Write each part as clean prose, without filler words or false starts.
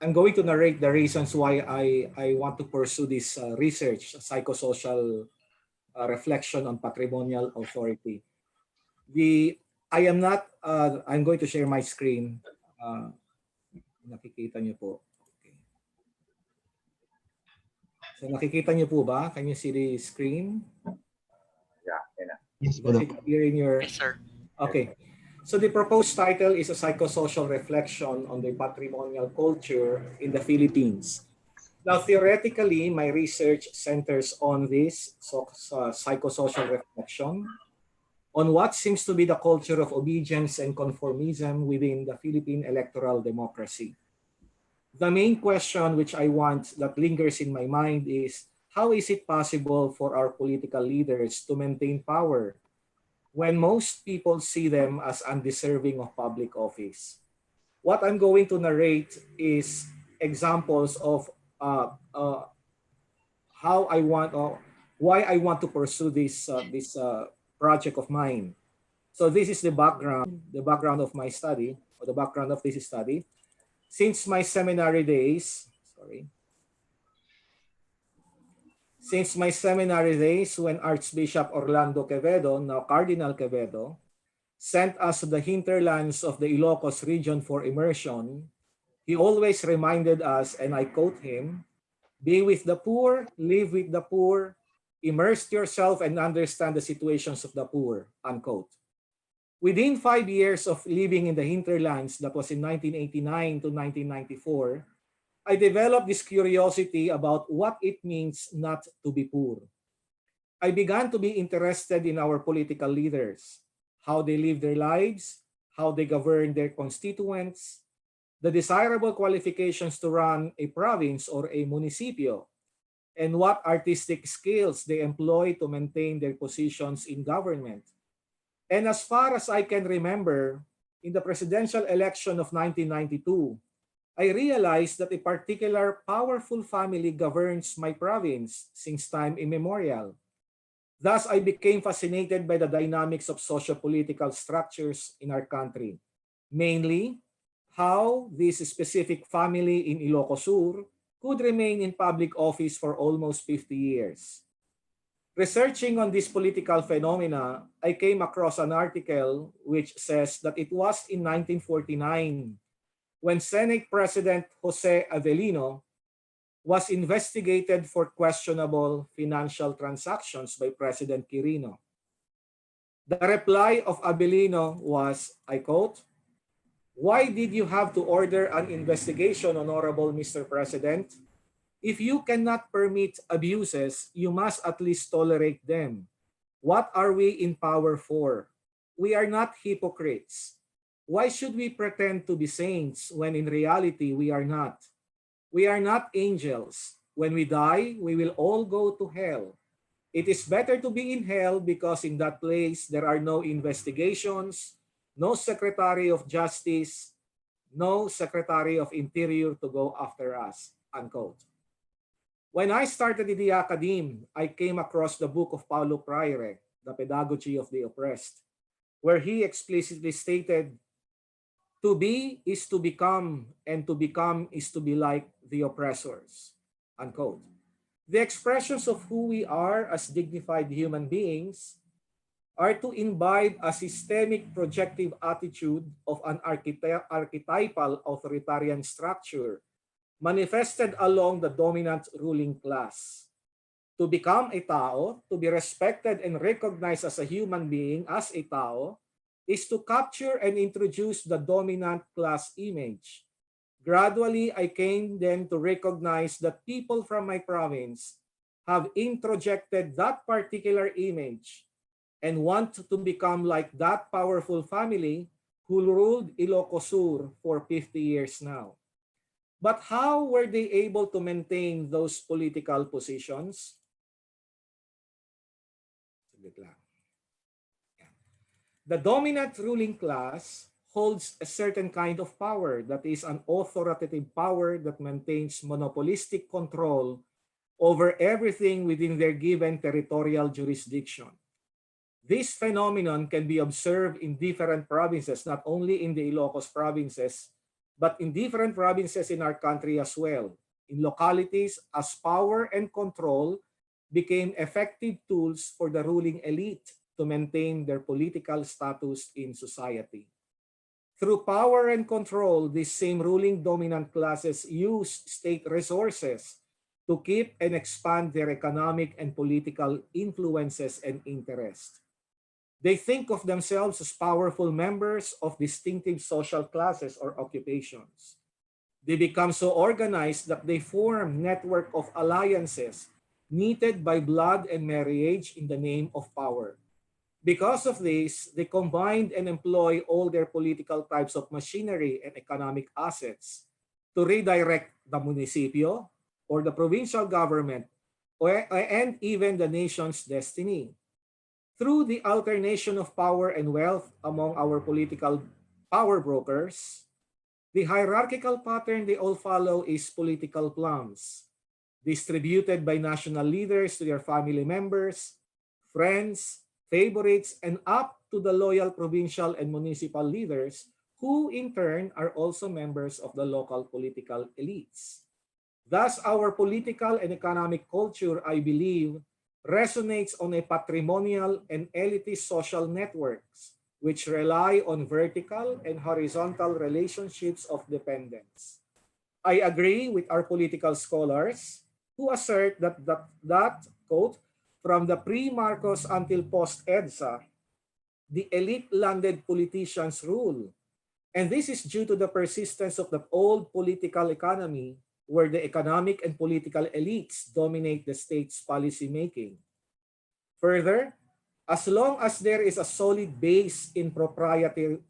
I'm going to narrate the reasons why I want to pursue this research, psychosocial reflection on patrimonial authority. I am not, I'm going to share my screen. Nakikita niyo po. Okay. So nakikita niyo po ba? Can you see the screen? Yeah. Yes, does it appear in your... Yes, sir. Okay. So the proposed title is a psychosocial reflection on the patrimonial culture in the Philippines. Now, theoretically, my research centers on this psychosocial reflection on what seems to be the culture of obedience and conformism within the Philippine electoral democracy. The main question which I want that lingers in my mind is, how is it possible for our political leaders to maintain power when most people see them as undeserving of public office? What I'm going to narrate is examples of how I want or why I want to pursue this project of mine. So this is the background of my study, or the background of this study. Since my seminary days, when Archbishop Orlando Quevedo, now Cardinal Quevedo, sent us to the hinterlands of the Ilocos region for immersion, he always reminded us, and I quote him, "Be with the poor, live with the poor, immerse yourself and understand the situations of the poor," unquote. Within 5 years of living in the hinterlands, that was in 1989 to 1994, I developed this curiosity about what it means not to be poor. I began to be interested in our political leaders, how they live their lives, how they govern their constituents, the desirable qualifications to run a province or a municipio, and what artistic skills they employ to maintain their positions in government. And as far as I can remember, in the presidential election of 1992, I realized that a particular powerful family governs my province since time immemorial. Thus, I became fascinated by the dynamics of socio-political structures in our country, mainly how this specific family in Ilocos Sur could remain in public office for almost 50 years. Researching on this political phenomena, I came across an article which says that it was in 1949 when Senate President Jose Avellino was investigated for questionable financial transactions by President Quirino. The reply of Avellino was, I quote, "Why did you have to order an investigation, Honorable Mr. President? If you cannot permit abuses, you must at least tolerate them. What are we in power for? We are not hypocrites. Why should we pretend to be saints when in reality we are not? We are not angels. When we die, we will all go to hell. It is better to be in hell because in that place there are no investigations, no Secretary of Justice, no Secretary of Interior to go after us," unquote. When I started in the academe, I came across the book of Paulo Freire, The Pedagogy of the Oppressed, where he explicitly stated, "To be is to become, and to become is to be like the oppressors," unquote. The expressions of who we are as dignified human beings are to imbibe a systemic projective attitude of an archetypal authoritarian structure manifested along the dominant ruling class. To become a tao, to be respected and recognized as a human being, as a tao, is to capture and introduce the dominant class image. Gradually, I came then to recognize that people from my province have introjected that particular image and want to become like that powerful family who ruled Ilocos Sur for 50 years now. But how were they able to maintain those political positions? The dominant ruling class holds a certain kind of power that is an authoritative power that maintains monopolistic control over everything within their given territorial jurisdiction. This phenomenon can be observed in different provinces, not only in the Ilocos provinces, but in different provinces in our country as well, in localities as power and control became effective tools for the ruling elite to maintain their political status in society. Through power and control, these same ruling dominant classes use state resources to keep and expand their economic and political influences and interests. They think of themselves as powerful members of distinctive social classes or occupations. They become so organized that they form network of alliances knitted by blood and marriage in the name of power. Because of this, they combined and employ all their political types of machinery and economic assets to redirect the municipio or the provincial government and even the nation's destiny. Through the alternation of power and wealth among our political power brokers, the hierarchical pattern they all follow is political plums, distributed by national leaders to their family members, friends, favorites, and up to the loyal provincial and municipal leaders, who in turn are also members of the local political elites. Thus, our political and economic culture, I believe, resonates on a patrimonial and elitist social networks, which rely on vertical and horizontal relationships of dependence. I agree with our political scholars who assert that quote, from the pre-Marcos until post-EDSA, the elite-landed politicians rule. And this is due to the persistence of the old political economy where the economic and political elites dominate the state's policy making. Further, as long as there is a solid base in proprietary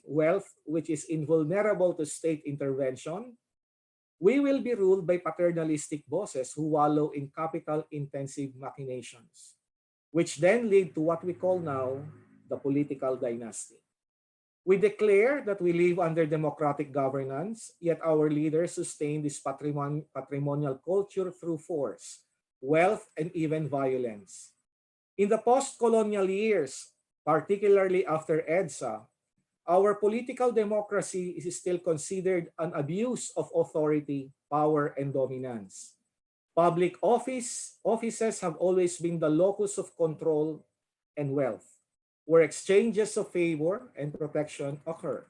wealth which is invulnerable to state intervention, we will be ruled by paternalistic bosses who wallow in capital-intensive machinations, which then lead to what we call now the political dynasty. We declare that we live under democratic governance, yet our leaders sustain this patrimonial culture through force, wealth, and even violence. In the post-colonial years, particularly after EDSA, our political democracy is still considered an abuse of authority, power, and dominance. Public offices have always been the locus of control and wealth, where exchanges of favor and protection occur.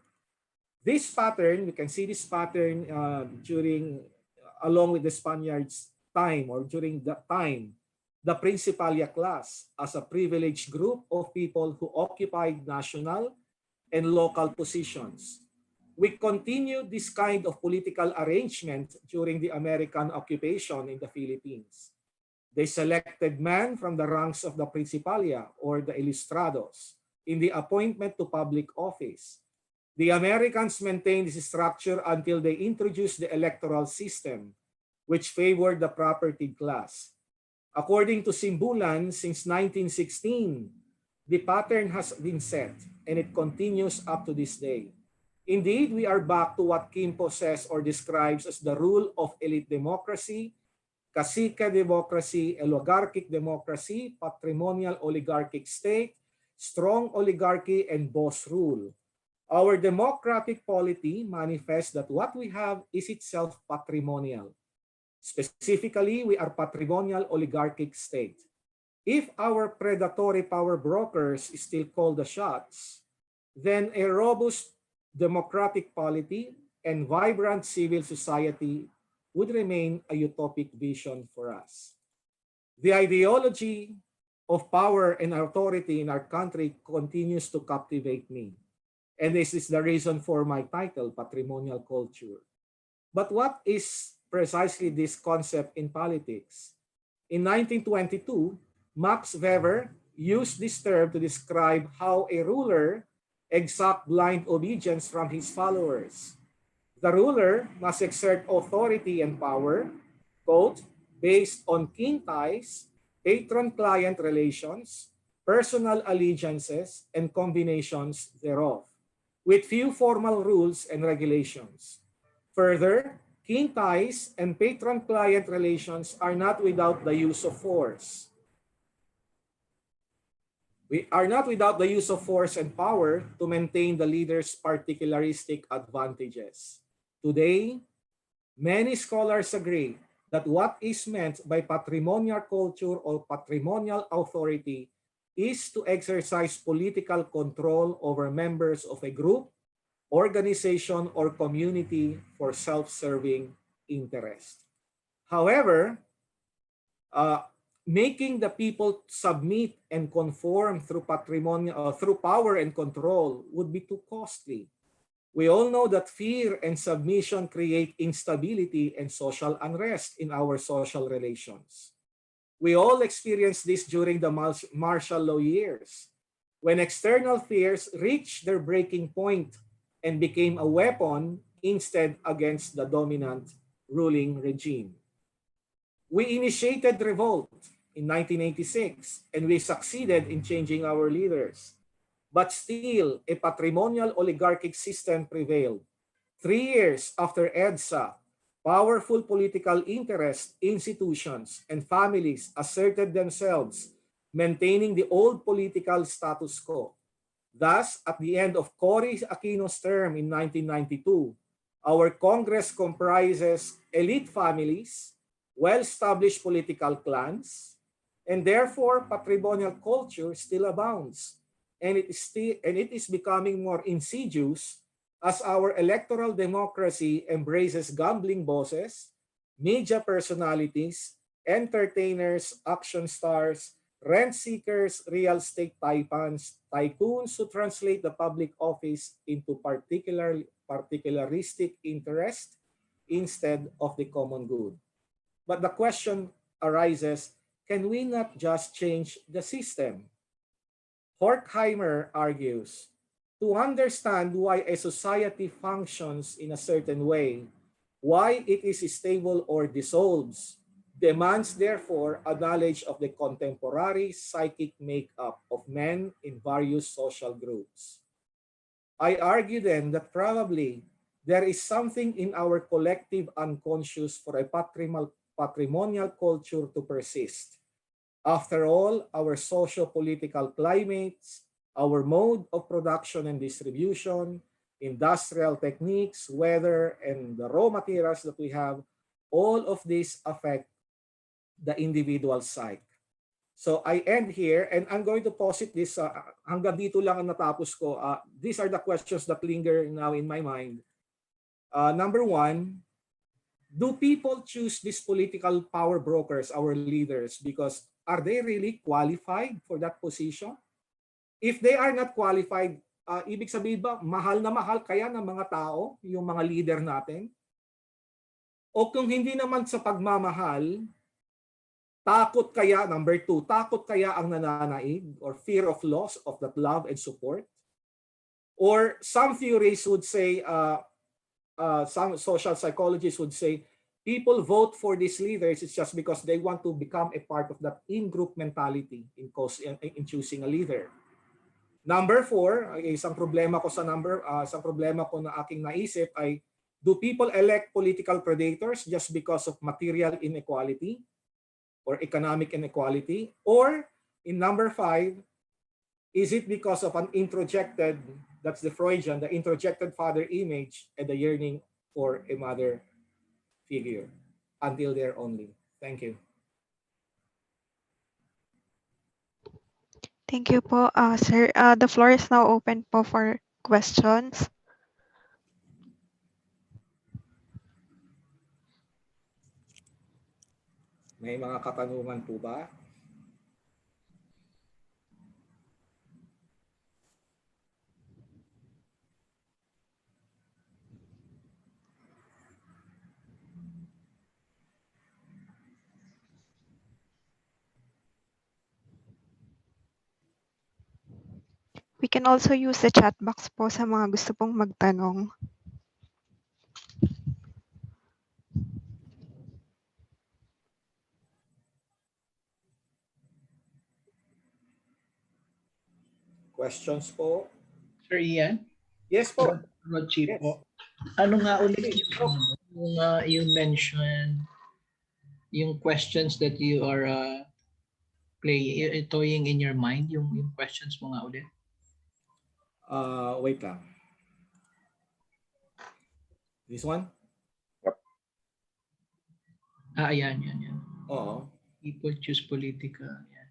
This pattern, we can see this pattern along with the Spaniards' time or during that time, the Principalia class as a privileged group of people who occupied national and local positions. We continued this kind of political arrangement during the American occupation in the Philippines. They selected men from the ranks of the Principalia or the Ilustrados in the appointment to public office. The Americans maintained this structure until they introduced the electoral system, which favored the propertied class. According to Simbulan, since 1916, the pattern has been set and it continues up to this day. Indeed, we are back to what Kimpo says or describes as the rule of elite democracy, cacique democracy, oligarchic democracy, patrimonial oligarchic state, strong oligarchy, and boss rule. Our democratic polity manifests that what we have is itself patrimonial. Specifically, we are patrimonial oligarchic state. If our predatory power brokers still call the shots, then a robust democratic polity and vibrant civil society would remain a utopic vision for us. The ideology of power and authority in our country continues to captivate me. And this is the reason for my title, Patrimonial Culture. But what is precisely this concept in politics? In 1922, Max Weber used this term to describe how a ruler exacts blind obedience from his followers. The ruler must exert authority and power, quote, based on kin ties, patron-client relations, personal allegiances, and combinations thereof, with few formal rules and regulations. Further, kin ties and patron-client relations are not without the use of force. We are not without the use of force and power to maintain the leader's particularistic advantages. Today, many scholars agree that what is meant by patrimonial culture or patrimonial authority is to exercise political control over members of a group, organization, or community for self-serving interest. However, uh, making the people submit and conform through through power and control would be too costly. We all know that fear and submission create instability and social unrest in our social relations. We all experienced this during the martial law years, when external fears reached their breaking point and became a weapon instead against the dominant ruling regime. We initiated revolt in 1986 and we succeeded in changing our leaders. But still, a patrimonial oligarchic system prevailed. 3 years after EDSA, powerful political interests, institutions, and families asserted themselves, maintaining the old political status quo. Thus, at the end of Cory Aquino's term in 1992, our Congress comprises elite families, well-established political clans, and therefore patrimonial culture still abounds. And it is becoming more insidious as our electoral democracy embraces gambling bosses, media personalities, entertainers, action stars, rent seekers, real estate tycoons who translate the public office into particularistic interest instead of the common good. But the question arises, can we not just change the system? Horkheimer argues, to understand why a society functions in a certain way, why it is stable or dissolves, demands therefore a knowledge of the contemporary psychic makeup of men in various social groups. I argue then that probably there is something in our collective unconscious for a patrimonial culture to persist. After all, our socio-political climates, our mode of production and distribution, industrial techniques, weather, and the raw materials that we have, all of these affect the individual psyche. So I end here and I'm going to posit this, hanggang dito lang ang natapos ko. These are the questions that linger now in my mind. Number one, do people choose these political power brokers, our leaders, because are they really qualified for that position? If they are not qualified, ibig sabihin ba, mahal na mahal kaya ng mga tao, yung mga leader natin? O kung hindi naman sa pagmamahal, takot kaya, number two, takot kaya ang nananaig or fear of loss of that love and support? Or some theories would say, some social psychologists would say, people vote for these leaders it's just because they want to become a part of that in-group mentality in choosing a leader. Number four, isang problema ko na aking naisip ay, do people elect political predators just because of material inequality or economic inequality? Or in number five, is it because of an introjected, that's the Freudian, the introjected father image and the yearning for a mother figure? Until there only. Thank you. Thank you po, sir. The floor is now open po for questions. May mga katanungan po ba? We can also use the chat box po sa mga gusto pong magtanong. Questions po? Sir Ian? Yes po. Rochi Yes. po. Ano nga ulit yung mention, yung questions that you are toying in your mind yung questions mo nga ulit? Wait lang. This one? Ayan. Oo. People choose politica. Yan.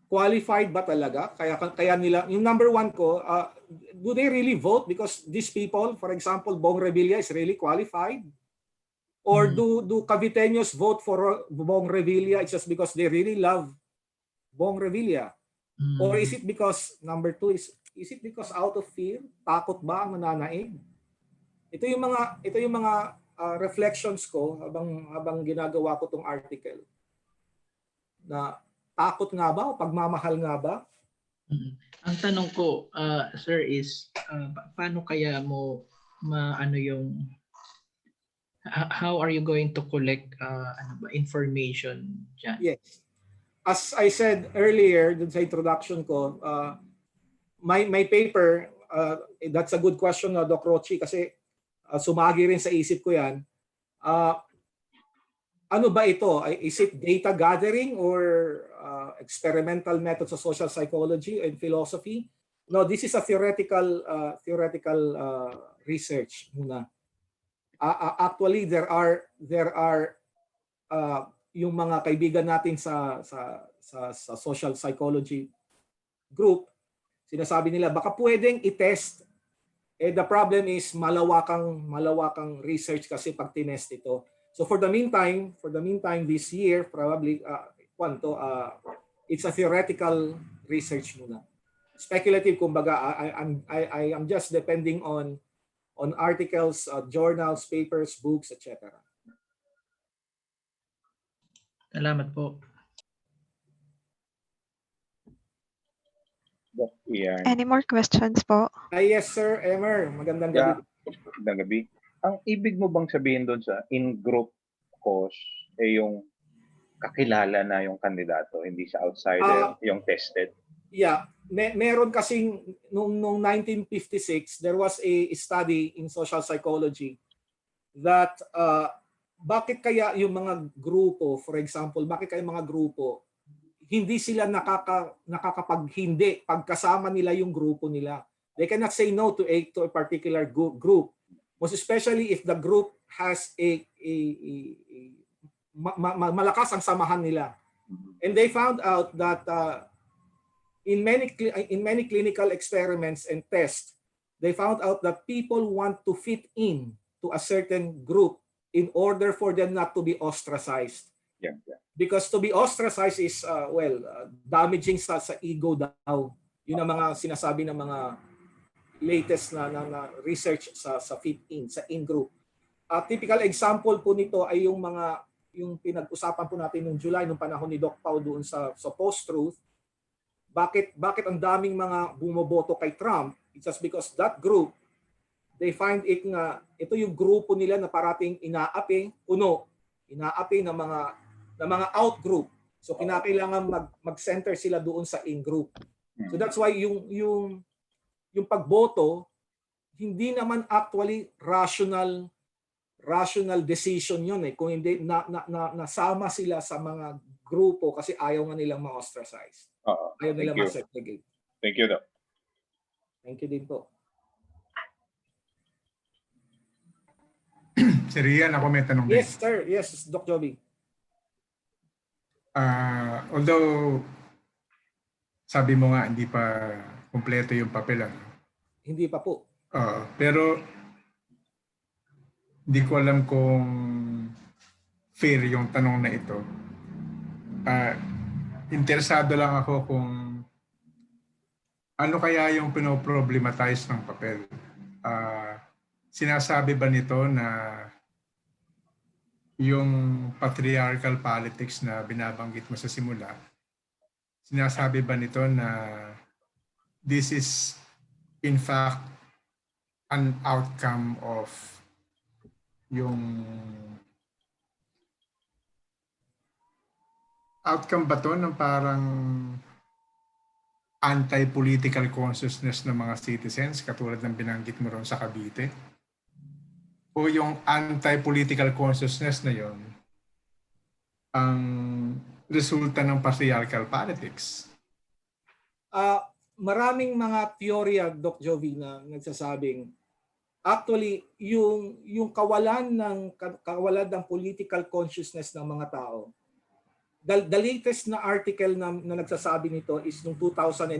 Qualified ba talaga? Kaya nila, yung number one ko, do they really vote because these people, for example, Bong Revilla is really qualified? Or do Caviteños vote for Bong Revilla just because they really love Bong Revilla? Or is it because, number two, is it because out of fear? Takot ba ang mananaig? Ito yung mga reflections ko habang ginagawa ko tong article. Na takot nga ba o pagmamahal nga ba? Ang tanong ko, sir, is paano kaya mo how are you going to collect information dyan? Yes. As I said earlier dun sa introduction ko, my paper, that's a good question, Doc Rochi, kasi sumagi rin sa isip ko yan. Ano ba ito? Is it data gathering or experimental methods of social psychology and philosophy? No, this is a theoretical research muna. Actually, there are yung mga kaibigan natin sa social psychology group, sinasabi nila baka pwedeng i-test. The problem is malawakang research kasi pag tinest ito. So for the meantime this year probably it's a theoretical research muna. Speculative kumbaga. I am just depending on articles, journals, papers, books, etc. Salamat po. Any more questions po? Yes, sir. Emer, magandang gabi. Magandang gabi. Ang ibig mo bang sabihin doon sa in-group cause yung kakilala na yung kandidato, hindi sa outsider, yung tested? Yeah. Meron kasing nung 1956, there was a study in social psychology that bakit kaya yung mga grupo, for example, bakit kaya mga grupo hindi sila nakakapaghindi pagkasama nila yung grupo nila. They cannot say no to a particular group. Most especially if the group has malakas ang samahan nila. And they found out that in many clinical experiments and tests, they found out that people want to fit in to a certain group in order for them not to be ostracized. Yeah. Because to be ostracized is damaging sa ego daw. Yun ang mga sinasabi ng mga latest na research sa fit in, sa in group. Typical example po nito ay yung pinag-usapan po natin noong July nung panahon ni Doc Pau doon sa post-truth. Bakit ang daming mga bumoboto kay Trump? It's just because that group, they find it nga ito yung grupo nila na parating inaapi ng mga out group. So kinakailangan mag-center sila doon sa in group. So that's why yung pagboto hindi naman actually rational decision yun kung hindi nasama sila sa mga grupo kasi ayaw nga nilang ma-ostracize. Ayaw nilang ma-segregate. Thank you, Doc. Thank you din po. Sir Rian, ako may tanong din. Yes, sir. Yes, Doc Joby. Although sabi mo nga hindi pa kumpleto yung papel. Hindi pa po. Pero hindi ko alam kung fair yung tanong na ito. Interesado lang ako kung ano kaya yung pinoproblematize ng papel. Sinasabi ba nito na yung patriarchal politics na binabanggit mo sa simula, sinasabi ba nito na this is in fact an outcome of yung outcome ba to ng parang anti-political consciousness ng mga citizens katulad ng binanggit mo ron sa Cavite? O yung anti-political consciousness na yon ang resulta ng patriarchal politics. Maraming mga teorya, Doc Jovi, na nagsasabing actually yung kawalan ng political consciousness ng mga tao. The latest na article na nagsasabi nito is noong 2018.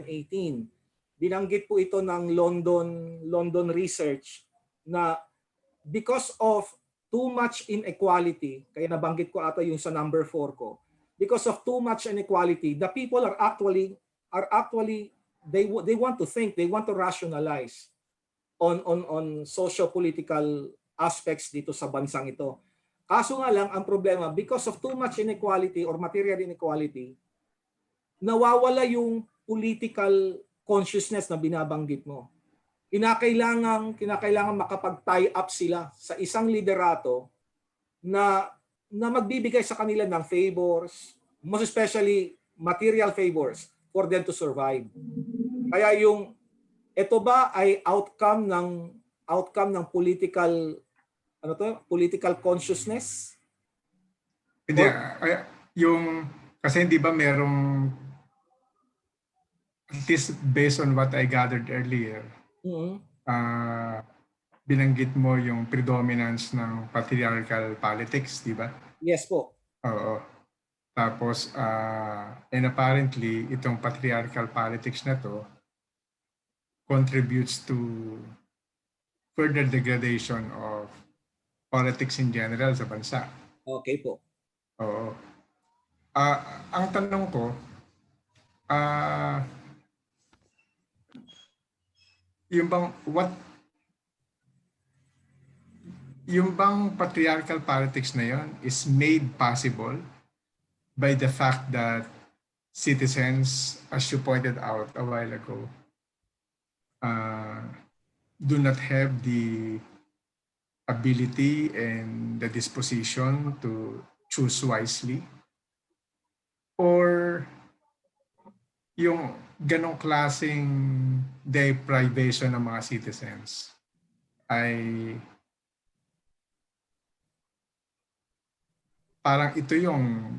Binanggit po ito ng London research na because of too much inequality, kaya nabanggit ko ata yung sa number 4 ko. Because of too much inequality, the people are actually they want to think, they want to rationalize on socio-political aspects dito sa bansang ito. Kaso nga lang ang problema, because of too much inequality or material inequality, nawawala yung political consciousness na binabanggit mo. Kinakailangan makapag-tie up sila sa isang liderato na magbibigay sa kanila ng favors, most especially material favors for them to survive. Kaya ito ba ay outcome ng political political consciousness? Hindi, kasi hindi ba merong, at least based on what I gathered earlier, binanggit mo yung predominance ng patriarchal politics, di ba? Yes po. Oo. Tapos, and apparently, itong patriarchal politics na to contributes to further degradation of politics in general sa bansa. Okay po. Oo. Ang tanong ko, yung bang patriarchal politics na yon is made possible by the fact that citizens, as you pointed out a while ago, do not have the ability and the disposition to choose wisely? Or yung ganong klaseng deprivation ng mga citizens ay parang ito yung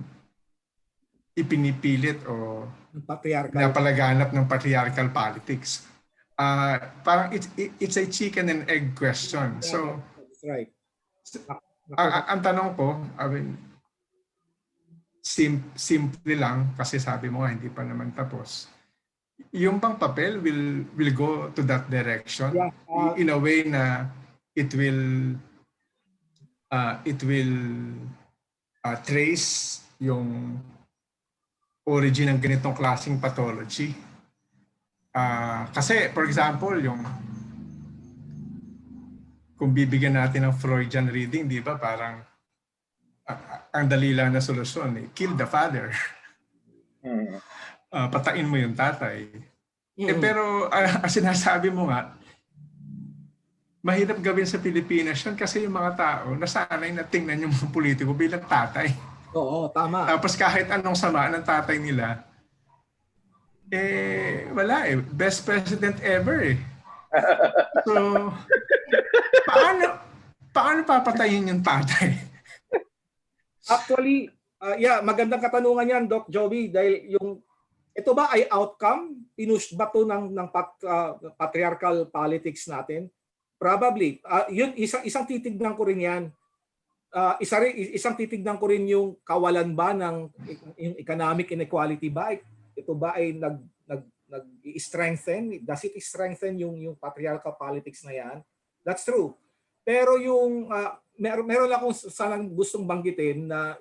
ipinipilit o napalaganap ng patriarchal politics. Parang it's a chicken and egg question. So, that's right. Ang tanong ko, simple lang kasi sabi mo nga hindi pa naman tapos. Yung bang papel will go to that direction in a way na it will trace yung origin ng ganitong klaseng pathology. Kasi for example, kung bibigyan natin ng Freudian reading, di ba parang ang dali lang na solusyon, kill the father. Patain mo yung tatay. Pero ang sinasabi mo nga, mahirap gawin sa Pilipinas yan kasi yung mga tao nasanay na tingnan yung mga politiko bilang tatay. Oo, tama. Tapos kahit anong sama ng tatay nila, wala best president ever So, paano papatayin yung tatay? Actually, magandang katanungan yan, Doc Joby, dahil ito ba ay outcome? Pinush ba ito ng patriarchal politics natin? Probably. Yun, isang titignan ko rin yan. Isang titignan ko rin yung kawalan ba ng yung economic inequality ba? Ito ba ay nag-strengthen? Does it strengthen yung patriarchal politics na yan? That's true. Pero meron akong sanang gustong banggitin na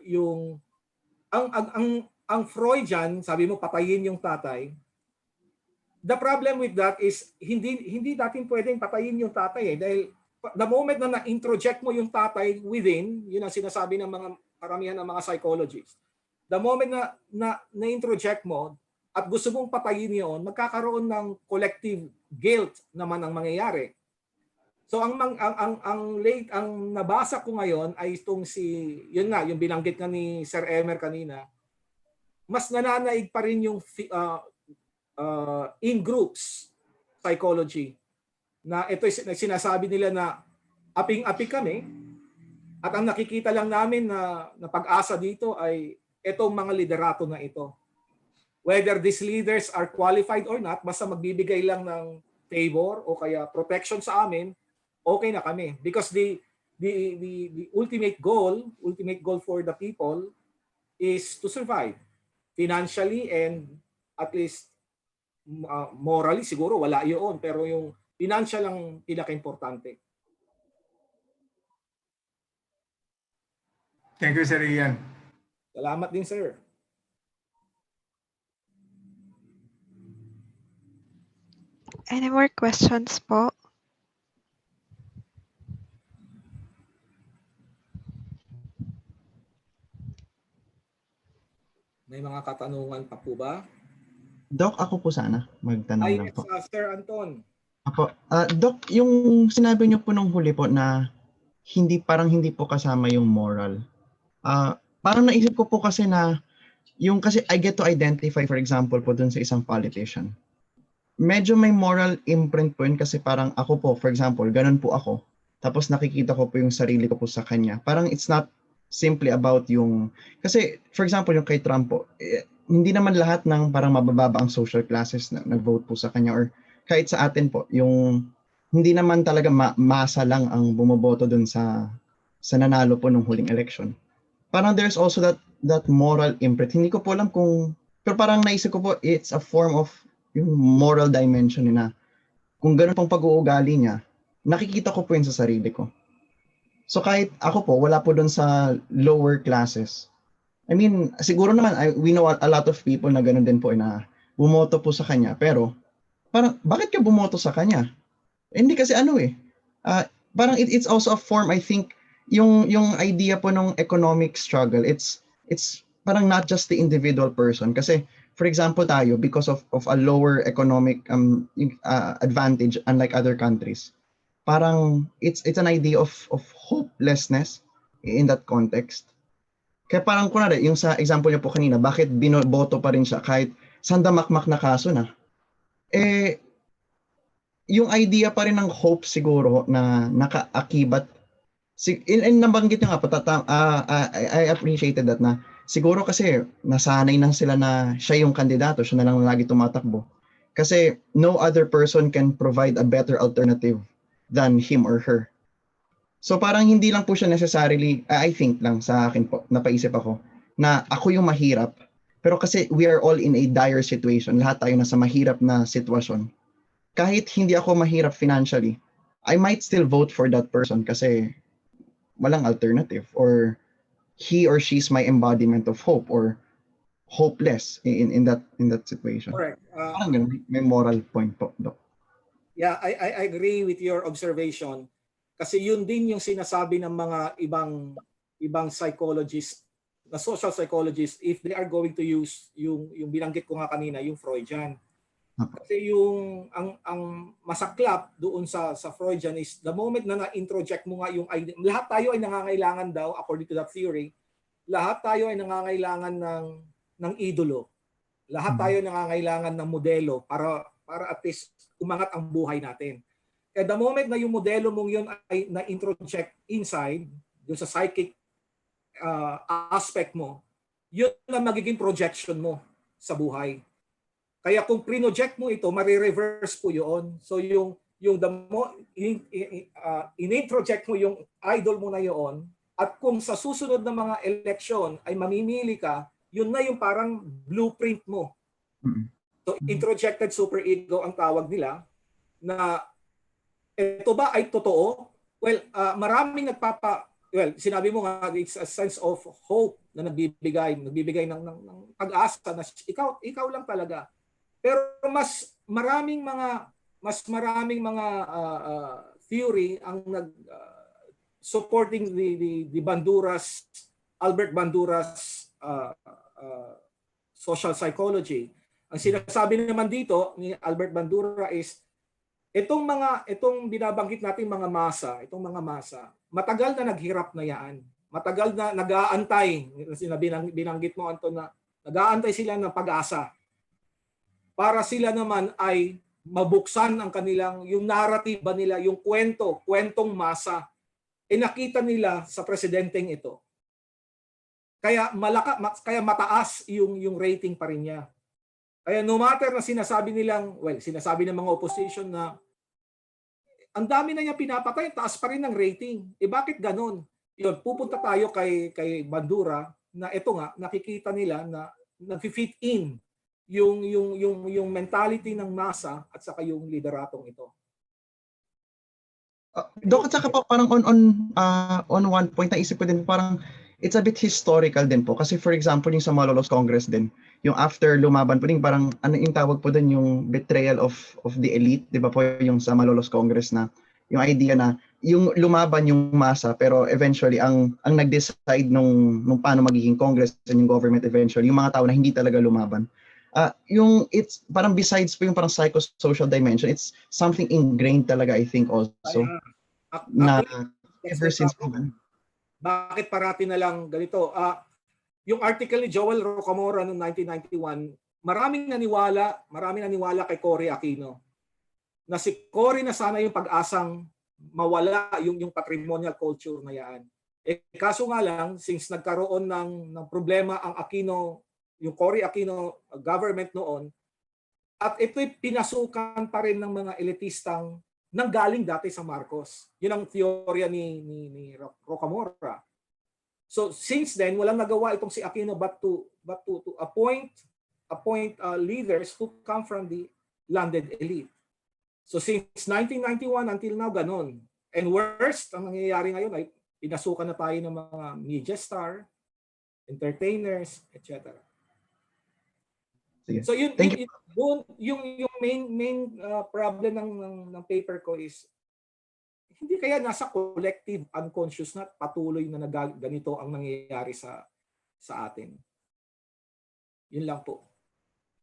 ang Freudian, sabi mo patayin yung tatay. The problem with that is hindi natin pwedeng patayin yung tatay dahil the moment na na-introject mo yung tatay within, yun ang sinasabi ng mga karamihan ng mga psychologists. The moment na na-introject mo at gusto mong patayin yun, magkakaroon ng collective guilt naman ang mangyayari. So ang nabasa ko ngayon ay itong yung binanggit nga ni Sir Emer kanina, mas nananaig pa rin yung in groups psychology na ito sinasabi nila na aping-api kami at ang nakikita lang namin na pag-asa dito ay itong mga liderato na ito. Whether these leaders are qualified or not, basta magbibigay lang ng favor o kaya protection sa amin, okay na kami. Because the ultimate goal for the people is to survive financially, and at least morally siguro wala yun, pero yung financial lang pinaka-importante. Thank you, Sir Ian. Salamat din, sir. Any more questions po? May mga katanungan pa po ba? Doc, ako po sana magtanong lang po. Sir Anton. Ako, Doc, yung sinabi niyo po nung huli po na parang hindi po kasama yung moral. Parang naisip ko po kasi na yung kasi I get to identify, for example po dun sa isang politician. Medyo may moral imprint po yun kasi parang ako po, for example, ganun po ako. Tapos nakikita ko po yung sarili ko po sa kanya. Parang it's not simply about yung, kasi for example yung kay Trump po, hindi naman lahat ng parang mabababa ang social classes na nag-vote po sa kanya, or kahit sa atin po, yung hindi naman talaga masa lang ang bumoboto dun sa nanalo po nung huling election. Parang there's also that moral imprint. Hindi ko po alam kung, pero parang naisip ko po, it's a form of yung moral dimension na kung ganun pang pag-uugali niya, nakikita ko po yun sa sarili ko. So kahit ako po, wala po dun sa lower classes. I mean, siguro naman, we know a lot of people na ganun din po na bumoto po sa kanya. Pero, parang, bakit ka bumoto sa kanya? Hindi kasi parang it's also a form, I think, yung idea po ng economic struggle, it's parang not just the individual person. Kasi, for example tayo, because of a lower economic advantage, unlike other countries, parang it's an idea of hopelessness in that context. Kaya parang kunwari, yung sa example niyo po kanina, bakit binoboto pa rin siya kahit sandamakmak na kaso na? Yung idea pa rin ng hope siguro na nakaakibat. Nabanggit niyo nga po, I appreciated that na siguro kasi nasanay na sila na siya yung kandidato, siya na lang lagi tumatakbo. Kasi no other person can provide a better alternative than him or her. So parang hindi lang po siya necessarily, I think lang sa akin po, napaisip ako, na ako yung mahirap. Pero kasi we are all in a dire situation, lahat tayo nasa mahirap na sitwasyon. Kahit hindi ako mahirap financially, I might still vote for that person kasi walang alternative, or he or she's my embodiment of hope or hopeless in that situation. Correct. Parang ganun, may moral point po, Doc. Yeah, I agree with your observation. Kasi yun din yung sinasabi ng mga ibang psychologists, na social psychologists, if they are going to use yung binanggit ko nga kanina, yung Freudian. Kasi yung ang masaklap doon sa Freudian is the moment na na-introject mo nga yung idea, lahat tayo ay nangangailangan daw, according to that theory, lahat tayo ay nangangailangan ng idolo. Lahat tayo nangangailangan ng modelo para at least umangat ang buhay natin. At the moment na yung modelo mong yun ay na-introject inside, yung sa psychic aspect mo, yun ang magiging projection mo sa buhay. Kaya kung pre-project mo ito, marireverse po yun. So yung in-introject mo yung idol mo na yun, at kung sa susunod na mga eleksyon ay mamimili ka, yun na yung parang blueprint mo. So introjected superego ang tawag nila, na ito ba ay totoo? Well, maraming sinabi mo nga, it's a sense of hope na nagbibigay ng pag-asa na ikaw lang talaga. Pero mas maraming mga theory ang supporting the Albert Bandura's social psychology. Ang sinasabi naman dito ni Albert Bandura is itong binabanggit natin mga masa, matagal na naghirap na yan. Matagal na nag-aantay, binanggit mo Anton, na nag-aantay sila ng pag-asa para sila naman ay mabuksan ang kanilang, yung narrative nila, yung kwentong masa, nakita nila sa presidenteng ito. Kaya kaya mataas yung rating pa rin niya. Kaya no matter na sinasabi nilang, sinasabi ng mga opposition na ang dami na niya pinapatay, taas pa rin ng rating. Bakit ganun? Yun, pupunta tayo kay Bandura na ito nga, nakikita nila na nag-fit in yung mentality ng masa at saka yung lideratong ito. Dok, at saka po parang on one point, naisip ko din parang it's a bit historical din po. Kasi for example, yung sa Malolos Congress din, yung after lumaban po din, parang ano yung tawag po din, yung betrayal of the elite, di ba po yung sa Malolos Congress na yung idea na yung lumaban yung masa pero eventually ang nag-decide nung paano magiging Congress and yung government eventually, yung mga tao na hindi talaga lumaban. Yung it's parang besides po yung parang psychosocial dimension, it's something ingrained talaga I think also na ever since naman. Bakit parati na lang ganito? Yung article ni Joel Rocamora noong 1991, maraming naniwala kay Cory Aquino na si Cory na sana yung pag-asang mawala yung patrimonial culture na yan. Kaso nga lang, since nagkaroon ng problema ang Aquino, yung Cory Aquino government noon, at ito'y pinasukan pa rin ng mga elitistang nanggaling dati sa Marcos. Yun ang teorya ni Rocamora. So since then, walang nagawa itong si Aquino but to appoint leaders who come from the landed elite. So since 1991 until now, ganun. And worst, ang nangyayari ngayon ay pinasukan na tayo ng mga media star, entertainers, etc. Sige. So yung main problem ng paper ko is hindi kaya nasa collective unconscious na patuloy na ganito ang nangyayari sa atin. Yun lang po.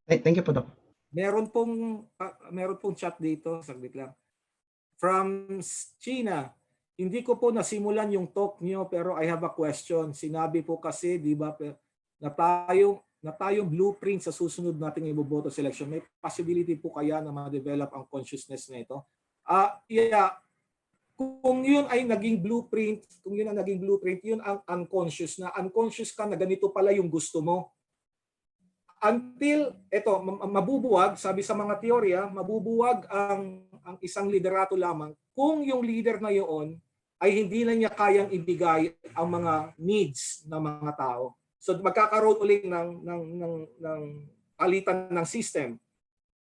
Thank you po, Doc. Meron pong chat dito, saglit lang. From China, hindi ko po nasimulan yung talk niyo pero I have a question. Sinabi po kasi, di ba, na tayong blueprint sa susunod nating iboboto sa election. May possibility po kaya na ma-develop ang consciousness na ito? Yeah. Kung yun ay naging blueprint, yun ang unconscious na. Unconscious ka na ganito pala yung gusto mo. Until, mabubuwag, sabi sa mga teorya, mabubuwag ang isang liderato lamang kung yung leader na yun ay hindi na niya kayang ibigay ang mga needs ng mga tao. So magkakaroon ulit ng palitan ng system.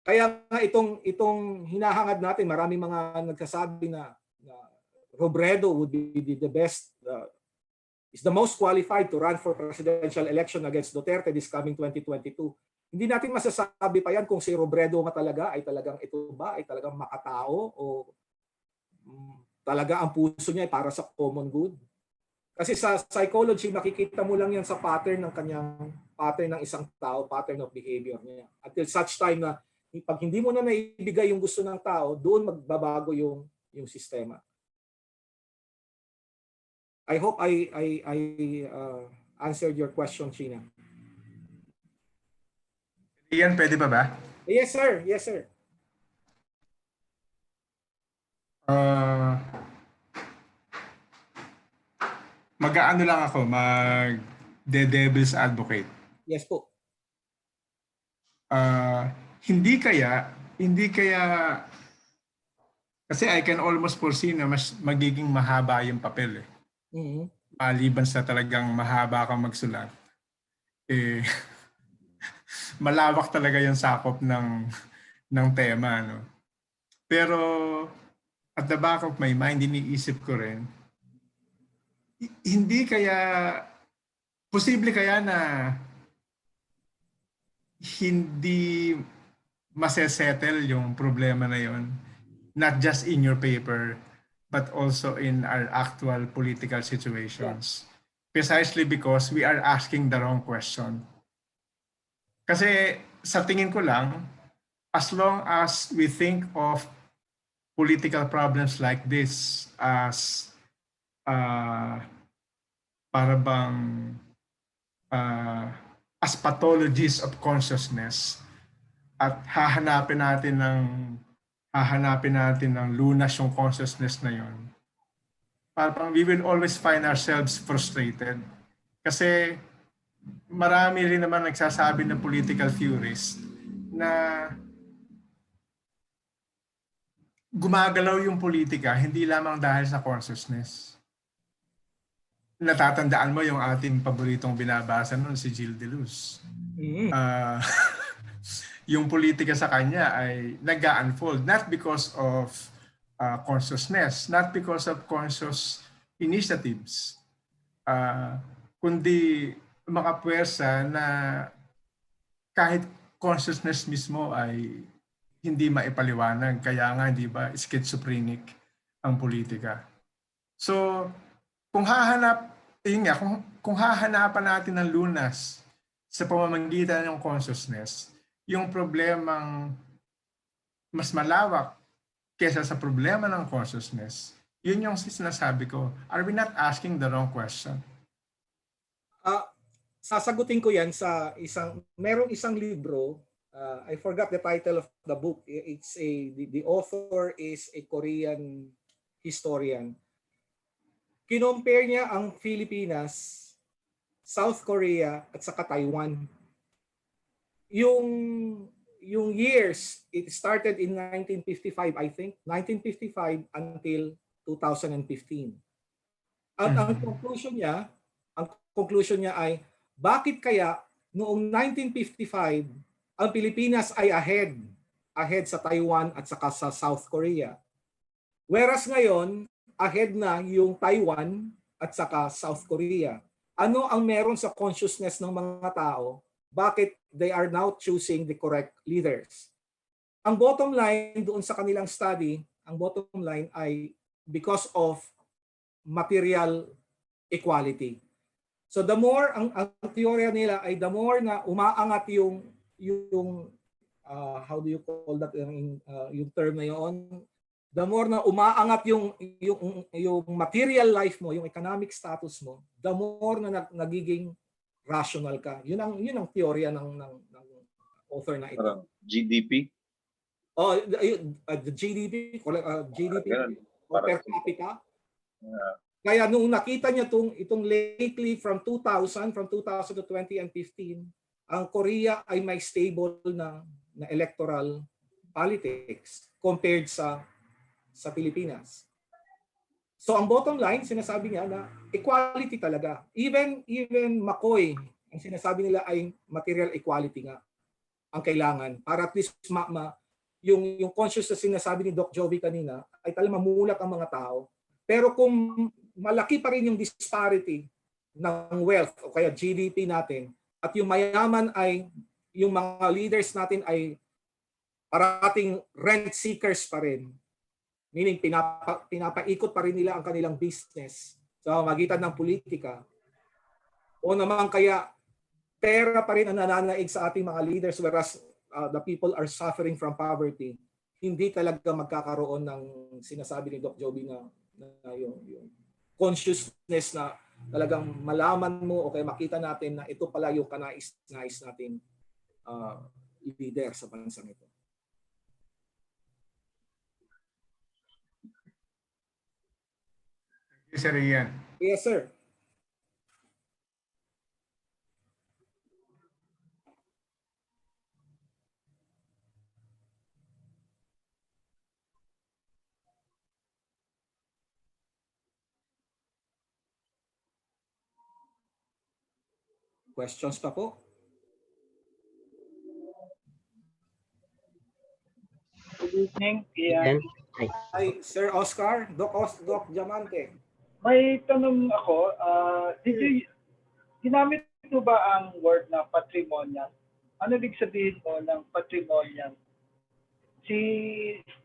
Kaya nga itong hinahangad natin, maraming mga nagsasabi na Robredo would be the best, is the most qualified to run for presidential election against Duterte this coming 2022. Hindi natin masasabi pa yan kung si Robredo nga talaga ay talagang talagang makatao o talaga ang puso niya ay para sa common good. Kasi sa psychology, makikita mo lang yan sa pattern ng isang tao, pattern of behavior niya. Until such time na pag hindi mo na naibigay yung gusto ng tao, doon magbabago yung sistema. I hope I answered your question, China. Ian, pwede pa ba? Yes, sir. Yes, sir. Mag-aano lang ako, mag-devil's advocate. Yes po. Hindi kaya, kasi I can almost foresee na mas magiging mahaba yung papel eh. Mm-hmm. Maliban sa talagang mahaba kang magsulat, malawak talaga yung sakop ng tema. No? Pero at the back of my mind, iniisip ko rin, hindi kaya, posible kaya na hindi masesettle yung problema na yon, not just in your paper, but also in our actual political situations. Precisely because we are asking the wrong question. Kasi sa tingin ko lang, as long as we think of political problems like this as para bang as pathologies of consciousness at hahanapin natin ng lunas yung consciousness na yon, parang we will always find ourselves frustrated kasi marami rin naman nagsasabi ng political theorist na gumagalaw yung politika hindi lamang dahil sa consciousness. Natatandaan mo yung ating paboritong binabasa noon, si Gilles Deleuze. Yung politika sa kanya ay nag-unfold not because of consciousness, not because of conscious initiatives, kundi mga puwersa na kahit consciousness mismo ay hindi maipaliwanag. Kaya nga, di ba, schizophrenic ang politika. So, kung hahanapan natin ng lunas sa pamamagitan ng consciousness, yung problemang mas malawak kesa sa problema ng consciousness, yun yung sinasabi ko. Are we not asking the wrong question? Sasagutin ko yan sa merong isang libro. I forgot the title of the book. It's the author is a Korean historian. Kinompare niya ang Pilipinas, South Korea at saka Taiwan. Yung years, it started in 1955, I think, 1955 until 2015. Ang conclusion niya ay bakit kaya noong 1955 ang Pilipinas ay ahead sa Taiwan at saka sa South Korea. Whereas ngayon, ahead na yung Taiwan at saka South Korea. Ano ang meron sa consciousness ng mga tao? Bakit they are now choosing the correct leaders? Ang bottom line doon sa kanilang study, ang bottom line ay because of material equality. So the more ang teorya nila ay the more na umaangat yung how do you call that yung term na yon, the more na umaangat yung material life mo, yung economic status mo, the more na nagiging rational ka. Yun ang teorya ng author na ito. GDP? Oh, the GDP per capita. Yeah. Kaya nung nakita niya itong lately from 2000 to 2015, ang Korea ay may stable na electoral politics compared sa Pilipinas. So ang bottom line, sinasabi niya na equality talaga. Even McCoy, ang sinasabi nila ay material equality nga ang kailangan para at least yung conscious na sinasabi ni Doc Jovi kanina ay talagang mamulat ang mga tao. Pero kung malaki pa rin yung disparity ng wealth o kaya GDP natin at yung mayaman ay yung mga leaders natin ay parating rent seekers pa rin. Meaning pinapaikot pa rin nila ang kanilang business sa magitan ng politika. O naman kaya pera pa rin ang nananaig sa ating mga leaders whereas the people are suffering from poverty. Hindi talaga magkakaroon ng sinasabi ni Doc Joby na yung consciousness na talagang malaman mo o kaya makita natin na ito pala yung kanais-nais natin leader sa bansang ito. Sir Ian. Yes, sir. Questions pa po? Good evening, Ian. Ay, Sir Oscar, Doc Diamante. May tanong ako, ginamit mo ba ang word na patrimonial? Ano ibig sabihin mo ng patrimonial? Si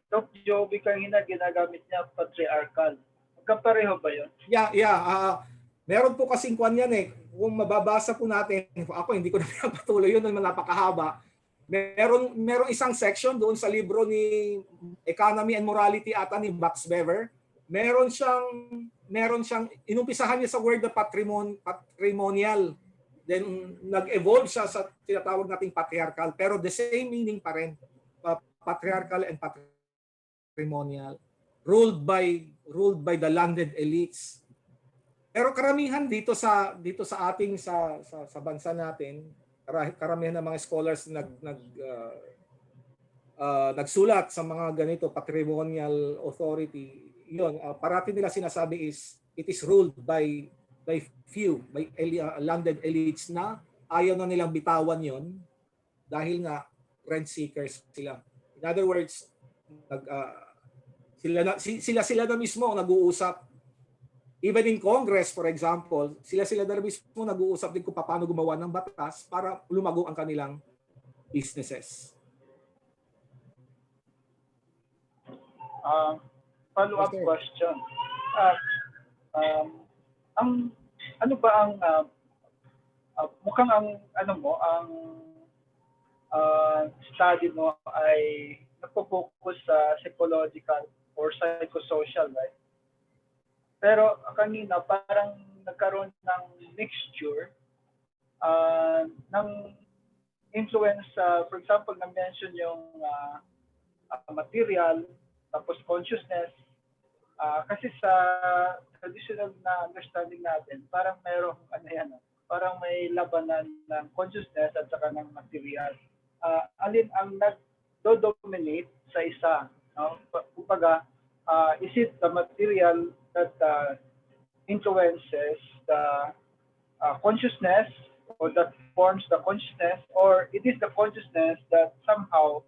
Doc Joby kanina ginagamit niya patriarchal. Magkapareho ba yun? Yeah. Meron po kasing kwan yan eh. Kung mababasa po natin, ako hindi ko na pinapatuloy yun, napakahaba. Meron isang section doon sa libro ni Economy and Morality ata ni Max Weber. Meron siyang inumpisahan niya sa word na patrimonial. Then nag-evolve siya sa tinatawag nating patriarchal. Pero the same meaning pa rin. Patriarchal and patrimonial. Ruled by the landed elites. Pero karamihan dito sa ating sa bansa natin, karamihan ng mga scholars nagsulat sa mga ganito patrimonial authority, yun, parati nila sinasabi is it is ruled by few, by landed elites na ayaw na nilang bitawan yon dahil nga rent seekers sila. In other words, sila na mismo nag-uusap. Even in Congress, for example, sila na mismo nag-uusap din kung paano gumawa ng batas para lumago ang kanilang businesses. Follow-up Yes, sir. question. Ang ano ba ang mukhang ang study mo ay nagpo-focus sa psychological or psychosocial, right? Pero kanina parang nagkaroon ng mixture ng influence, for example, na-mention yung material, tapos consciousness. Kasi sa traditional na understanding natin, parang mayroong parang may labanan ng consciousness at saka ng material. Alin ang nag-dominate sa isa? No? Kumbaga, is it the material that influences the consciousness or that forms the consciousness, or it is the consciousness that somehow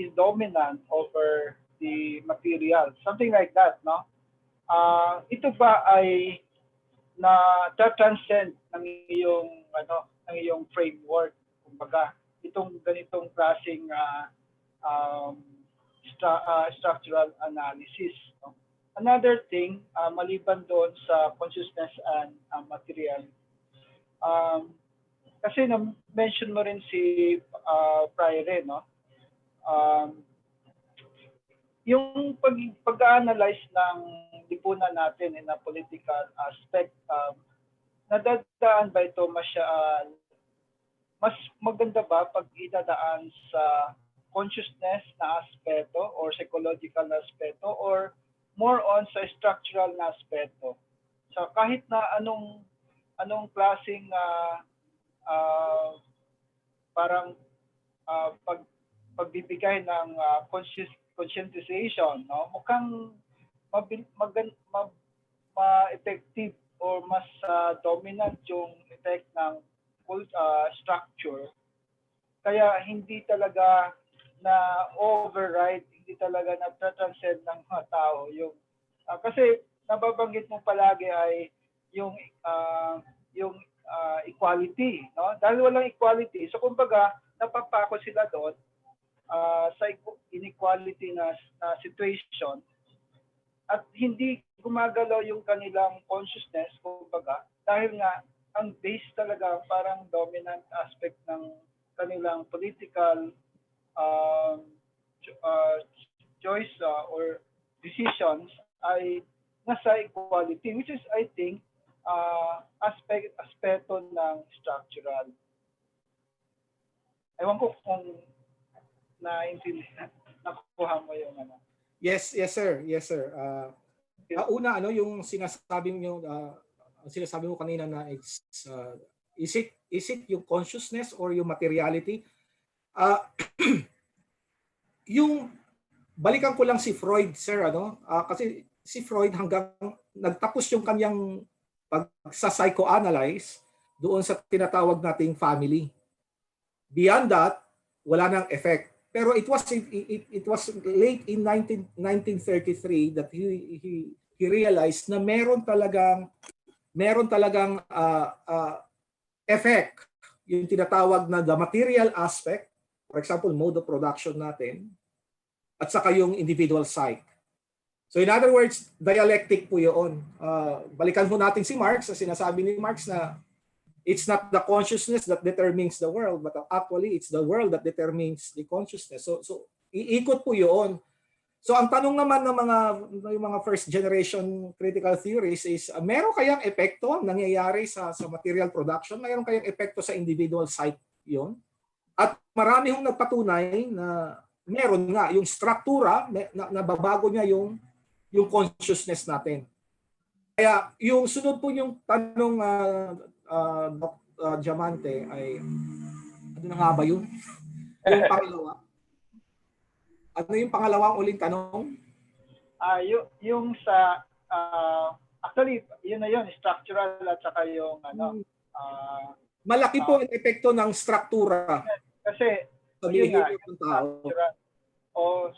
is dominant over the material, something like that, no? Ito ba ay na-transcend ng iyong framework, kumbaga, itong ganitong klaseng structural analysis, no? Another thing, maliban doon sa consciousness and material, kasi na-mention mo rin si Priore, no? Yung pag-analyze ng lipunan natin in a political aspect, nadadaan ba ito mas maganda ba pag idadaan sa consciousness na aspeto or psychological na aspeto, or more on sa structural na aspeto? So kahit na anong klaseng parang pagbibigay ng conscientization, no? Mukhang ma-effective or mas dominant yung effect ng structure. Kaya hindi talaga na override, hindi talaga na-transcend ng mga tao yung kasi nababanggit mo palagi ay yung equality, no? Dahil walang equality, so kumbaga napapako sila doon sa inequality na situation at hindi gumagalaw yung kanilang consciousness, kumbaga, dahil nga ang base talaga parang dominant aspect ng kanilang political choice or decisions ay nasa equality, which is, I think, aspeto ng structural. Ewan ko kung naintindihan, nakuha mo yung ano. Yes, sir. Yes, sir. Una, yung sinasabi mo kanina na is it yung consciousness or yung materiality? Yung balikan ko lang si Freud, sir, kasi si Freud hanggang nagtapos yung kanyang pagsa-psychoanalyze doon sa tinatawag nating family. Beyond that, wala nang effect. Pero it was late in 1933 that he realized na meron talagang effect, yung tinatawag na the material aspect, for example, mode of production natin, at saka yung individual psyche. So in other words, dialectic po yun. Balikan po natin si Marx, sinasabi ni Marx na it's not the consciousness that determines the world, but actually it's the world that determines the consciousness. So iikot po yun. So ang tanong naman ng mga first generation critical theories is, meron kayang epekto ang nangyayari sa material production? Meron kayang epekto sa individual psyche yun? At marami hong nagpatunay na meron nga, yung struktura, nababago niya yung consciousness natin. Kaya yung sunod po yung tanong Doc Diamante ay ano na nga ba yun? Yung pangalawa. Ano yung pangalawang uling tanong? Yung sa actually yun na yun, structural at saka yung Malaki po ang epekto ng struktura. kasi Sa yun nga, behavior ng tao. structural.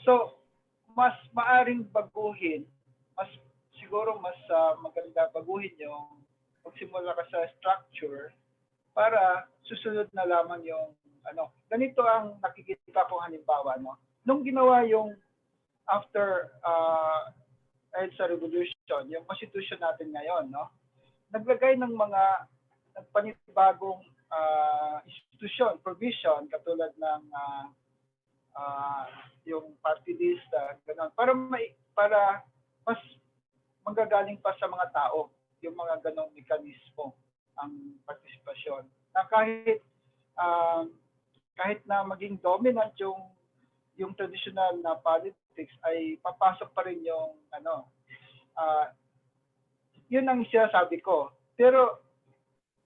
So mas maaring baguhin, siguro mas maganda baguhin yung magsimula ka sa structure para susunod na lamang yung ganito ang nakikita kong halimbawa, no? Nung ginawa yung after sa revolution, yung constitution natin ngayon, no? Naglagay ng mga panibagong institution, provision katulad ng yung party list, ganun, para mas manggagaling pa sa mga tao yung mga ganong mekanismo ang partisipasyon. Na kahit na maging dominant yung traditional na politics, ay papasok pa rin yung yun ang sinasabi ko. Pero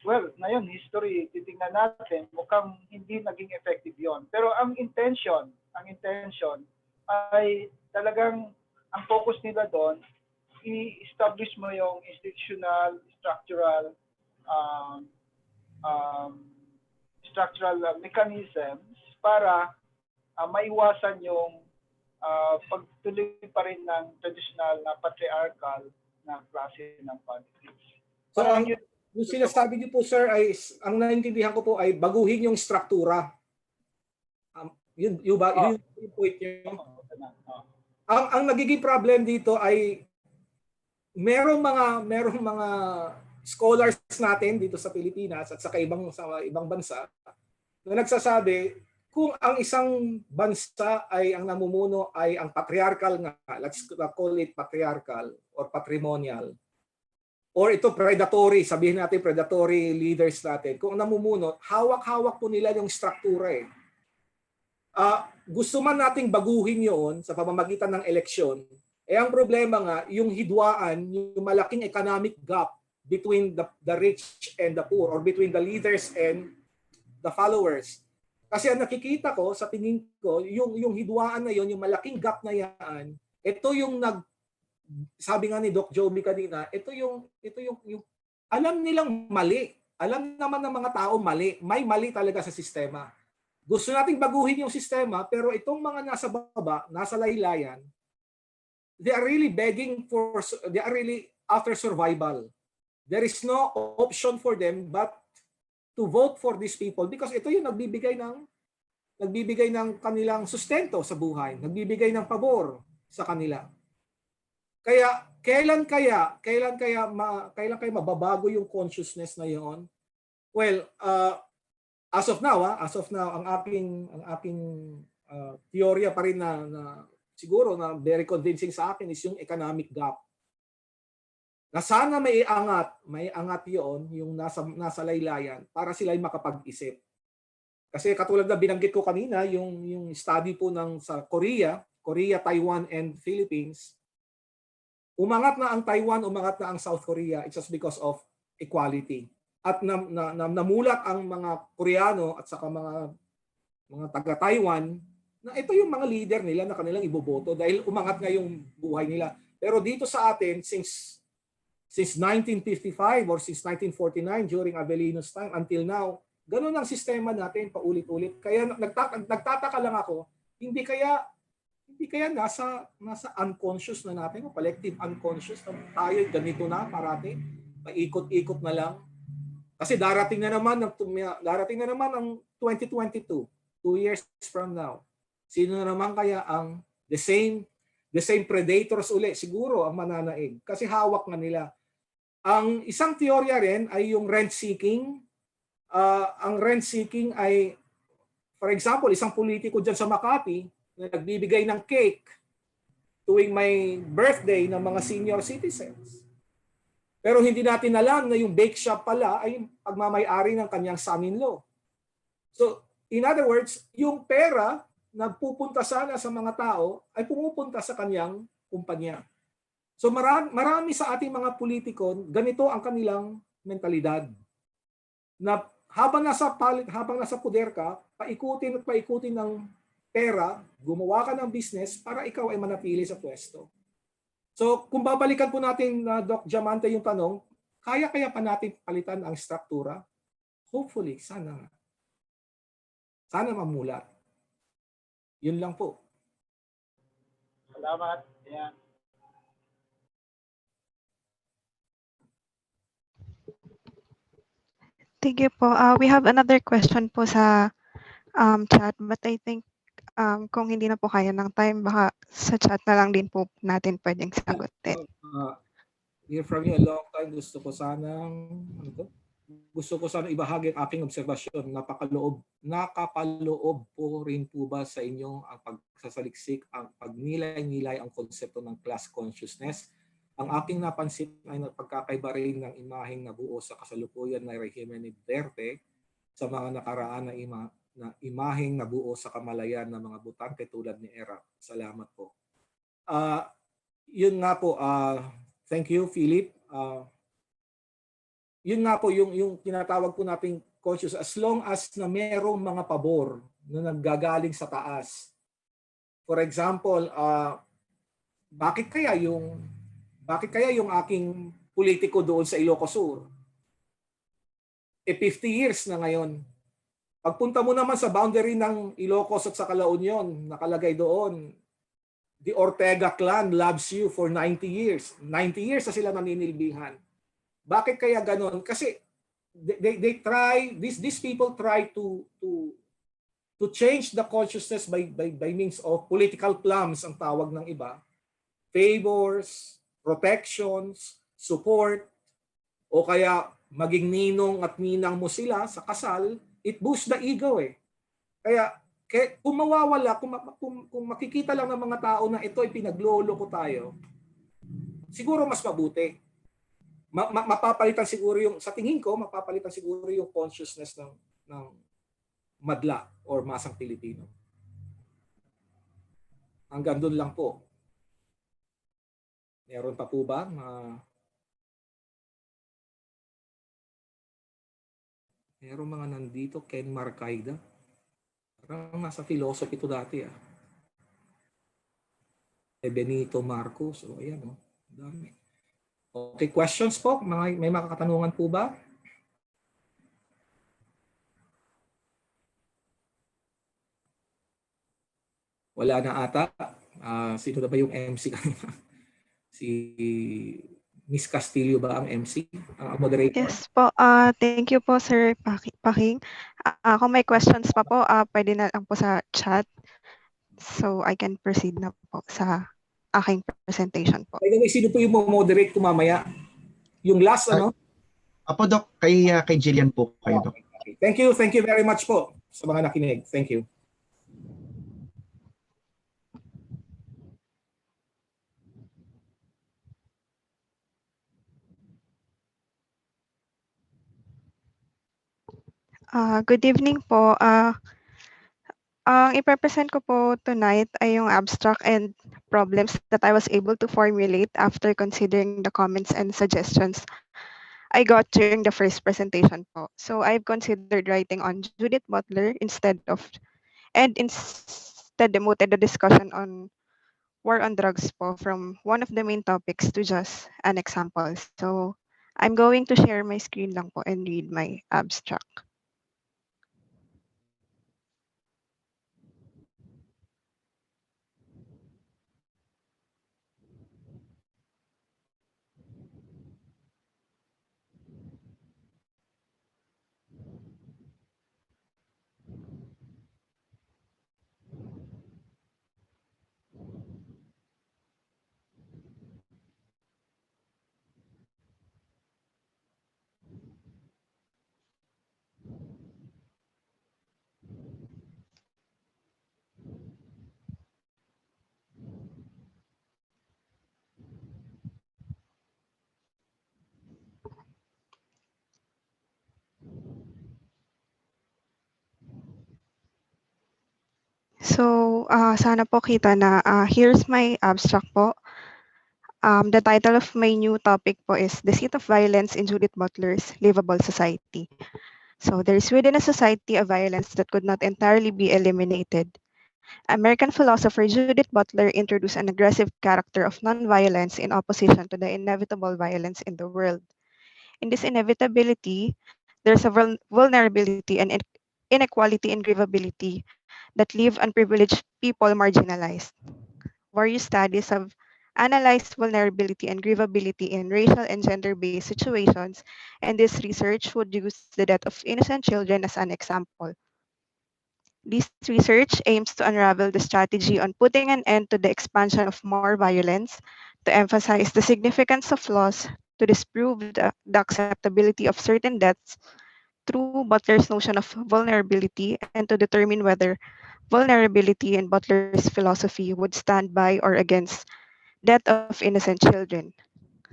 well, ngayon history titingnan natin, mukhang hindi naging effective yon. Pero ang intention ay talagang ang focus nila doon, i-establish mo yung institutional, structural mechanisms para maiwasan yung pagtuloy pa rin ng traditional na patriarchal na klase ng politics. So yung sinasabi niyo po, sir, ay ang naintindihan ko po ay baguhin yung struktura. Yun yung point niyo. Ang nagiging problem dito ay merong mga scholars natin dito sa Pilipinas at sa ibang bansa na nagsasabi kung ang isang bansa ay ang namumuno ay ang patriarchal nga, let's call it patriarchal or patrimonial, or ito predatory, sabihin natin predatory leaders natin, kung namumuno, hawak-hawak po nila yung struktura eh. Gusto man nating baguhin yon sa pamamagitan ng eleksyon, ang problema nga, yung hidwaan, yung malaking economic gap between the rich and the poor, or between the leaders and the followers. Kasi ang nakikita ko, sa tingin ko, yung hidwaan na yon, yung malaking gap na yan, ito yung sabi nga ni Doc Joby kanina, ito yung alam nilang mali. Alam naman ng mga tao mali. May mali talaga sa sistema. Gusto nating baguhin yung sistema, pero itong mga nasa baba, nasa laylayan, they are really after survival. There is no option for them but to vote for these people because ito yung nagbibigay ng kanilang sustento sa buhay, nagbibigay ng pabor sa kanila. Kaya kailan kaya mababago yung consciousness na yon? Well, as of now ang aking teorya pa rin na siguro na very convincing sa akin is yung economic gap. Na sana may angat yon yung nasa laylayan para sila ay makapag-isip. Kasi katulad na binanggit ko kanina, yung study po sa Korea, Taiwan, and Philippines, umangat na ang Taiwan, umangat na ang South Korea, it's just because of equality. At namulat ang mga Koreano at saka mga taga-Taiwan na ito yung mga leader nila na kanilang iboboto dahil umangat nga yung buhay nila. Pero dito sa atin, since 1955 or since 1949 during Avellino's time until now, ganun ang sistema natin paulit-ulit. Kaya nagtataka lang ako, hindi kaya nasa unconscious na natin, o collective unconscious na tayo ganito na parati, paikot-ikot na lang. Kasi darating na naman ang 2022, 2 years from now. Sino na naman kaya ang the same predators uli? Siguro ang mananaig kasi hawak na nila. Ang isang teorya rin ay yung rent seeking. Ang rent seeking ay, for example, isang politiko dyan sa Makati na nagbibigay ng cake tuwing may birthday ng mga senior citizens. Pero hindi natin alam na yung bake shop pala ay pagmamay-ari ng kanyang son-in-law. So, in other words, yung pera na pupunta sana sa mga tao ay pumupunta sa kanyang kumpanya. So marami sa ating mga politiko, ganito ang kanilang mentalidad. Na habang nasa poder ka, paikutin at paikutin ng pera, gumawa ka ng business para ikaw ay manatili sa pwesto. So kung babalikan po natin na Doc Diamante yung tanong, kaya pa natin palitan ang struktura? Hopefully, sana. Sana mamulat. Yun lang po. Salamat. Yan. Thank you po. We have another question po sa chat, but I think kung hindi na po kaya ng time, baka sa chat na lang din po natin pwedeng sagutin. Hear from you a long time. Gusto ko sanang ibahagi ang aking obserbasyon. Nakapaloob po rin po ba sa inyong ang pagsasaliksik, ang pagnilay-nilay ang konsepto ng class consciousness? Ang aking napansin ay pagkakaiba rin ng imaheng nabuo sa kasalukuyan na rehimen ni Duterte sa mga nakaraan na imaheng nabuo sa kamalayan ng mga butante tulad ni Era. Salamat po. Yun nga po, thank you, Philip. Yun nga po yung tinatawag po nating conscious, as long as na merong mga pabor na naggagaling sa taas. For example, bakit kaya yung aking politiko doon sa Ilocos Sur? 50 years na ngayon. Pagpunta mo naman sa boundary ng Ilocos at sa La Union, nakalagay doon, the Ortega clan loves you for 90 years. 90 years na sila naninilbihan. Bakit kaya ganon? Kasi they try, these people try to change the consciousness by means of political plums, ang tawag ng iba. Favors, protections, support, o kaya maging ninong at ninang mo sila sa kasal, it boosts the ego eh. Kaya kung mawawala, kung makikita lang ng mga tao na ito ay pinagloloko tayo, siguro mas mabuti. Mapapalitan siguro sa tingin ko, mapapalitan siguro yung consciousness ng madla or masang Pilipino. Hanggang doon lang po. Meron pa po ba? Meron mga nandito, Ken Marcaida. Parang nasa philosophy ito dati Benito Marcos. So ayan dami. Okay, questions po? May mga katanungan po ba? Wala na ata. Sino na ba yung MC kanina? Si Miss Castillo ba ang MC? Moderator? Yes po. Thank you po, Sir Pacquing. Kung may questions pa po, pwede na lang po sa chat. So I can proceed na po sa aking presentation po. By the way, sino po yung moderate ko mamaya? Yung last, ano? Apo, Doc, kay Gillian po kayo, Doc. Okay. Thank you very much po sa mga nakinig. Thank you. Good evening po. Ang i-present ko po tonight ay yung abstract and problems that I was able to formulate after considering the comments and suggestions I got during the first presentation po. So I've considered writing on Judith Butler instead demoted the discussion on war on drugs po from one of the main topics to just an example. So I'm going to share my screen lang po and read my abstract. So, sana po kita na here's my abstract po. The title of my new topic po is The Seat of Violence in Judith Butler's Livable Society. So there is within a society a violence that could not entirely be eliminated. American philosopher Judith Butler introduced an aggressive character of nonviolence in opposition to the inevitable violence in the world. In this inevitability, there's a vulnerability and inequality and grievability that leave unprivileged people marginalized. Various studies have analyzed vulnerability and grievability in racial and gender-based situations, and this research would use the death of innocent children as an example. This research aims to unravel the strategy on putting an end to the expansion of more violence, to emphasize the significance of laws, to disprove the acceptability of certain deaths through Butler's notion of vulnerability, and to determine whether vulnerability in Butler's philosophy would stand by or against death of innocent children.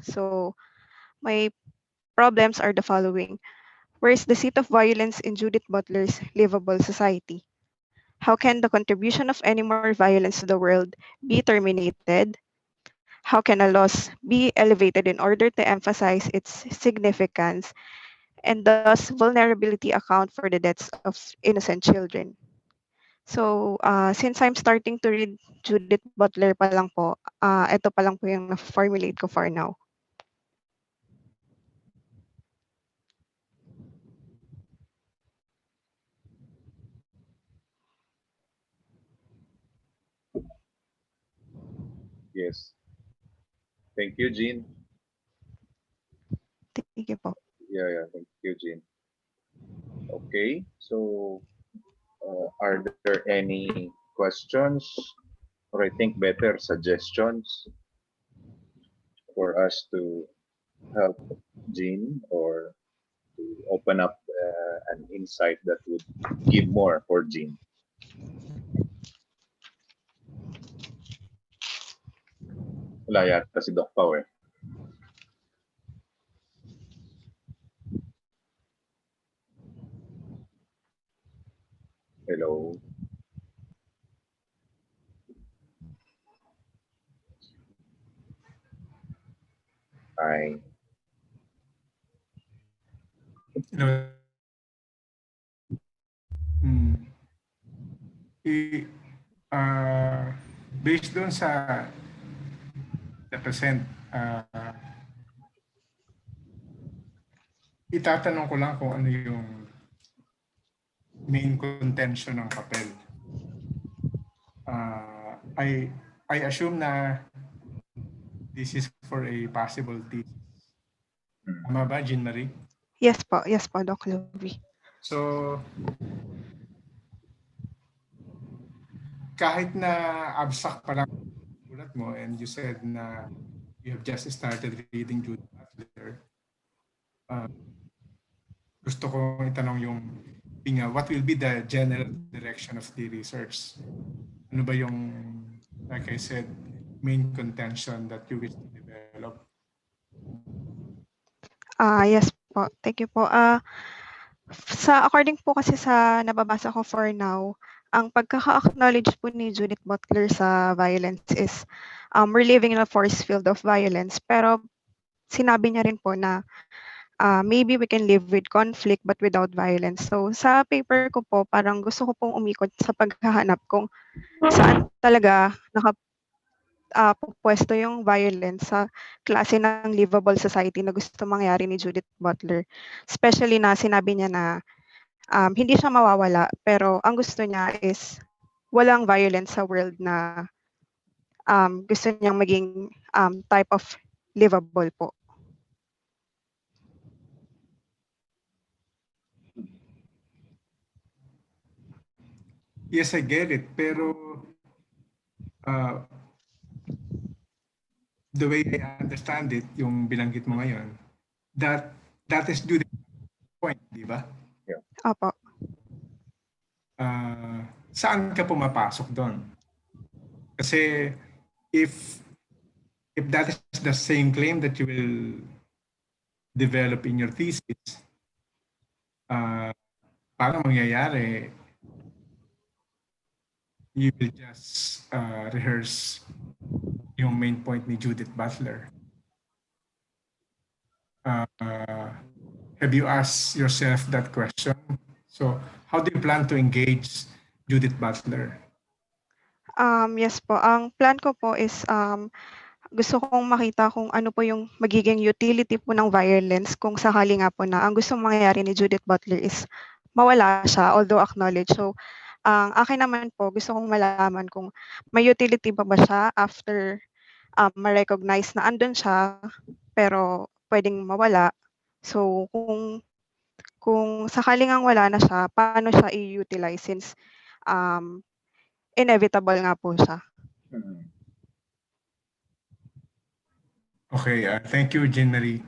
So my problems are the following. Where is the seat of violence in Judith Butler's livable society? How can the contribution of any more violence to the world be terminated? How can a loss be elevated in order to emphasize its significance? And does vulnerability account for the deaths of innocent children? So, since I'm starting to read Judith Butler pa lang po, ito pa lang po yung na-formulate ko for now. Yes. Thank you, Jean. Thank you po. Yeah, thank you, Jean. Okay, so are there any questions or I think better suggestions for us to help Jean or to open up an insight that would give more for Jean? Wala yata si Doc Pao eh. Hello. Hi. You know, based doon sa present, itatanong ko lang kung ano yung main contention ng papel. I assume na this is for a possible thesis. Tama ba, Jean Marie? Yes po, Doc Louie. So, kahit na abstract pa lang ulat mo and you said na you have just started reading Judith Butler, gusto ko itanong yung what will be the general direction of the research? Ano ba yung, like I said, main contention that you wish to develop? Yes po, thank you po. According po kasi sa nababasa ko for now, ang pagkaka-acknowledge po ni Judith Butler sa violence is we're living in a force field of violence. Pero sinabi niya rin po na maybe we can live with conflict but without violence. So sa paper ko po, parang gusto ko pong umikot sa paghahanap kung saan talaga pupwesto yung violence sa klase ng livable society na gusto mangyari ni Judith Butler. Especially na sinabi niya na hindi siya mawawala, pero ang gusto niya is walang violence sa world na gusto niyang maging type of livable po. Yes, I get it. Pero the way I understand it, yung binanggit mo ngayon, that is due to the point, di ba? Yeah. Opo. Saan ka pumapasok doon? Kasi if that is the same claim that you will develop in your thesis, parang mangyayari, you will just rehearse yung main point ni Judith Butler. Have you asked yourself that question? So, how do you plan to engage Judith Butler? Yes po. Ang plan ko po is gusto kong makita kung ano po yung magiging utility po ng violence kung sakali nga po na ang gustong mangyayari ni Judith Butler is mawala siya, although acknowledge. So, ang akin naman po, gusto kong malaman kung may utility pa ba siya after ma-recognize na andun siya, pero pwedeng mawala. So, kung sakaling ang wala na siya, paano siya i-utilize since inevitable nga po siya. Okay, thank you, Jean Marie.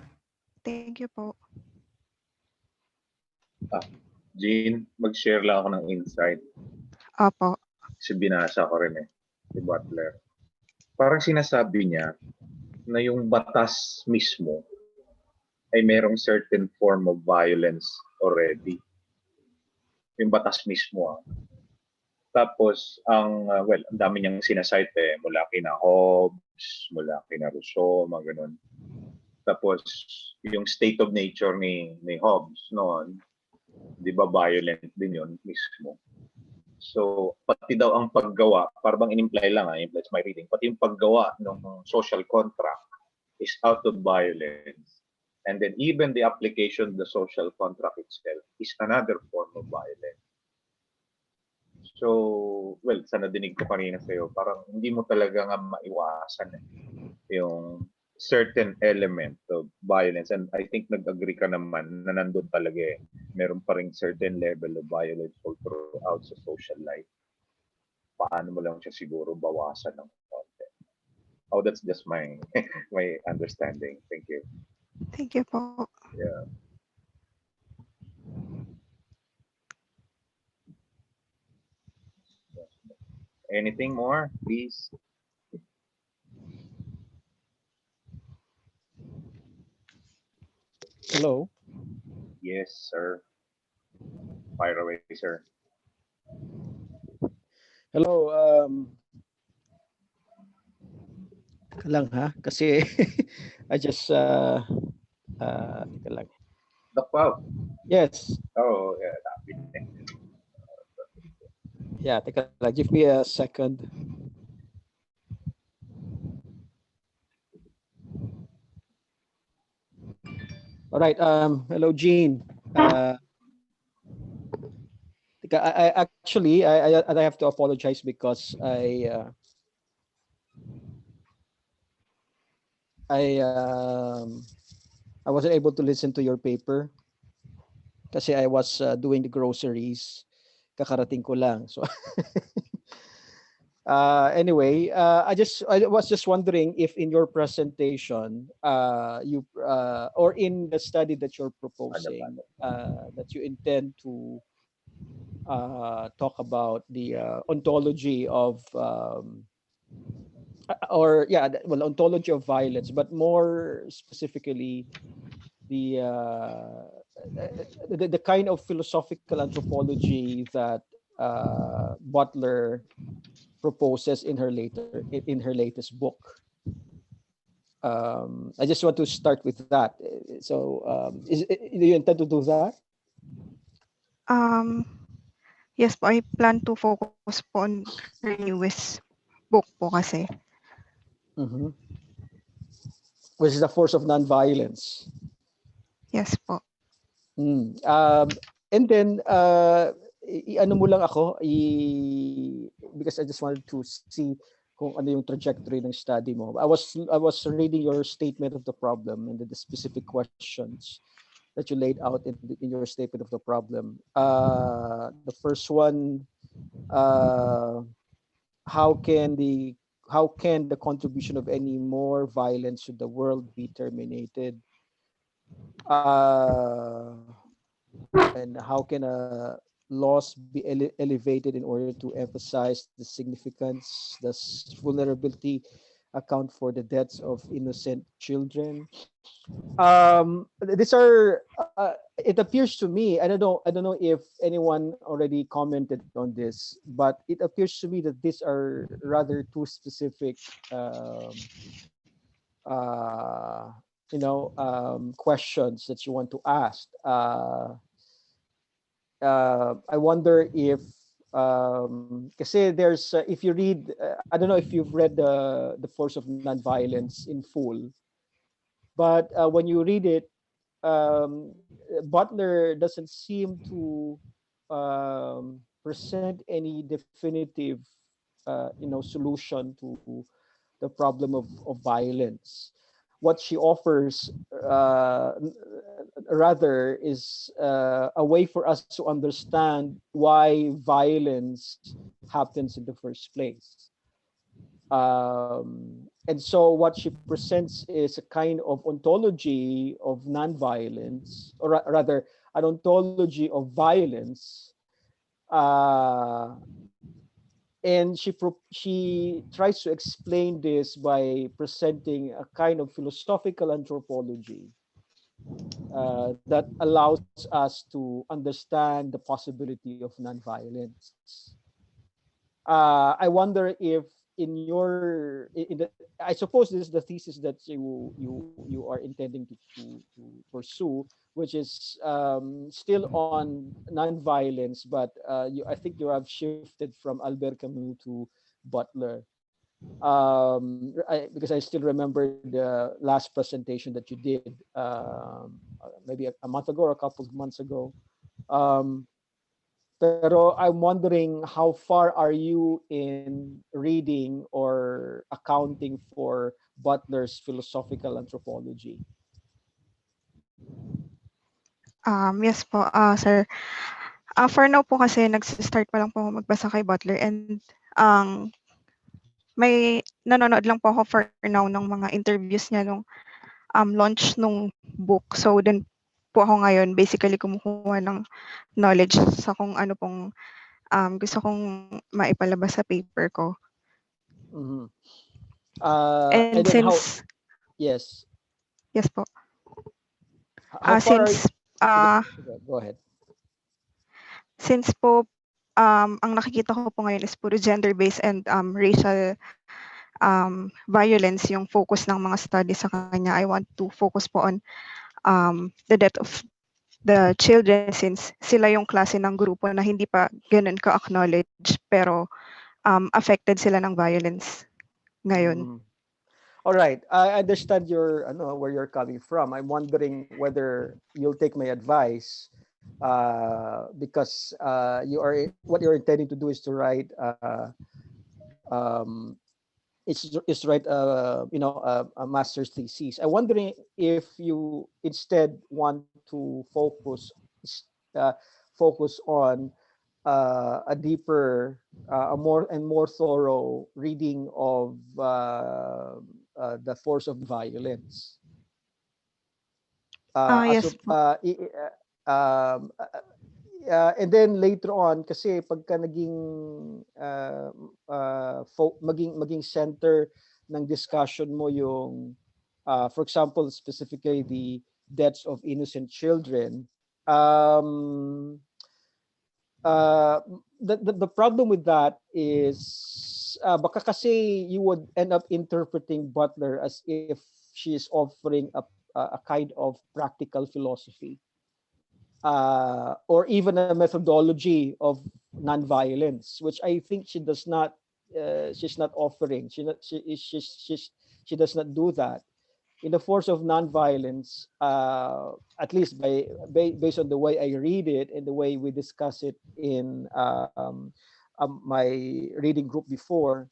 Thank you po. Jean, mag-share lang ako ng insight. Opo. Kasi binasa ko rin si Butler. Parang sinasabi niya na yung batas mismo ay merong certain form of violence already. Yung batas mismo. Tapos, ang dami niyang sinasite mula kina Hobbes, mula kina Rousseau, mga ganun. Tapos, yung state of nature ni Hobbes noon, di ba violent din yun mismo. So, pati daw ang paggawa, parang in-imply lang, that's my reading, pati yung paggawa ng social contract is out of violence. And then even the application of the social contract itself is another form of violence. So, sa nadinig ko kanina sa'yo, parang hindi mo talaga nga maiwasan yung certain element of violence. And I think nag-agree ka naman na nandun talaga meron pa ring certain level of violence all throughout sa social life. Paano mo lang siya siguro bawasan ng konti. Oh, that's just my my understanding. Thank you. Thank you po. Yeah. Anything more, please? Hello. Yes, sir. Fire away, sir. Hello. Lang ha, kasi I just teka lang. Wow. Yes. Oh, yeah. Yeah, teka lang. Give me a second. All right. Hello, Jean. I actually have to apologize because I wasn't able to listen to your paper kasi I was doing the groceries. Kakarating ko lang. So anyway, I was just wondering if in your presentation you or in the study that you're proposing that you intend to talk about the ontology of ontology of violence, but more specifically the kind of philosophical anthropology that Butler proposes in her latest book. I just want to start with that. So, do you intend to do that? Yes po, I plan to focus po on her newest book po kasi. Mm-hmm. Which is the force of nonviolence. Yes po. And then, ano mo lang ako, because I just wanted to see kung ano yung trajectory ng study mo. I was reading your statement of the problem and the specific questions that you laid out in your statement of the problem. The first one, how can the contribution of any more violence to the world be terminated? And how can a loss be elevated in order to emphasize the significance, the vulnerability, account for the deaths of innocent children? These are it appears to me, I don't know if anyone already commented on this, but it appears to me that these are rather too specific uh, questions that you want to ask. I wonder if kasi there's if you read I don't know if you've read the Force of Nonviolence in full, but when you read it, um, Butler doesn't seem to present any definitive solution to the problem of violence. What she offers rather is a way for us to understand why violence happens in the first place. And so what she presents is a kind of ontology of nonviolence, or rather, an ontology of violence. Uh, and she tries to explain this by presenting a kind of philosophical anthropology that allows us to understand the possibility of nonviolence. I wonder if in the I suppose this is the thesis that you are intending to pursue, which is still on nonviolence, but I think you have shifted from Albert Camus to Butler. Because I still remember the last presentation that you did, maybe a month ago or a couple of months ago. Pero I'm wondering how far are you in reading or accounting for Butler's philosophical anthropology? Yes po, sir. For now po kasi nagsi-start pa lang po ako magbasa kay Butler, and may nanonood lang po ako for now ng mga interviews niya nung launch nung book. So dun po ako ngayon basically kumukuha ng knowledge sa kung ano pong gusto kong maipalabas sa paper ko. Mm-hmm. And then since yes, yes po. how far Since go ahead. Since po ang nakikita ko po ngayon is puro gender-based and racial violence yung focus ng mga studies sa kanya, I want to focus po on the death of the children, since sila yung klase ng grupo na hindi pa ganun ka-acknowledge pero affected sila ng violence ngayon. Mm-hmm. All right, I understand where you're coming from. I'm wondering whether you'll take my advice, because what you're intending to do is to write um, is write a master's thesis. I'm wondering if you instead want to uh, focus on a deeper, a more thorough reading of the force of violence. Yes po. And then later on, kasi pagka naging maging center ng discussion mo yung, for example, specifically the deaths of innocent children, the problem with that is baka kasi you would end up interpreting Butler as if she is offering a kind of practical philosophy, or even a methodology of nonviolence, which I think she does not. She's not offering. She does not do that. In the force of nonviolence, at least based on the way I read it and the way we discuss it in my reading group before,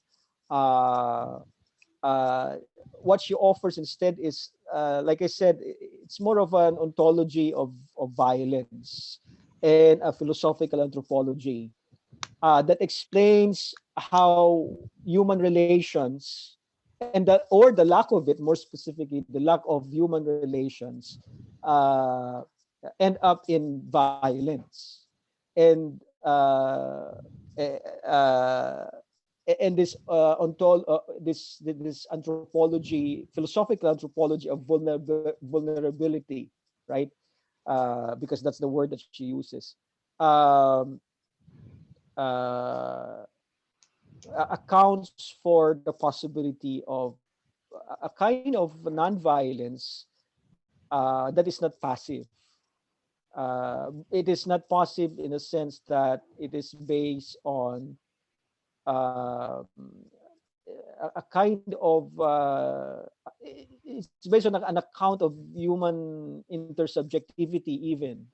what she offers instead is, like I said, it's more of an ontology of violence and a philosophical anthropology that explains how human relations or the lack of it, more specifically, the lack of human relations end up in violence. And eh, uh, and this this anthropology, philosophical anthropology of vulnerability, right? because that's the word that she uses, um, uh, accounts for the possibility of a kind of nonviolence that is not passive. It is not passive in the sense that it is based on um, a kind of it's based on an account of human intersubjectivity even.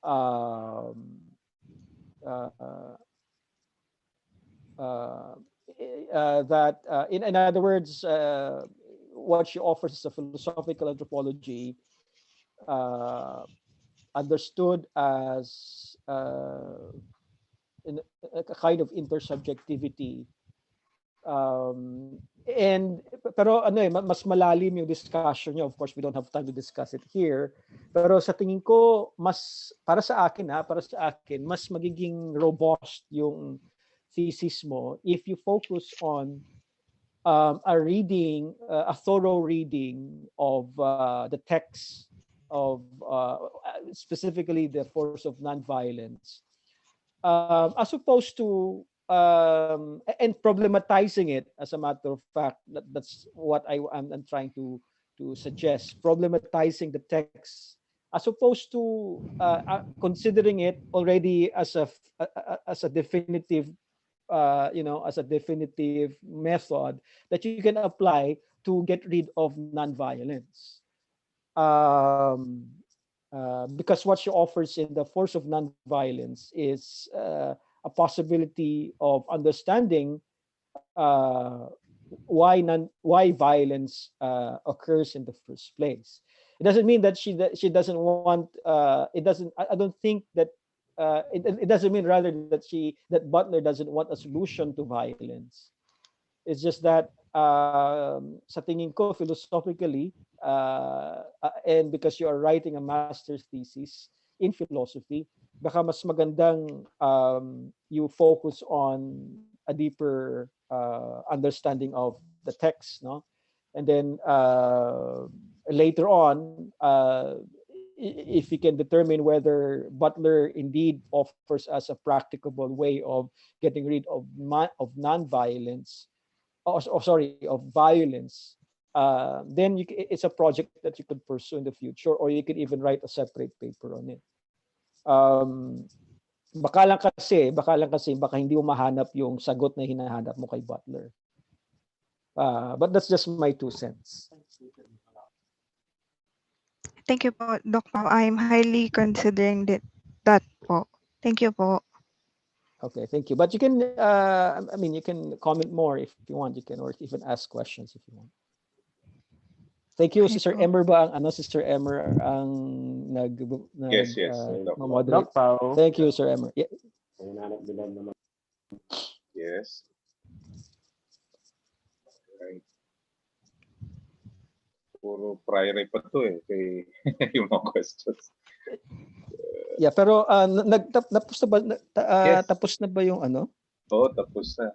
Um, uh, uh, that in other words, what she offers is a philosophical anthropology uh, understood as a kind of intersubjectivity. And pero ano mas malalim yung discussion niya. Of course, we don't have time to discuss it here. Pero sa tingin ko, mas para sa akin, mas magiging robust yung thesis mo if you focus on a thorough reading of the text of specifically the force of nonviolence, as opposed to and problematizing it. As a matter of fact, that's what I'm trying to suggest, problematizing the text as opposed to considering it already as a definitive as a definitive method that you can apply to get rid of nonviolence. Because what she offers in the force of nonviolence is a possibility of understanding why violence occurs in the first place. It doesn't mean that she doesn't want. It doesn't. I don't think that. It doesn't mean rather that Butler doesn't want a solution to violence. It's just that sa tingin ko philosophically and because you are writing a master's thesis in philosophy, baka mas magandang you focus on a deeper understanding of the text, no? And then later on, if you can determine whether Butler indeed offers us a practicable way of getting rid of non-violence, of violence, then it's a project that you could pursue in the future, or you could even write a separate paper on it. Baka lang kasi baka hindi mo mahanap yung sagot na hinahanap mo kay Butler. But that's just my 2 cents. Thank you po, Doc Pao. I'm highly considering that po. Thank you po. Okay, thank you. But you can, you can comment more if you want. You can, or even ask questions if you want. Thank you, Okay Sister po. Emmer ba? Sister Emmer ang Yes. moderate. Doc Pao. Thank you, Sir Emmer. Yeah. Yes. Right. Puro prior pa to kay yung mga questions. Yeah, pero tapos na ba Yes. tapos na ba yung ano? Oo, tapos na.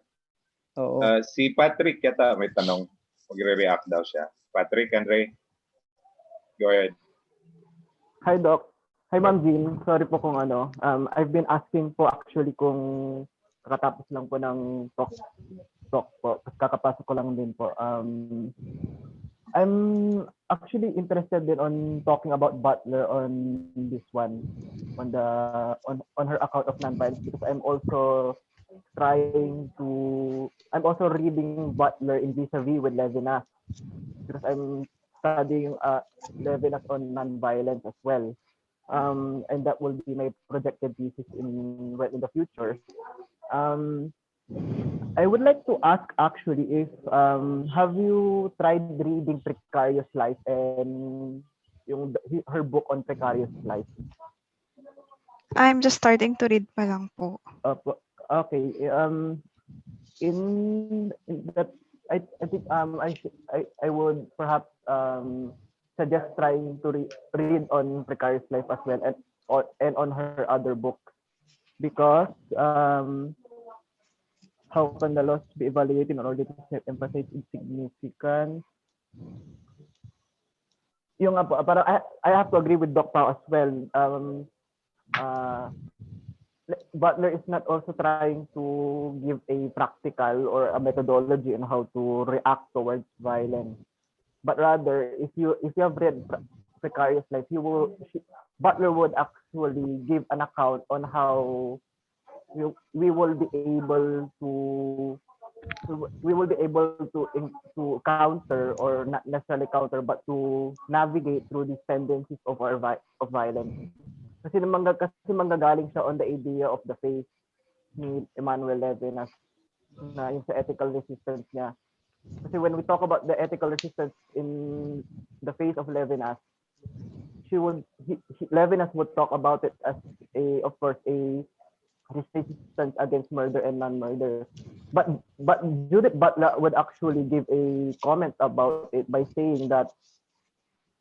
Oo. Si Patrick yata may tanong. Magre-react daw siya. Patrick, Andre, go ahead. Hi, Doc. Hi, Ma'am Jean. Sorry po kung ano. I've been asking po actually kung kakatapos lang po ng talk po. Kakapasok ko lang din po. I'm actually interested din on talking about Butler on this one, on her account of nonviolence, because I'm also reading Butler in vis-a-vis with Levinas, because I'm studying Levinas on nonviolence as well, and that will be my projected thesis in the future. I would like to ask actually if have you tried reading Precarious Life and her book on Precarious Life? I'm just starting to read pa lang po. Okay. In that, I think I would perhaps suggest trying to read on Precarious Life as well, and on her other books, because how can the loss be evaluated in order to emphasize its significance? yung nga po, parang I have to agree with Doc Pao as well. Butler is not also trying to give a practical or a methodology on how to react towards violence, but rather, if you have read Precarious Life, Butler would actually give an account on how we will be able to to counter, or not necessarily counter, but to navigate through these tendencies of of violence. Kasi manggagaling siya on the idea of the faith ni Emmanuel Levinas, na yung sa ethical resistance niya. Kasi when we talk about the ethical resistance in the face of Levinas, Levinas would talk about it as of course, a resistance against murder and non-murder. But Judith Butler would actually give a comment about it by saying that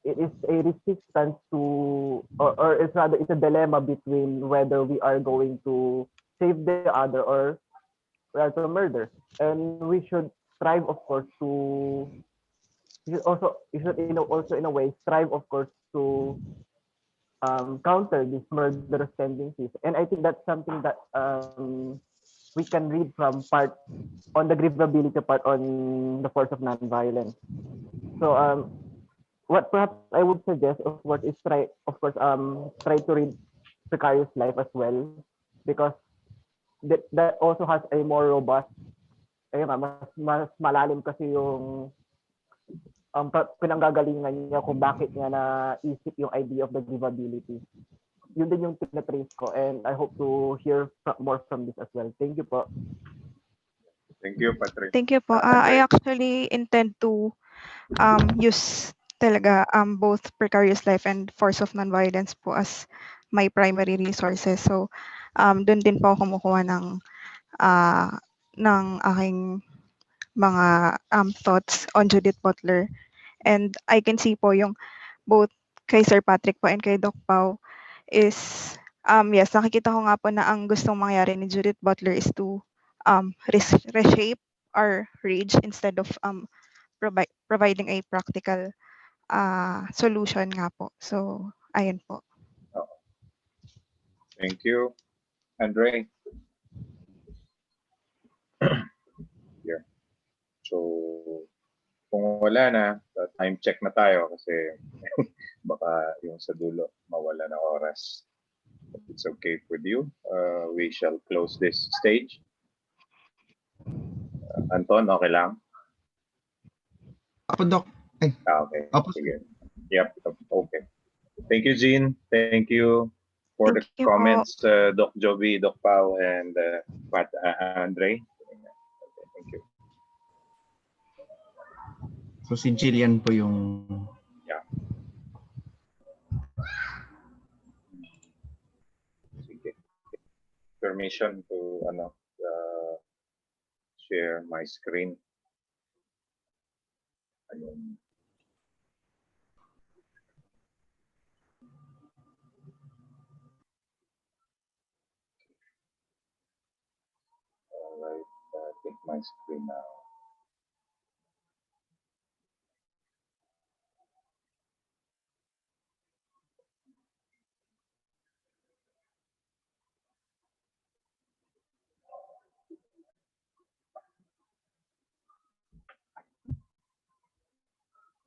it is a resistance to, or it's rather, it's a dilemma between whether we are going to save the other or rather murder. And we should strive, of course, to, also in a way strive, of course, to counter these murderous tendencies. And I think that's something that we can read from part on the grievability part on the force of nonviolence. So what perhaps I would suggest, of course, is try to read Precarious Life as well, because that also has a more robust, mas malalim kasi yung pinanggagalingan niya kung bakit niya naisip yung idea of the grievability. Yun din yung tinatrace ko, and I hope to hear more from this as well. Thank you po. Thank you, Patrick. Thank you po. I actually intend to use talaga both Precarious Life and Force of Nonviolence po as my primary resources. So doon din po ako kumukuha ng aking mga thoughts on Judith Butler. And I can see po yung both kay Sir Patrick po and kay Doc Pao is yes, nakikita ko nga po na ang gustong mangyari ni Judith Butler is to reshape our rage instead of providing a practical solution nga po. So, ayun po. Thank you. Andre? Yeah. So, kung wala na, time check na tayo kasi baka yung sa dulo mawala ng oras. If it's okay with you, we shall close this stage. Anton, okay lang? Ako, Doc. Okay. Opo. Sige. Yep. Okay. Thank you, Jean. Thank you for Thank the you comments, Doc Jovi, Doc Pao, and Andre. Thank you. So si Gillian po yung... Yeah. Sige. Permission to share my screen. Ayun. Alright, take my screen now.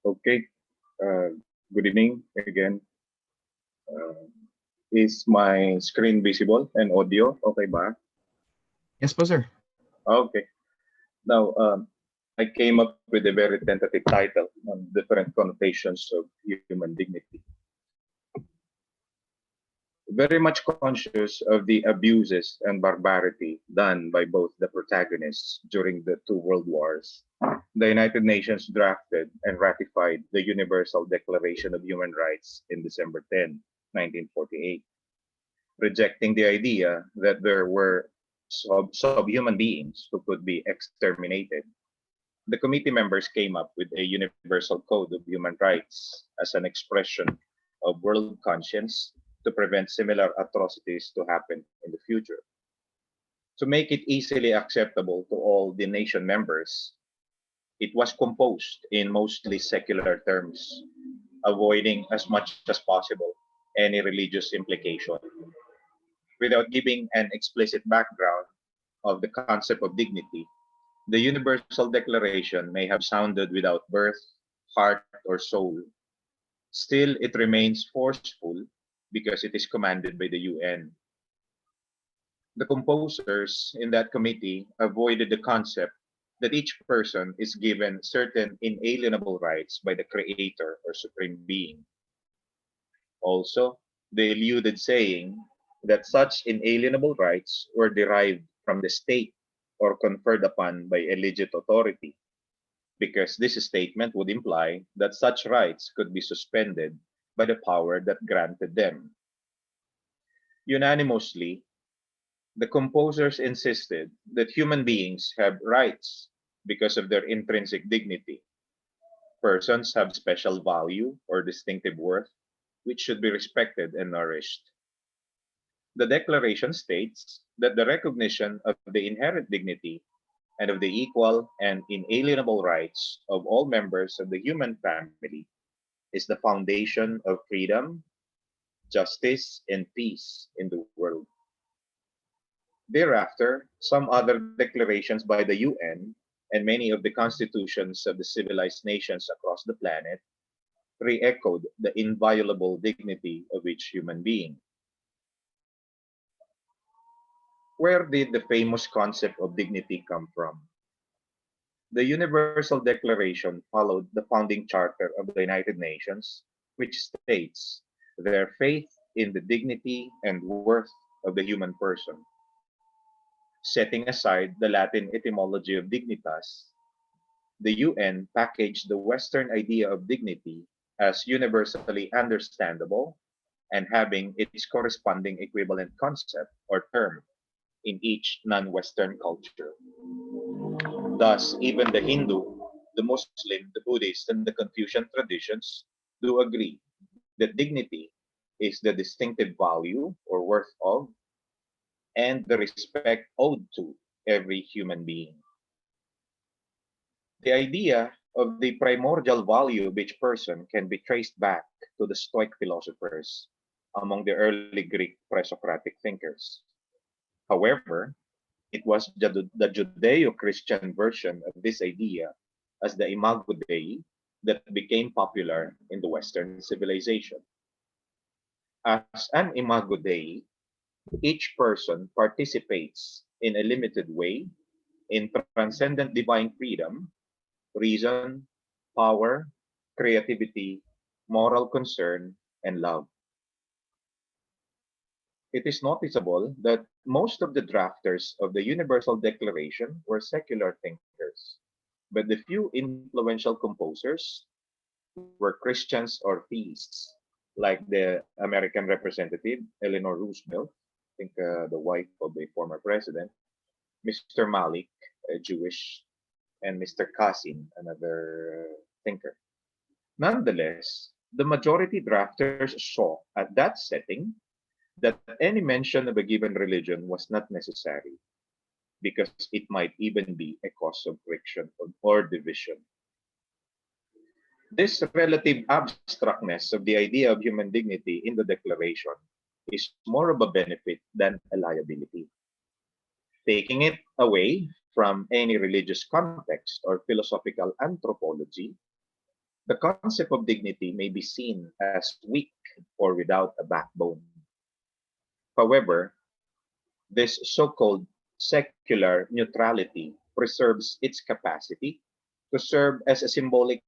Okay, good evening again. Is my screen visible and audio okay ba? Yes po, sir. Okay. Now, I came up with a very tentative title on different connotations of human dignity. Very much conscious of the abuses and barbarity done by both the protagonists during the two world wars, the United Nations drafted and ratified the Universal Declaration of Human Rights in December 10, 1948, rejecting the idea that there were subhuman beings who could be exterminated. The committee members came up with a universal code of human rights as an expression of world conscience to prevent similar atrocities to happen in the future. To make it easily acceptable to all the nation members, it was composed in mostly secular terms, avoiding as much as possible any religious implication. Without giving an explicit background of the concept of dignity, the Universal Declaration may have sounded without birth, heart, or soul. Still, it remains forceful because it is commanded by the UN. The composers in that committee avoided the concept that each person is given certain inalienable rights by the Creator or Supreme Being. Also, they eluded saying that such inalienable rights were derived from the state or conferred upon by a legit authority, because this statement would imply that such rights could be suspended by the power that granted them. Unanimously, the composers insisted that human beings have rights because of their intrinsic dignity. Persons have special value or distinctive worth, which should be respected and nourished. The Declaration states that the recognition of the inherent dignity and of the equal and inalienable rights of all members of the human family is the foundation of freedom, justice, and peace in the world. Thereafter, some other declarations by the UN and many of the constitutions of the civilized nations across the planet re-echoed the inviolable dignity of each human being. Where did the famous concept of dignity come from? The Universal Declaration followed the founding charter of the United Nations, which states their faith in the dignity and worth of the human person. Setting aside the Latin etymology of dignitas, the UN packaged the Western idea of dignity as universally understandable and having its corresponding equivalent concept or term in each non-Western culture. Thus, even the Hindu, the Muslim, the Buddhist, and the Confucian traditions do agree that dignity is the distinctive value or worth of and the respect owed to every human being. The idea of the primordial value of each person can be traced back to the Stoic philosophers among the early Greek pre-Socratic thinkers. However, it was the Judeo-Christian version of this idea as the Imago Dei that became popular in the Western civilization. As an Imago Dei, each person participates in a limited way in transcendent divine freedom, reason, power, creativity, moral concern, and love. It is noticeable that most of the drafters of the Universal Declaration were secular thinkers, but the few influential composers were Christians or theists, like the American representative Eleanor Roosevelt, I think the wife of the former president, Mr. Malik, a Jewish, and Mr. Qasim, another thinker. Nonetheless, the majority drafters saw at that setting that any mention of a given religion was not necessary because it might even be a cause of friction or division. This relative abstractness of the idea of human dignity in the Declaration is more of a benefit than a liability. Taking it away from any religious context or philosophical anthropology, the concept of dignity may be seen as weak or without a backbone. However, this so-called secular neutrality preserves its capacity to serve as a symbolic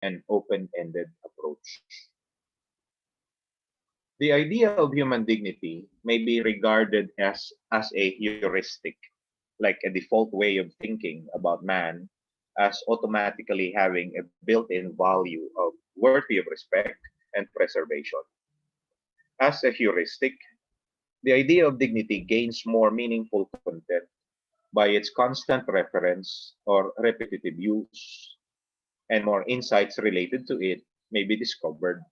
and open-ended approach. The idea of human dignity may be regarded as a heuristic, like a default way of thinking about man as automatically having a built-in value of worthy of respect and preservation. As a heuristic, the idea of dignity gains more meaningful content by its constant reference or repetitive use, and more insights related to it may be discovered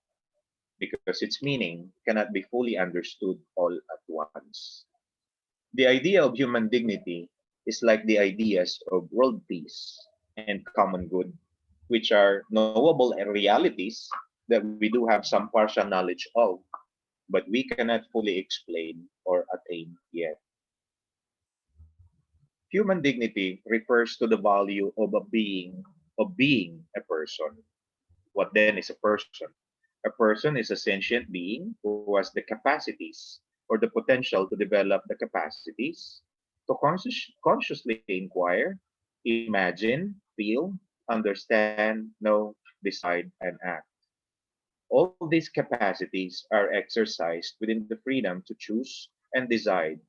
because its meaning cannot be fully understood all at once. The idea of human dignity is like the ideas of world peace and common good, which are knowable realities that we do have some partial knowledge of, but we cannot fully explain or attain yet. Human dignity refers to the value of being a person. What then is a person? A person is a sentient being who has the capacities or the potential to develop the capacities to consciously inquire, imagine, feel, understand, know, decide, and act. All these capacities are exercised within the freedom to choose and decide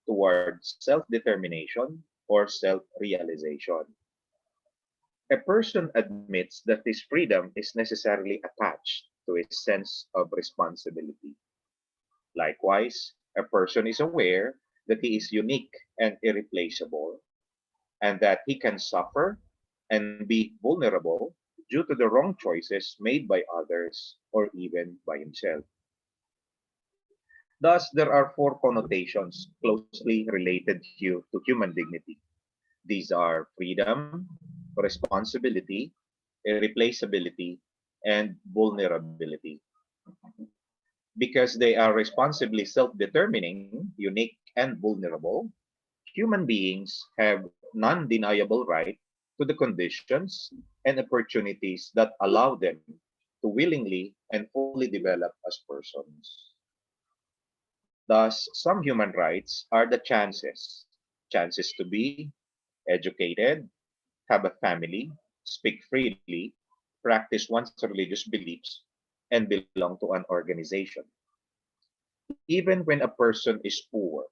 towards self determination or self realization. A person admits that this freedom is necessarily attached to a sense of responsibility. Likewise, a person is aware that he is unique and irreplaceable, and that he can suffer and be vulnerable due to the wrong choices made by others or even by himself. Thus, there are four connotations closely related to human dignity. These are freedom, responsibility, irreplaceability, and vulnerability. Because they are responsibly self determining, unique, and vulnerable, human beings have non deniable right to the conditions and opportunities that allow them to willingly and fully develop as persons. Thus, some human rights are the chances to be educated, have a family, speak freely, practice one's religious beliefs, and belong to an organization. Even when a person is poor,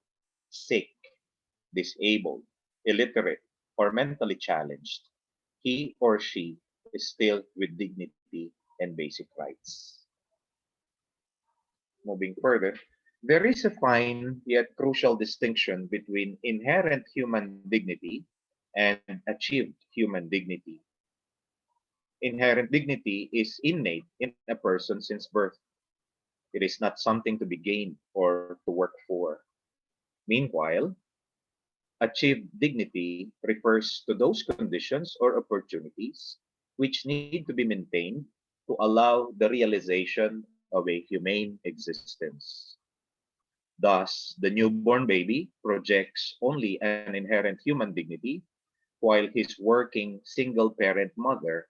sick, disabled, illiterate, or mentally challenged, he or she is still with dignity and basic rights. Moving further, there is a fine yet crucial distinction between inherent human dignity and achieved human dignity. Inherent dignity is innate in a person since birth. It is not something to be gained or to work for. Meanwhile, achieved dignity refers to those conditions or opportunities which need to be maintained to allow the realization of a humane existence. Thus, the newborn baby projects only an inherent human dignity, while his working single parent mother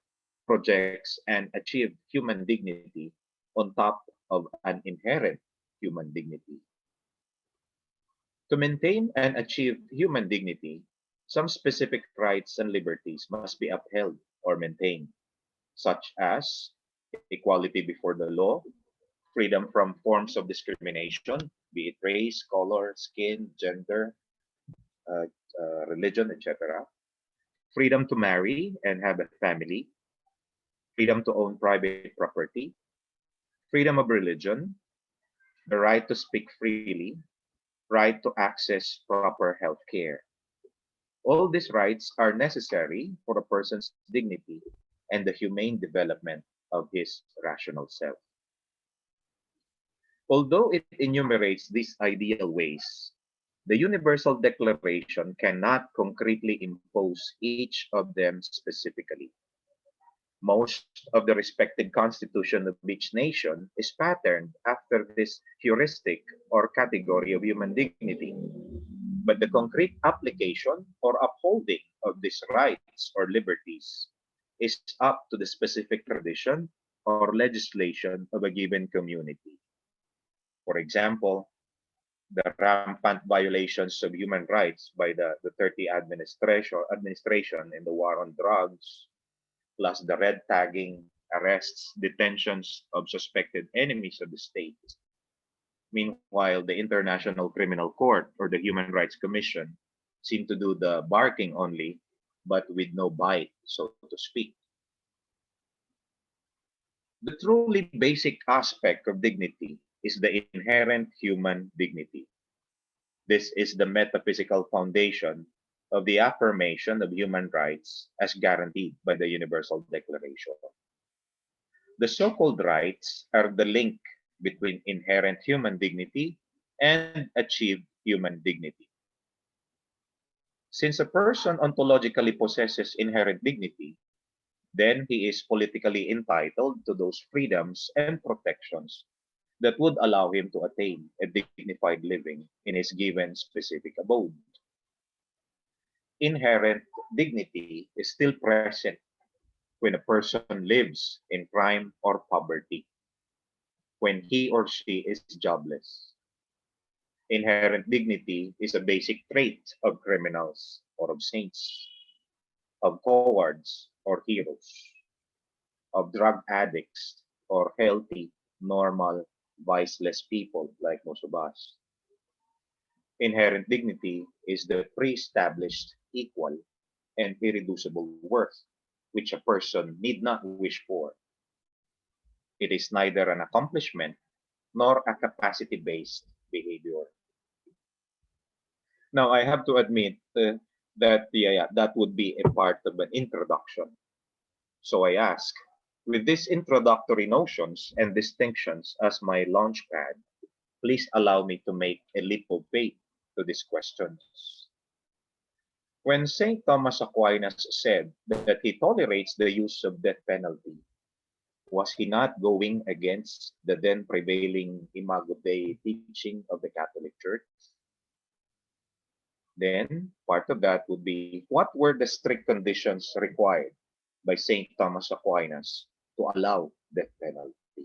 projects an achieved human dignity on top of an inherent human dignity. To maintain and achieve human dignity, some specific rights and liberties must be upheld or maintained, such as equality before the law, freedom from forms of discrimination, be it race, color, skin, gender, uh, religion, etc., freedom to marry and have a family, freedom to own private property, freedom of religion, the right to speak freely, right to access proper health care. All these rights are necessary for a person's dignity and the humane development of his rational self. Although it enumerates these ideal ways, the Universal Declaration cannot concretely impose each of them specifically. Most of the respected constitution of each nation is patterned after this heuristic or category of human dignity. But the concrete application or upholding of these rights or liberties is up to the specific tradition or legislation of a given community. For example, the rampant violations of human rights by the Duterte administration in the war on drugs, plus the red tagging, arrests, detentions of suspected enemies of the state. Meanwhile, the International Criminal Court or the Human Rights Commission seem to do the barking only, but with no bite, so to speak. The truly basic aspect of dignity is the inherent human dignity. This is the metaphysical foundation of the affirmation of human rights as guaranteed by the Universal Declaration. The so-called rights are the link between inherent human dignity and achieved human dignity. Since a person ontologically possesses inherent dignity, then he is politically entitled to those freedoms and protections that would allow him to attain a dignified living in his given specific abode. Inherent dignity is still present when a person lives in crime or poverty, when he or she is jobless. Inherent dignity is a basic trait of criminals or of saints, of cowards or heroes, of drug addicts or healthy, normal, viceless people like most of us. Inherent dignity is the pre-established, equal, and irreducible worth which a person need not wish for. It is neither an accomplishment nor a capacity-based behavior. Now, I have to admit that would be a part of an introduction. So I ask, with these introductory notions and distinctions as my launchpad, please allow me to make a leap of faith to these questions. When St. Thomas Aquinas said that he tolerates the use of death penalty, was he not going against the then prevailing Imago Dei teaching of the Catholic Church? Then, part of that would be, what were the strict conditions required by St. Thomas Aquinas to allow death penalty?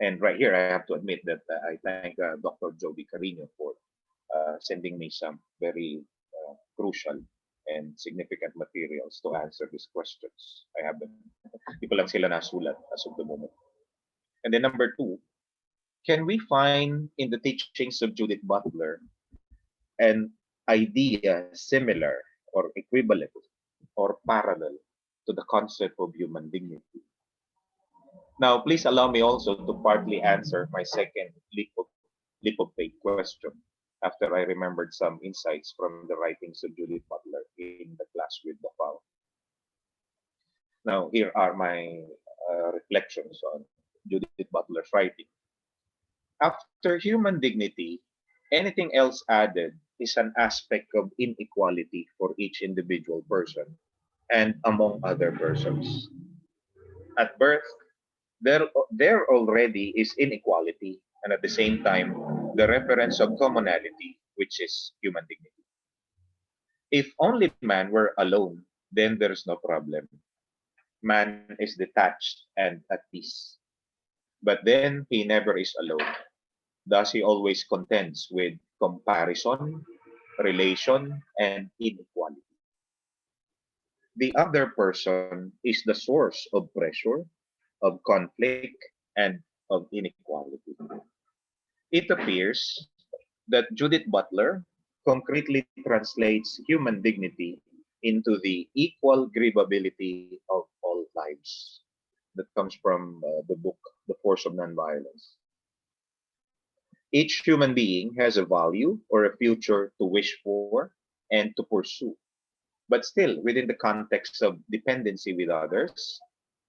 And right here, I have to admit that I thank Dr. Joby Carino for sending me some very crucial and significant materials to answer these questions. I have them. Hindi ko lang sila nasulat as of the moment. And then number two, can we find in the teachings of Judith Butler an idea similar or equivalent or parallel to the concept of human dignity? Now, please allow me also to partly answer my second leap of faith question after I remembered some insights from the writings of Judith Butler in the class with the FAO. Now, here are my reflections on Judith Butler's writing. After human dignity, anything else added is an aspect of inequality for each individual person and among other persons. At birth, there already is inequality, and at the same time, the reference of commonality, which is human dignity. If only man were alone, then there is no problem. Man is detached and at peace. But then he never is alone. Thus he always contends with comparison, relation, and inequality. The other person is the source of pressure, of conflict, and of inequality. It appears that Judith Butler concretely translates human dignity into the equal grievability of all lives. That comes from the book, The Force of Nonviolence. Each human being has a value or a future to wish for and to pursue, but still within the context of dependency with others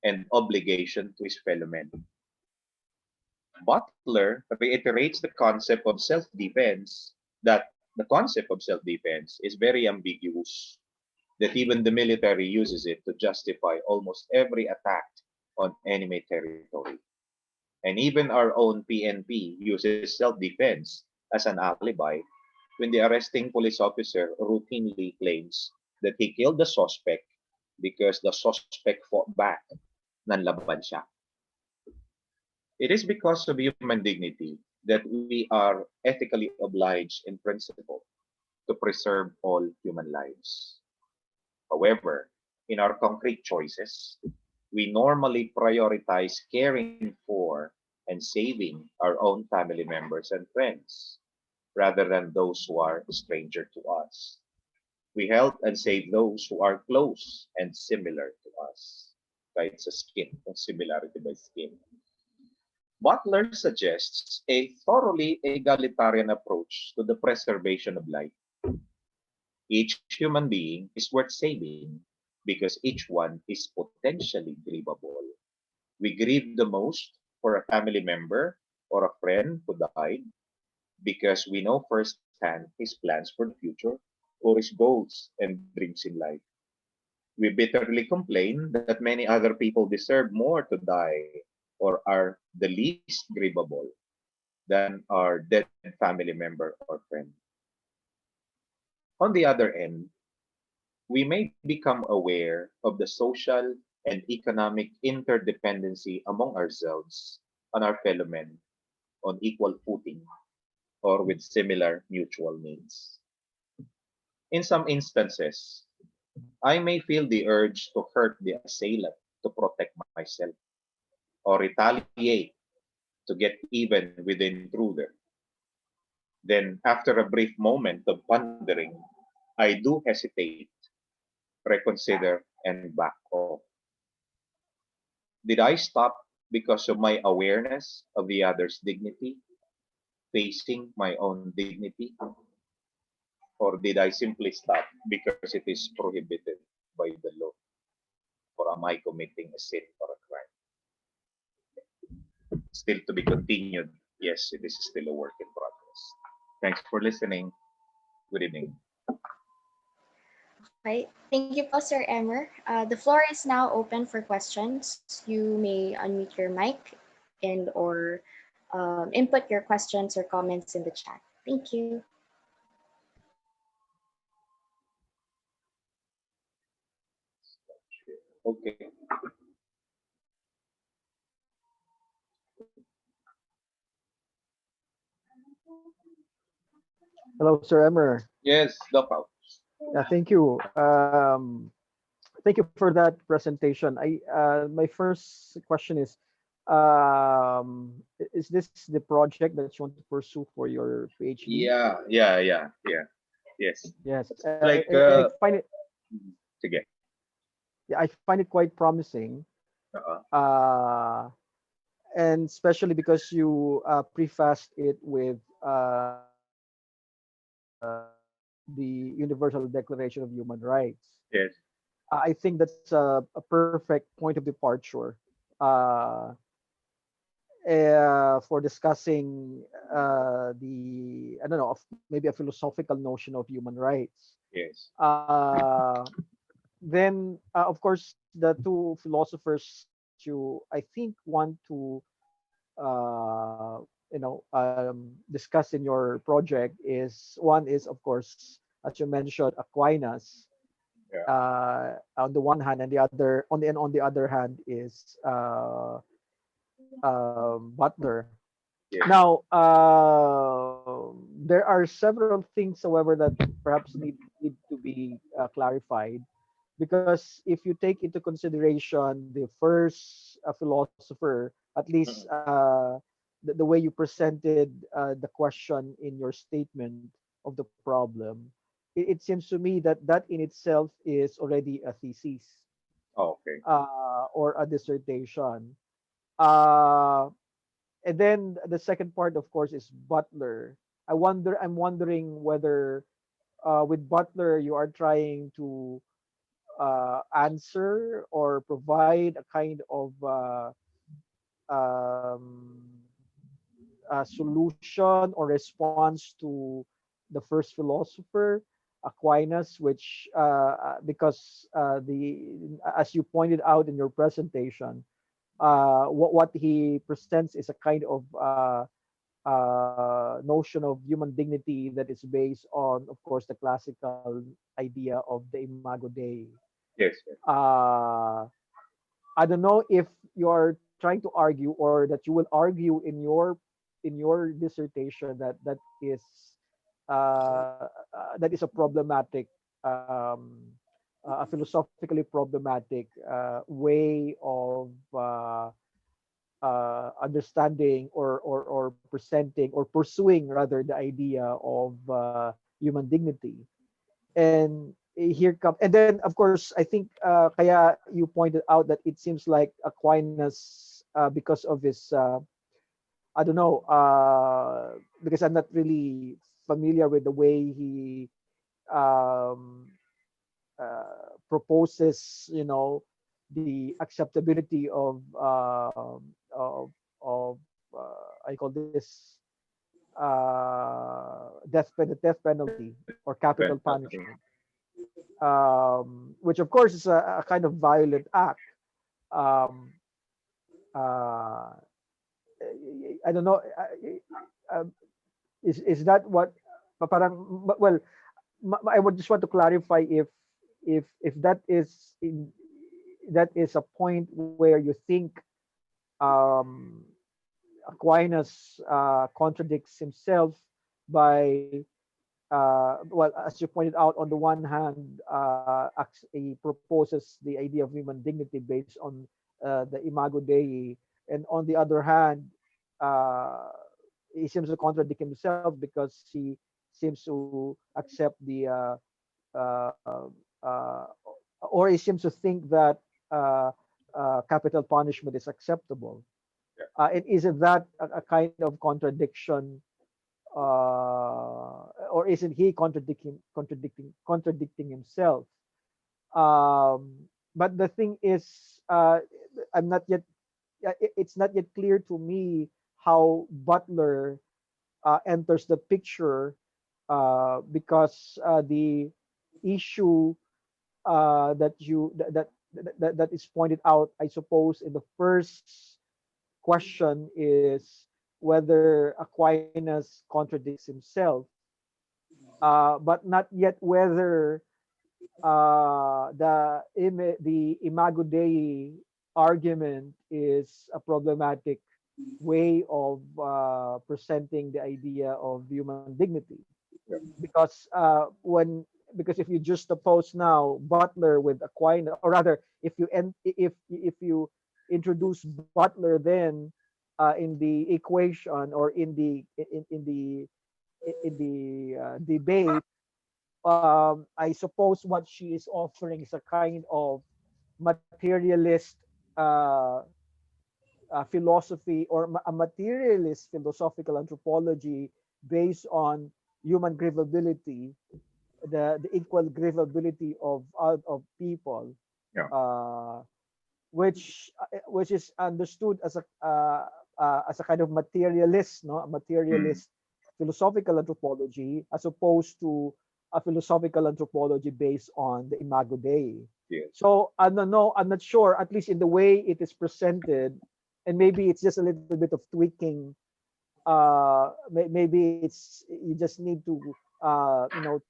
and obligation to his fellow men. Butler reiterates the concept of self-defense, that the concept of self-defense is very ambiguous, that even the military uses it to justify almost every attack on enemy territory. And even our own PNP uses self-defense as an alibi when the arresting police officer routinely claims that he killed the suspect because the suspect fought back, nanlaban siya. It is because of human dignity that we are ethically obliged in principle to preserve all human lives. However, in our concrete choices, we normally prioritize caring for and saving our own family members and friends rather than those who are a stranger to us. We help and save those who are close and similar to us. Right? Sa skin, similarity by skin. Butler suggests a thoroughly egalitarian approach to the preservation of life. Each human being is worth saving because each one is potentially grievable. We grieve the most for a family member or a friend who died because we know firsthand his plans for the future foolish goals and dreams in life. We bitterly complain that many other people deserve more to die or are the least grievable than our dead family member or friend. On the other end, we may become aware of the social and economic interdependency among ourselves and our fellow men on equal footing or with similar mutual needs. In some instances, I may feel the urge to hurt the assailant to protect myself or retaliate to get even with the intruder. Then, after a brief moment of pondering, I do hesitate, reconsider, and back off. Did I stop because of my awareness of the other's dignity, facing my own dignity? Or did I simply stop because it is prohibited by the law? Or am I committing a sin or a crime? Still to be continued. Yes, it is still a work in progress. Thanks for listening. Good evening. Right. Thank you po, Sir Emmer. The floor is now open for questions. You may unmute your mic and or input your questions or comments in the chat. Thank you. Okay. Hello, Sir Emmer. Yes, Doc out. Yeah, thank you. Thank you for that presentation. My first question is this the project that you want to pursue for your PhD? Yeah. Yes. Yes, It's like, and I find it, sige. yeah, I find it quite promising. Uh-uh. And especially because you prefaced it with the Universal Declaration of Human Rights. Yes. I think that's a perfect point of departure uh, for discussing the, I don't know, maybe a philosophical notion of human rights. Yes. Then, of course, the two philosophers that you, I think, want to, discuss in your project is one is, of course, as you mentioned, Aquinas. Yeah. On the one hand, and the other on the other hand is Butler. Yes. Now, there are several things, however, that perhaps need to be clarified, because if you take into consideration the first philosopher, at least the way you presented the question in your statement of the problem, it seems to me that that in itself is already a thesis Oh, okay. or a dissertation. Uh, and then the second part, of course, is Butler. I'm wondering whether with Butler you are trying to answer or provide a kind of um, solution or response to the first philosopher, Aquinas, which because as you pointed out in your presentation, what he presents is a kind of notion of human dignity that is based on, of course, the classical idea of the Imago Dei. Yes. Uh, I don't know if you're trying to argue or that you will argue in your dissertation that that is a problematic a philosophically problematic way of understanding or presenting or pursuing rather the idea of human dignity. And here come, and then of course I think kaya you pointed out that it seems like Aquinas because of his I don't know because I'm not really familiar with the way he um, proposes, the acceptability of I call this death penalty or capital Penalty. punishment, which of course is a kind of violent act. Um, uh, I don't know. Is that what? Parang, well, I would just want to clarify if that is that is a point where you think um, Aquinas contradicts himself by well, as you pointed out, on the one hand, he proposes the idea of human dignity based on the Imago Dei, and on the other hand, uh, he seems to contradict himself because he seems to accept the uh, uh, or he seems to think that capital punishment is acceptable. And isn't that a kind of contradiction, or isn't he contradicting himself? But the thing is, I'm not yet. It's not yet clear to me how Butler enters the picture, because the issue that is pointed out, I suppose, in the first question is whether Aquinas contradicts himself, but not yet whether the Imago Dei argument is a problematic way of presenting the idea of human dignity. Because because if you just oppose now Butler with Aquinas, or rather, if you introduce Butler then in the equation, or in the debate, I suppose what she is offering is a kind of materialist uh, philosophy, or a materialist philosophical anthropology based on human grievability, the equal grievability of people, Yeah. Which is understood as a kind of materialist, no, a materialist philosophical anthropology, as opposed to a philosophical anthropology based on the Imago Dei. Yes. So I don't know. I'm not sure. At least in the way it is presented, and maybe it's just a little bit of tweaking. Maybe it's you just need to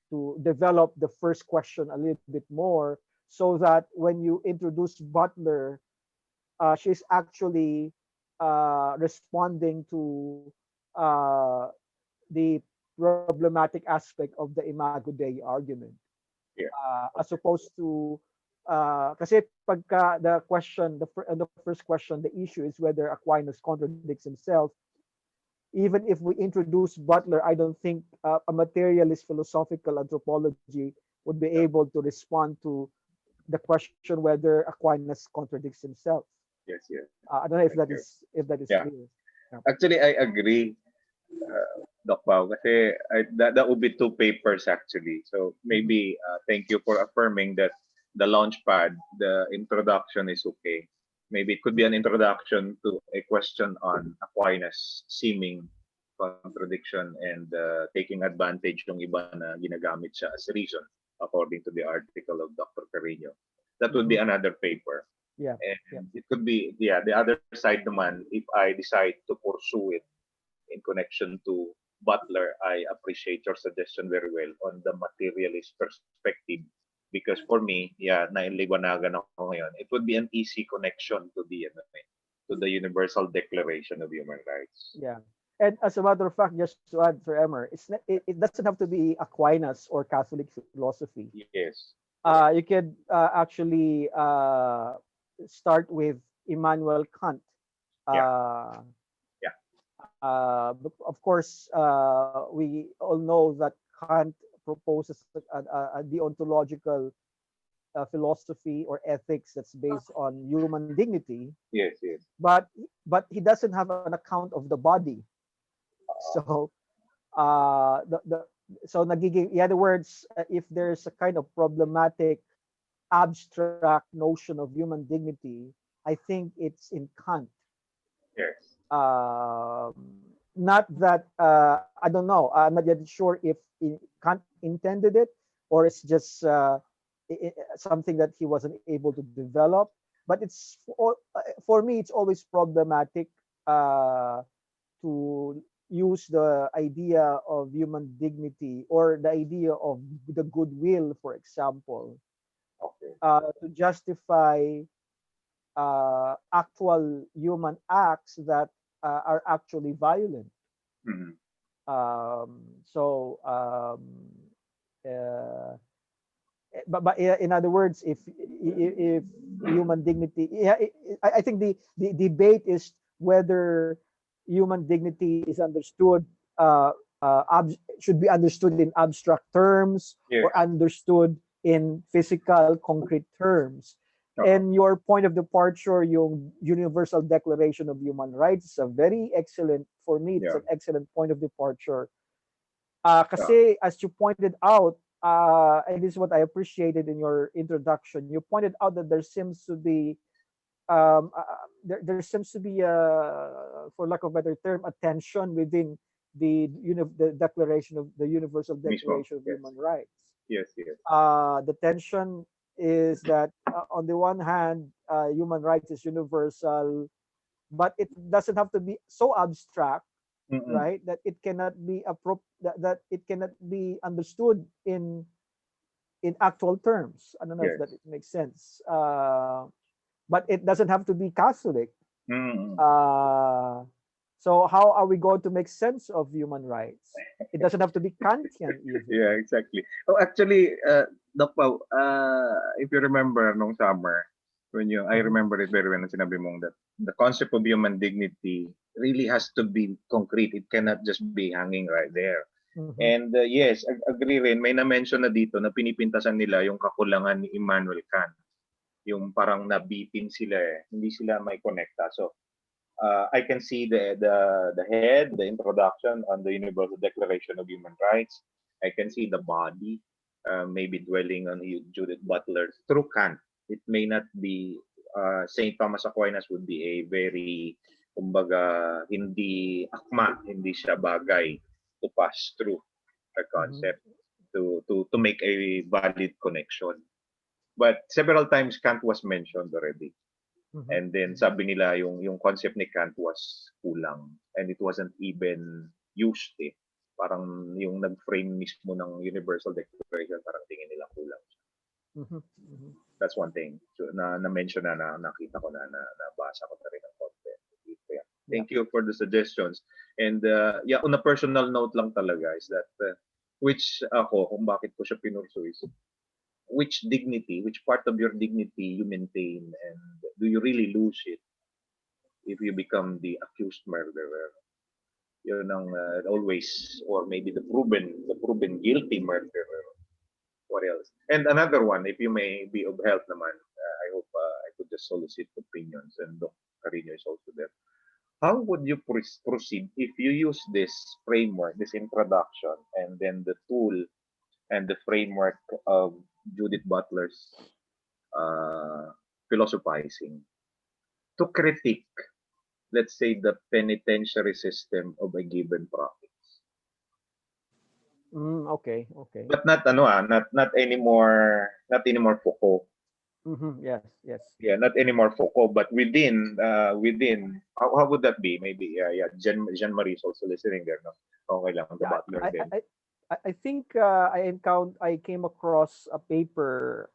to develop the first question a little bit more, so that when you introduce Butler, she's actually responding to uh, the problematic aspect of the Imago Dei argument, Yeah. as opposed to kasi pagka the first question, the issue is whether Aquinas contradicts himself. Even if we introduce Butler, I don't think a materialist philosophical anthropology would be able to respond to the question whether Aquinas contradicts himself. Yes, yes. I don't know if Thank that you. is Yeah. clear. Yeah. Actually, I agree, Doc Pao, kasi that would be two papers actually. So maybe thank you for affirming that the launch pad, the introduction is okay. Maybe it could be an introduction to a question on Aquinas' seeming contradiction and taking advantage ng iba na ginagamit siya as reason according to the article of Dr. Carino. That would be another paper. Yeah. And it could be, yeah, the other side naman, if I decide to pursue it in connection to Butler, I appreciate your suggestion very well on the materialist perspective. Because for me, yeah, nailiwanagan ako ngayon, it would be an easy connection to the Universal Declaration of Human Rights. Yeah. And as a matter of fact, just to add, Sir Emmer, it doesn't have to be Aquinas or Catholic philosophy. Yes. You could actually start with Immanuel Kant. Of course, we all know that Kant proposes a deontological philosophy or ethics that's based on human dignity. Yes, yes. But he doesn't have an account of the body. So nagiging, in other words, if there's a kind of problematic abstract notion of human dignity, I think it's in Kant. Yes. not that I don't know. I'm not yet sure if Kant intended it or it's just something that he wasn't able to develop. But for me, it's always problematic to use the idea of human dignity or the idea of the goodwill, for example, Okay. to justify actual human acts that are actually violent. Mhm. So, uh, but in other words, if human dignity, yeah, I think the debate is whether human dignity is understood, should be understood in abstract terms Yes. or understood in physical concrete terms. And your point of departure, yung Universal Declaration of Human Rights, is a very excellent, for me, it's Yeah. an excellent point of departure. Yeah. Kasi as you pointed out, and this is what I appreciated in your introduction, you pointed out that there seems to be there seems to be for lack of a better term, a tension within the Declaration of the Universal Mismo. Declaration of Yes. Human Rights. Yes. Yes. The tension is that on the one hand, human rights is universal, but it doesn't have to be so abstract, Mm-mm. right? That it cannot be that it cannot be understood in actual terms. I don't know if Yes. that makes sense. But it doesn't have to be Catholic. Mm-mm. Uh, so how are we going to make sense of human rights? It doesn't have to be Kantian even. Yeah, exactly. Oh, actually, Doc Pao, if you remember nung summer, I remember it very well na sinabi mong that the concept of human dignity really has to be concrete. It cannot just be hanging right there. And yes, agree rin. May na-mention na dito na pinipintasan nila yung kakulangan ni Immanuel Kant. Yung parang nabitin sila eh. Hindi sila may connecta. So, I can see the head, the introduction on the Universal Declaration of Human Rights. I can see the body, maybe dwelling on Judith Butler through Kant. It may not be Saint Thomas Aquinas would be a very kumbaga hindi akma, hindi siya bagay to pass through a concept to make a valid connection. But several times Kant was mentioned already. And then sabi nila yung concept ni Kant was kulang and it wasn't even used eh. Parang yung nag-frame mismo ng Universal Declaration parang tingin nila kulang. That's one thing. So na-mention na nakita ko na nabasa ko na rin ng content. Yeah. Thank you for the suggestions. And yeah, on a personal note lang talaga is that which ako kung bakit ko siya pinursu is which dignity, which part of your dignity you maintain, and do you really lose it if you become the accused murderer? Yun ang always, or maybe the proven guilty murderer. What else? And another one, if you may be of help naman, I hope I could just solicit opinions, and Dr. Carino is also there. How would you proceed if you use this framework, this introduction, and then the tool and the framework of Judith Butler's philosophizing to critique, let's say, the penitentiary system of a given province? Okay. But not not anymore Foucault. Yes. Yeah, not anymore Foucault, but within how would that be? Maybe Jean-Marie is also listening there, no? Okay lang, the Butler then. I think I came across a paper.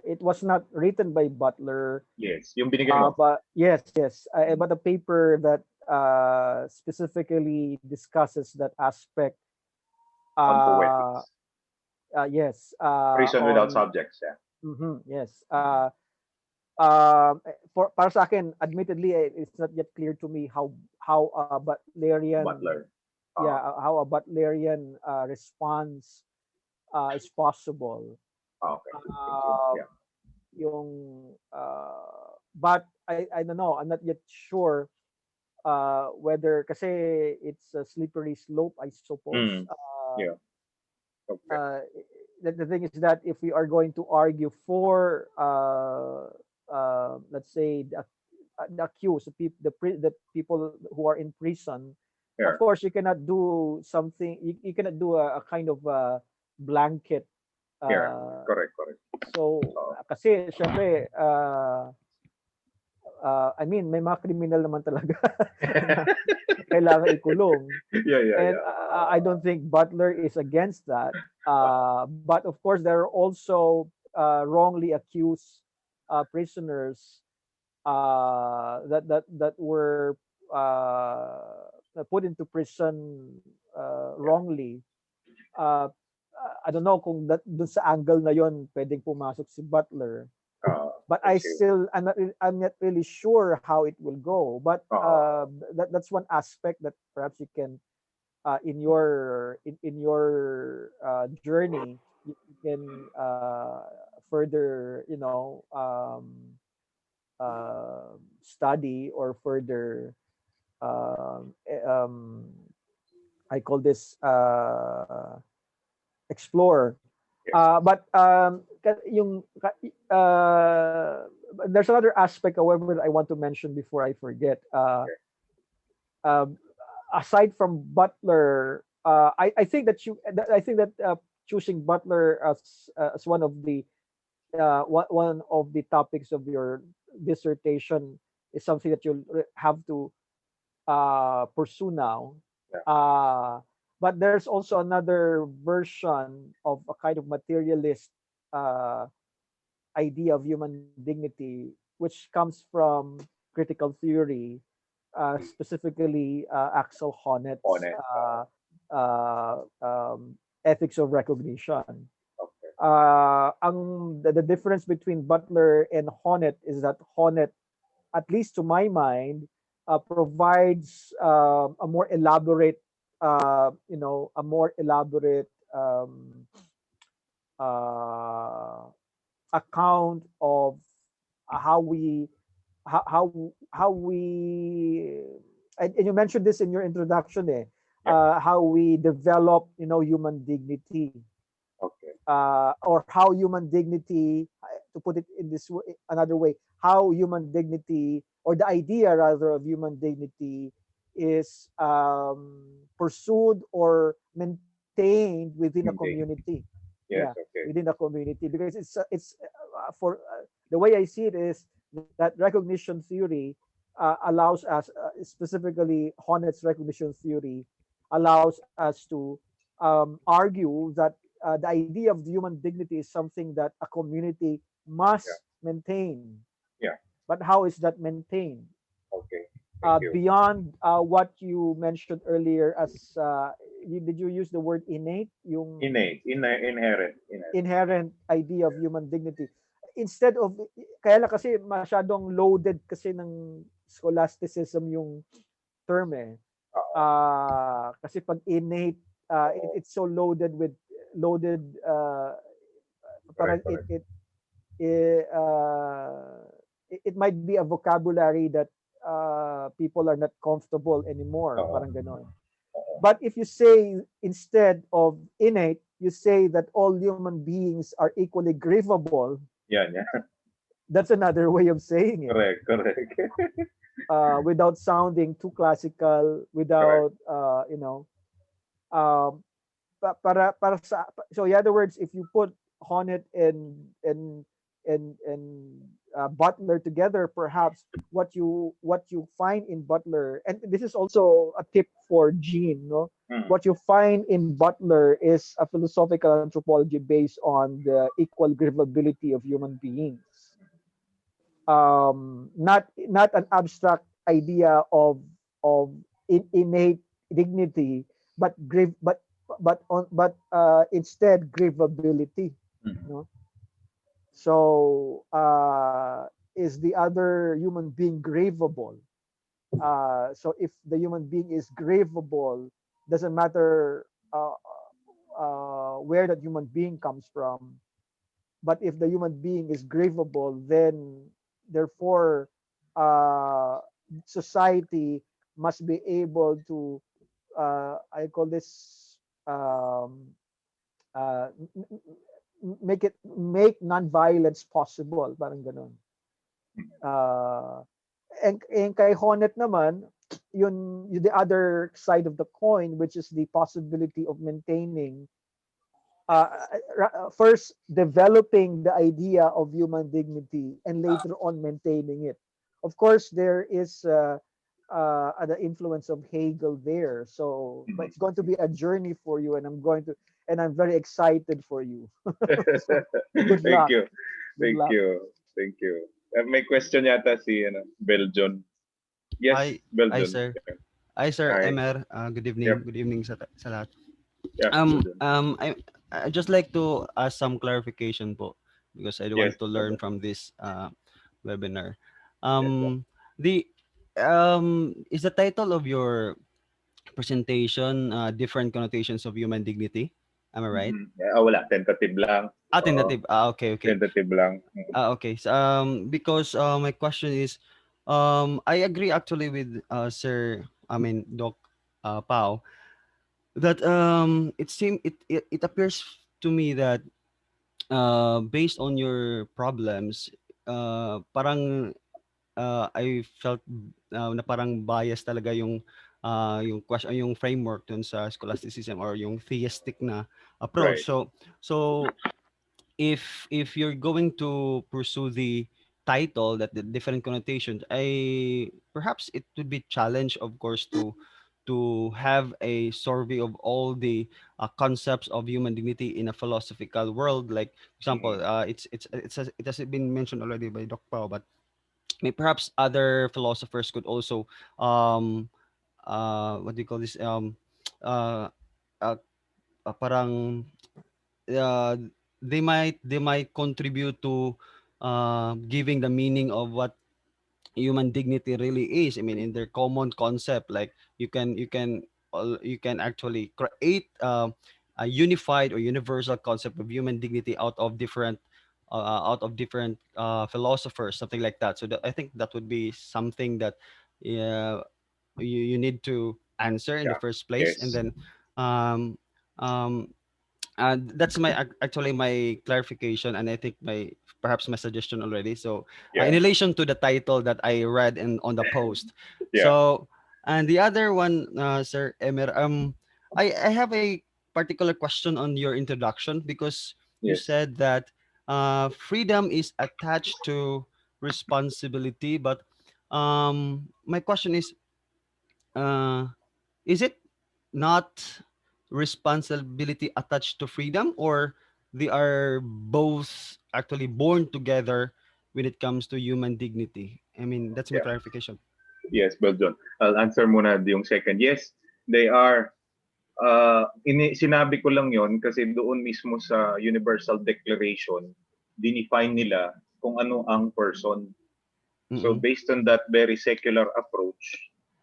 It was not written by Butler. Yes, yung binigay mo. But yes. But a paper that specifically discusses that aspect. On poetics. Yes. Reason without subjects. Yeah. Yes. Para sa akin, admittedly, it's not yet clear to me how a Butlerian how a Butlerian response is possible. Okay. But I don't know. I'm not yet sure whether kasi it's a slippery slope, I suppose. Yeah. Okay. The thing is that if we are going to argue for let's say the accused, the people who are in prison, of Yeah. course, you cannot do something. You cannot do a kind of blanket. Yeah. Uh, Correct. Correct. so Oh. kasi syempre, I mean, may mga criminal naman talaga na kailangan ikulong. Yeah. Yeah. And Yeah. I don't think Butler is against that. But of course, there are also wrongly accused prisoners that were put into prison wrongly. Uh, I don't know kung dun sa angle na yon pwedeng pumasok si Butler. But I see. I'm not really sure how it will go. But that's one aspect that perhaps you can in your journey you can further study or further I call this explore. But there's another aspect, however, that I want to mention before I forget. Um, Aside from Butler, I think that choosing Butler as one of the topics of your dissertation is something that you'll have to pursue now. But there's also another version of a kind of materialist uh, idea of human dignity, which comes from critical theory, specifically Axel Honneth's ethics of recognition. The difference between Butler and Honneth is that Honneth, at least to my mind, provides a more elaborate, uh, account of how we how we and you mentioned this in your introduction, how we develop human dignity, or how human dignity, to put it in this way, another way, how human dignity, or the idea rather of human dignity, is pursued or maintained within a community. Yes. Within a community, because it's for the way I see it is that recognition theory allows us, specifically Honneth's recognition theory, allows us to argue that the idea of human dignity is something that a community must maintain. But how is that maintained? Beyond what you mentioned earlier as did you use the word innate? Yung inherent idea of human dignity. Instead of, kaya lang kasi masyadong loaded kasi ng scholasticism yung term kasi pag innate, it's so loaded with parang it might be a vocabulary that people are not comfortable anymore, parang ganon. But if you say, instead of innate, you say that all human beings are equally grievable, that's another way of saying it. Correct. Without sounding too classical, without so in other words, if you put Honneth and Butler together, perhaps what you find in Butler, and this is also a tip for Jean, no? What you find in Butler is a philosophical anthropology based on the equal grievability of human beings. Not an abstract idea of innate dignity, but instead grievability. No? So is the other human being grievable? So if the human being is grievable, doesn't matter where that human being comes from. But if the human being is grievable, then therefore society must be able to I call this make non-violence possible, parang ganun. And kay Honneth naman, the other side of the coin, which is the possibility of maintaining, first developing the idea of human dignity and later on maintaining it. Of course, there is the influence of Hegel there. So, but it's going to be a journey for you, and I'm very excited for you. So, good Thank luck. you. Good Thank luck. you. Thank you. May question yata si Beljon. Yes, Hi, hi Beljon. sir. Hi sir, Hi. Emer. Good Yep. evening. Good evening sa lahat. Yeah, Beljon. I just like to ask some clarification po because I Yes, want to learn Beljon. from this webinar. Yes, sir. The is the title of your presentation different connotations of human dignity? Am I right? Wala. Tentative lang. Oo. Tentative. Okay, okay. Tentative lang. Okay. So, because my question is, I agree actually with Doc Pao, that it appears to me that based on your problems, parang I felt na parang bias talaga yung question, yung framework dun sa scholasticism or yung theistic na approach. Right. So if you're going to pursue the title that the different connotations, I perhaps it would be challenge, of course, to have a survey of all the concepts of human dignity in a philosophical world. Like example, it has been mentioned already by Doc Pao, but perhaps other philosophers could also what do you call this uh, uh, parang uh, they might contribute to giving the meaning of what human dignity really is. I mean, in their common concept, like you can actually create a unified or universal concept of human dignity out of different philosophers, something like that. So I think that would be something that uh, you need to answer in the Yeah. first place, and Yes. then um, um, that's actually my clarification, and I think perhaps my suggestion already. So in Yeah. relation to the title that I read on the post, Yeah. so and the other one, Sir Emer, I have a particular question on your introduction, because you Yes. said that freedom is attached to responsibility, but my question uh, is it not responsibility attached to freedom, or they are both actually born together when it comes to human dignity? I mean, that's my Yeah. clarification. Yes, Beljon. I'll answer muna yung second. Yes, they are. Sinabi ko lang yon kasi doon mismo sa Universal Declaration, dinefine nila kung ano ang person. So Mm-mm. based on that very secular approach,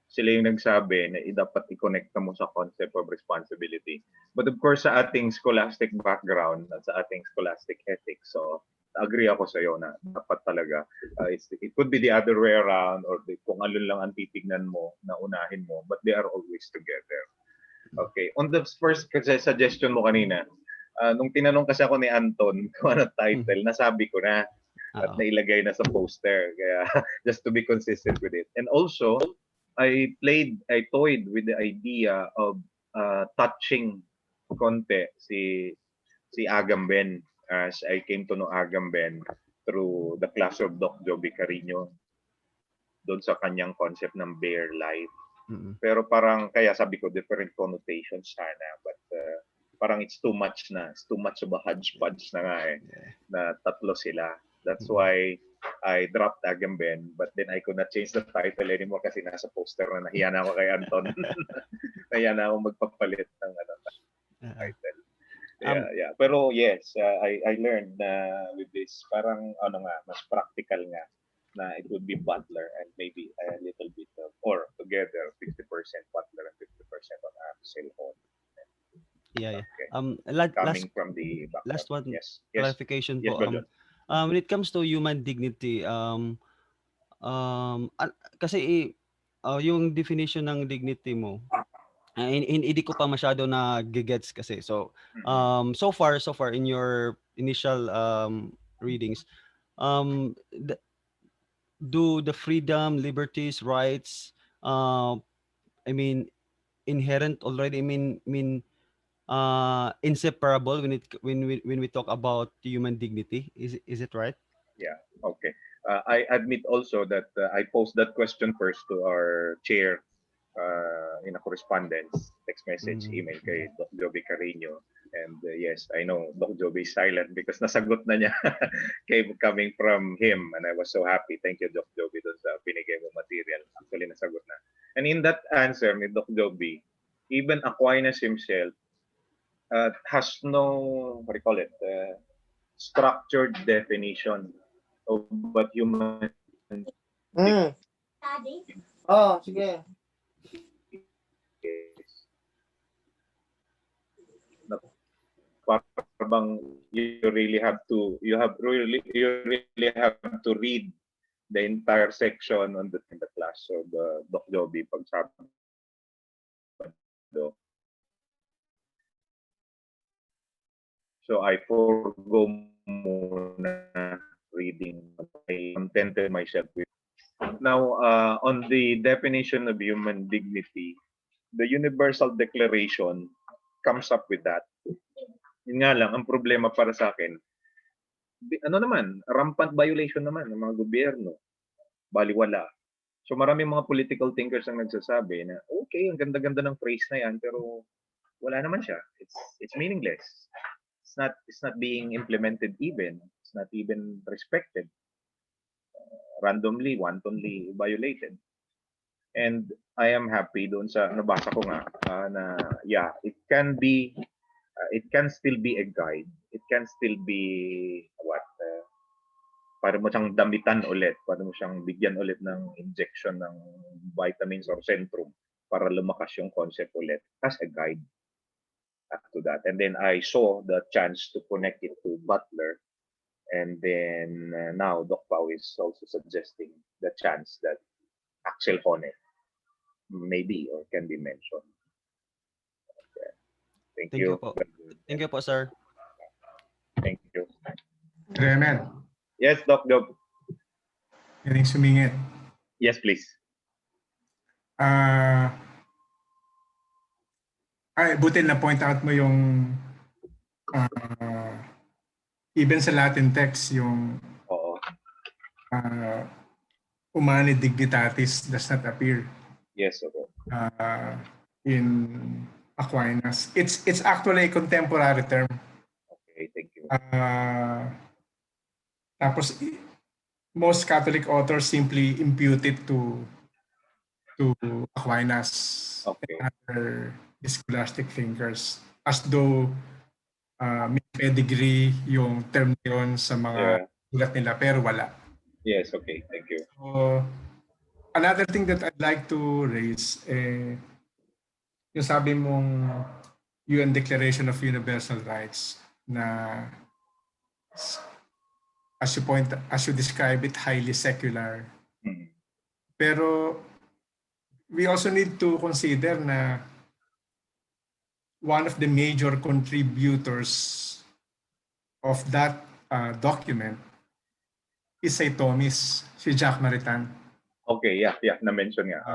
sila yung nagsabi na dapat i-connect mo sa concept of responsibility. But of course, sa ating scholastic background at sa ating scholastic ethics, so agree ako sa iyo na dapat talaga it could be the other way around, or kung ano lang ang titignan mo na unahin mo, but they are always together. Okay. On the first kasi suggestion mo kanina, nung tinanong kasi ako ni Anton kung ano title, nasabi ko na at Oo. nailagay na sa poster. Kaya just to be consistent with it. And also, I toyed with the idea of touching konti si Agamben, as I came to know Agamben through the class of Doc Joby Carino doon sa kanyang concept ng bare life. Mm-mm. Pero parang kaya sabi ko different connotations sana, but parang it's too much of a hodgepodge na nga Yeah. na tatlo sila. That's Mm-mm. why I dropped Agamben, but then I could not change the title anymore kasi nasa poster na. Nahiya na ako kay Anton. Nahiya na ako magpapalit ng title. Yeah. Pero yes, I learned na with this parang mas practical nga na it would be Butler and maybe a little bit of, or together 50% Butler and 50% on Axel Hall. Yeah. Okay. Last Coming from the background. one Yes. clarification Yes, po. Beljon. When it comes to human dignity, kasi yung definition ng dignity mo, hindi ko pa masyado na gets kasi. So so far in your initial readings, do the freedom, liberties, rights I mean, inherent already. Inseparable when we talk about human dignity. Is it right? Yeah. Okay. I admit also that I posed that question first to our chair in a correspondence, text message, Mhm. email kay Doc Joby Carino. And yes, I know Doc Joby is silent because nasagot na niya came coming from him. And I was so happy. Thank you, Doc Joby, dun sa binigay mo material. Actually, nasagot na. And in that answer ni Doc Joby, even Aquinas himself has no, what do you call it, structured definition of what human Mm. Oh, sige. is. Na parang you really have to read the entire section on in the class of Doc Joby pag Sabado. So I forgo muna reading. I contented myself with. Now, on the definition of human dignity, the Universal Declaration comes up with that. Yun nga lang, ang problema para sa akin, ano naman, rampant violation naman ng mga gobyerno. Baliwala. So marami mga political thinkers ang nagsasabi na, okay, ang ganda-ganda ng phrase na yan, pero wala naman siya. It's meaningless. It's not being implemented even. It's not even respected. Randomly, wantonly violated. And I am happy doon sa nabasa ko nga na yeah, it can still be a guide. It can still be para mo siyang damitan ulit, para mo siyang bigyan ulit ng injection ng vitamins or centrum para lumakas yung concept ulit as a guide to that. And then I saw the chance to connect it to Butler. And then now Doc Pao is also suggesting the chance that Axel Honneth maybe or can be mentioned. Okay. Thank Thank you. you po. Thank you po, sir. Thank you. Raymond, Yes, Doc Job. galing sumingit. Yes, please. Buti na point out mo yung even sa Latin text, yung humani dignitatis does not appear. Yes, okay. In Aquinas. It's actually a contemporary term. Okay, thank you. Tapos most Catholic authors simply impute it to Aquinas and other scholastic thinkers as though may pedigree yung term yun sa mga sulat nila pero wala. Yes, okay, thank you. So, another thing that I'd like to raise, yung sabi mong UN Declaration of Universal Rights na as you describe it, highly secular. Pero we also need to consider na one of the major contributors of that document is a Thomist, si Jacques Maritain. Okay, yeah, na-mention nga.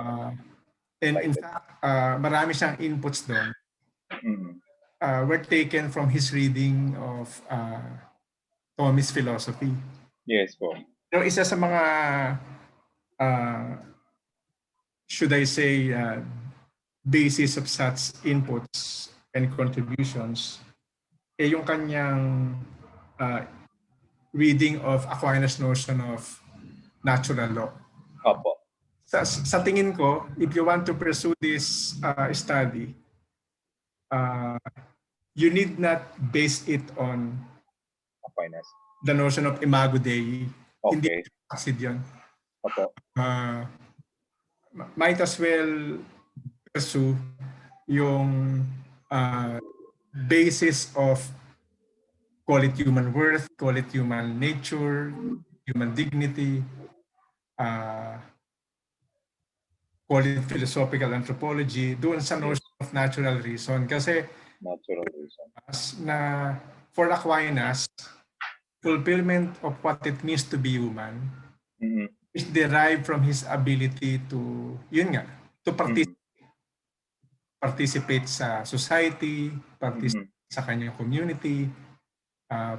And in fact, marami siyang inputs doon. Were taken from his reading of Thomist philosophy. Yes po. Pero isa sa mga should I say basis of such inputs and contributions yung kanyang reading of Aquinas' notion of natural law. Opo. Sa tingin ko, if you want to pursue this study, you need not base it on Aquinas. The notion of imago Dei. Okay. Hindi succeed yun. Opo. Might as well pursue yung basis of call it human worth, call it human nature, human dignity, call it philosophical anthropology, doon sa notion of natural reason. Kasi natural reason. Na for Aquinas, fulfillment of what it means to be human is derived from his ability to, yun nga, to participate participate sa society, participate sa kanyang community,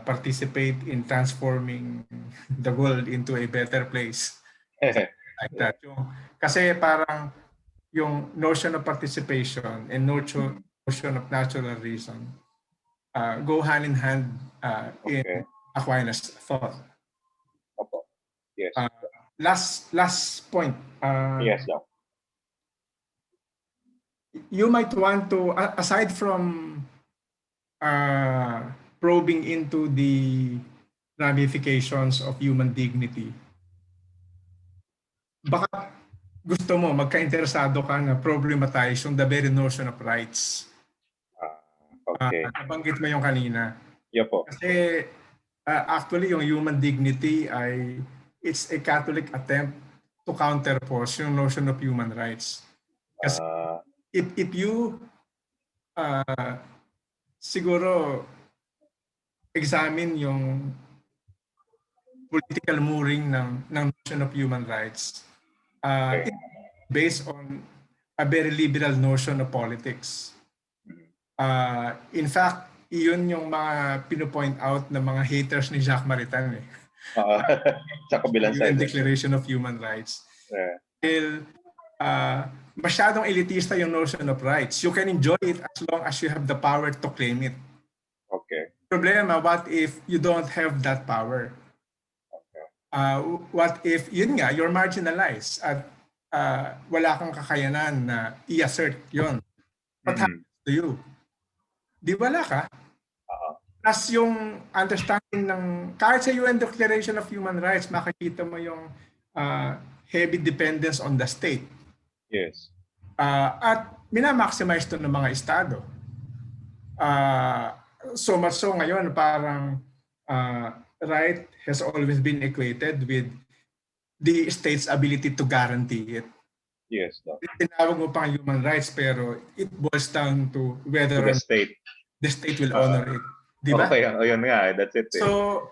participate in transforming the world into a better place. Like that. Kasi parang yung notion of participation and notion of natural reason go hand in hand in Aquinas' thought. Yes. Last point. Yes, Doc. You might want to, aside from probing into the ramifications of human dignity, baka gusto mo, magka-interesado ka na problematize yung the very notion of rights. Okay. Nabanggit mo yung kanina. Yeah po. Kasi actually yung human dignity ay it's a Catholic attempt to counterpose yung notion of human rights. Kasi if you siguro examine yung political mooring ng notion of human rights, it's based on a very liberal notion of politics. In fact, iyon yung mga pinopoint out ng mga haters ni Jacques Maritain sa kabilang side. Declaration of Human Rights. Dahil masyadong elitista yung notion of rights. You can enjoy it as long as you have the power to claim it. Okay. Problema, what if you don't have that power? What if, yun nga, you're marginalized at wala kang kakayanan na i-assert yun? What happens to you? Di wala ka? Plus yung understanding ng, kahit sa UN Declaration of Human Rights, makikita mo yung heavy dependence on the state. Yes. At minamaximize to ng mga estado. So much so ngayon, parang right has always been equated with the state's ability to guarantee it. Yes. No. Tinawag mo pang human rights, pero it boils down to whether the state will honor it. Di ba? Okay, ayun nga, that's it. So,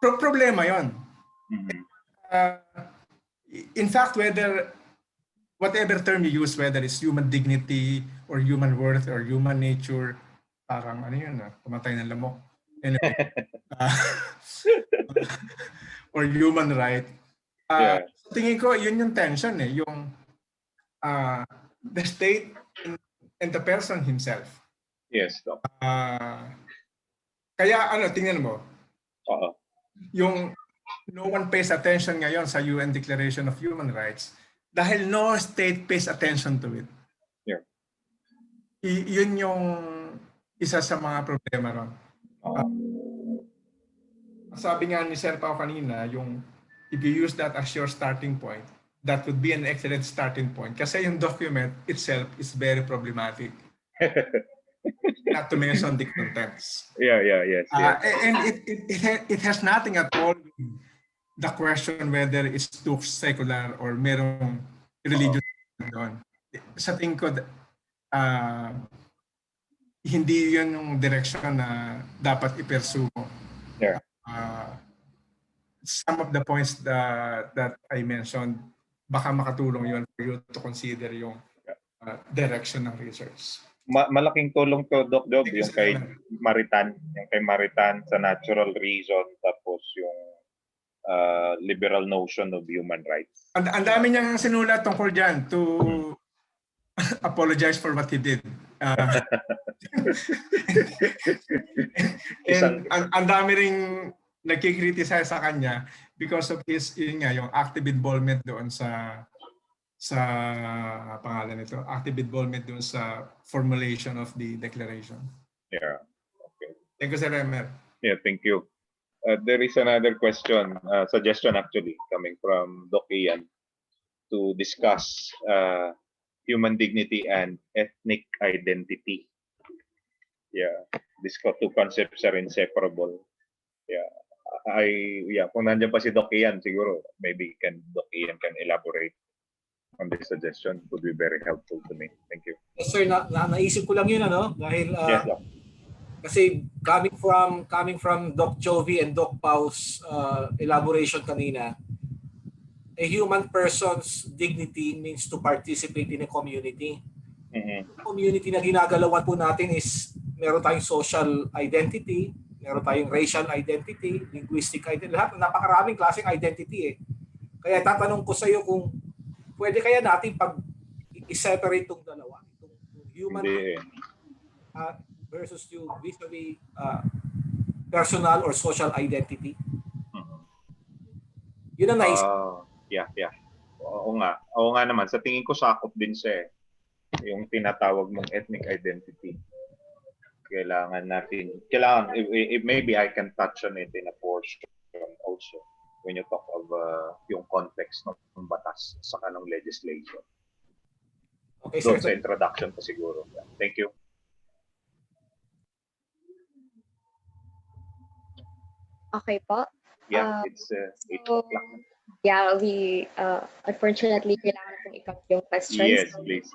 problema yon. In fact, whatever term you use, whether it's human dignity or human worth or human nature, parang ano yun, pumatay ng lamok. Anyway, or human right. Tingin ko, yun yung tension yung the state and the person himself. Yes. Kaya tingnan mo, yung no one pays attention ngayon sa UN Declaration of Human Rights dahil no state pays attention to it. Yeah. Yun yung isa sa mga problema ron. Sabi nga ni Sir Pao kanina, yung if you use that as your starting point, that would be an excellent starting point. Kasi yung document itself is very problematic. Not to mention the contents. Yes. And it has nothing at all with the question whether it's too secular or merong religious doon. Sa tingin ko, hindi yun yung direction na dapat i-pursue mo. Some of the points that I mentioned, baka makatulong yun for you to consider yung direction ng research. Malaking tulong to, Doc Job, yung kay Maritain, sa natural reason, tapos yung liberal notion of human rights. Ang dami niyang sinulat tungkol dyan to apologize for what he did. And ang dami ring nagkikriticize sa kanya because of his, yung active involvement doon sa pangalan nito, active involvement doon sa formulation of the declaration. Yeah. Okay. Thank you, Sir Remer. Yeah, thank you. There is another question, suggestion actually, coming from Doc Ian to discuss human dignity and ethnic identity. Yeah, these two concepts are inseparable. Yeah, kung nandiyan pa si Doc Ian, siguro maybe Doc Ian can elaborate on this suggestion. Would be very helpful to me. Thank you. Yes, sir, naisip ko lang yun dahil yes, Doc. Kasi coming from Doc Jovi and Doc Pau's elaboration kanina, a human person's dignity means to participate in a community. Community na ginagalawan po natin is meron tayong social identity, meron tayong racial identity, linguistic identity, lahat, napakaraming klaseng identity eh. Kaya tatanong ko sa iyo kung pwede kaya natin pag i-separate itong dalawa, itong human versus yung vis-a-vis personal or social identity. Yun ang naisip. Yeah. Oo nga naman. Sa tingin ko sakop din siya eh. Yung tinatawag mong ethnic identity. Maybe I can touch on it in a portion also when you talk of yung context ng batas sa kanong legislation. Okay, doon sir. sa introduction pa siguro. Thank you. Okay po. Yeah, it's 8 So, o'clock. yeah, we unfortunately kailangan pong i-cut yung questions. Yes, please.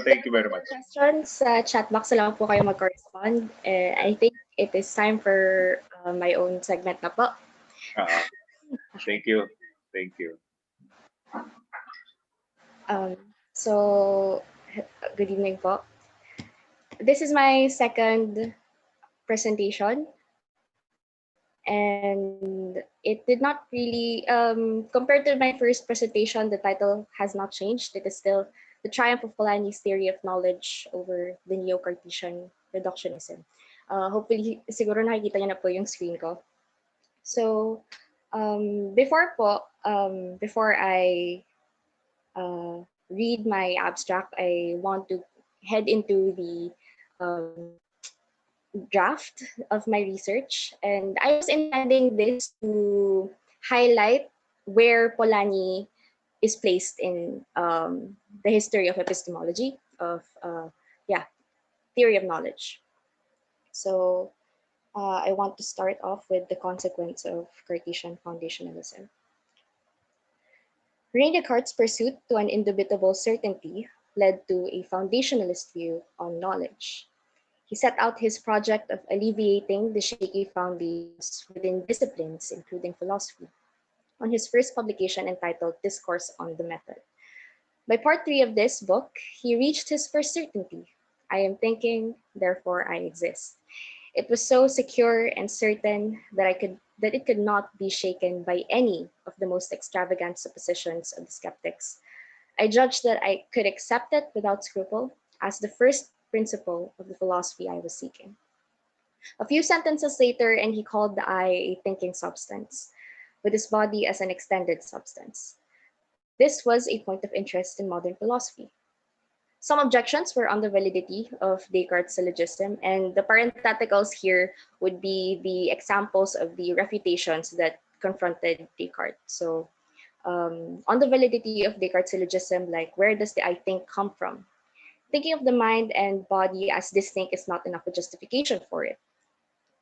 Thank you very much. Questions sa chat box na lang po kayo mag-correspond. I think it is time for my own segment na po. Thank you. So, good evening po. This is my second presentation. And it did not really, compared to my first presentation, the title has not changed. It is still The Triumph of Polanyi's Theory of Knowledge over the Neo-Cartesian Reductionism. Hopefully, siguro nakikita niyo na po yung screen ko. So, before I read my abstract, I want to head into the draft of my research, and I was intending this to highlight where Polanyi is placed in the history of epistemology, of theory of knowledge. So I want to start off with the consequence of Cartesian foundationalism. René Descartes' pursuit to an indubitable certainty led to a foundationalist view on knowledge. He set out his project of alleviating the shaky foundations within disciplines, including philosophy, on his first publication entitled Discourse on the Method. By part 3 of this book, he reached his first certainty. I am thinking, therefore I exist. It was so secure and certain that it could not be shaken by any of the most extravagant suppositions of the skeptics. I judged that I could accept it without scruple as the first principle of the philosophy I was seeking. A few sentences later, and he called the eye a thinking substance, with his body as an extended substance. This was a point of interest in modern philosophy. Some objections were on the validity of Descartes' syllogism, and the parentheticals here would be the examples of the refutations that confronted Descartes. So, on the validity of Descartes' syllogism, like where does the I think come from? Thinking of the mind and body as distinct is not enough a justification for it.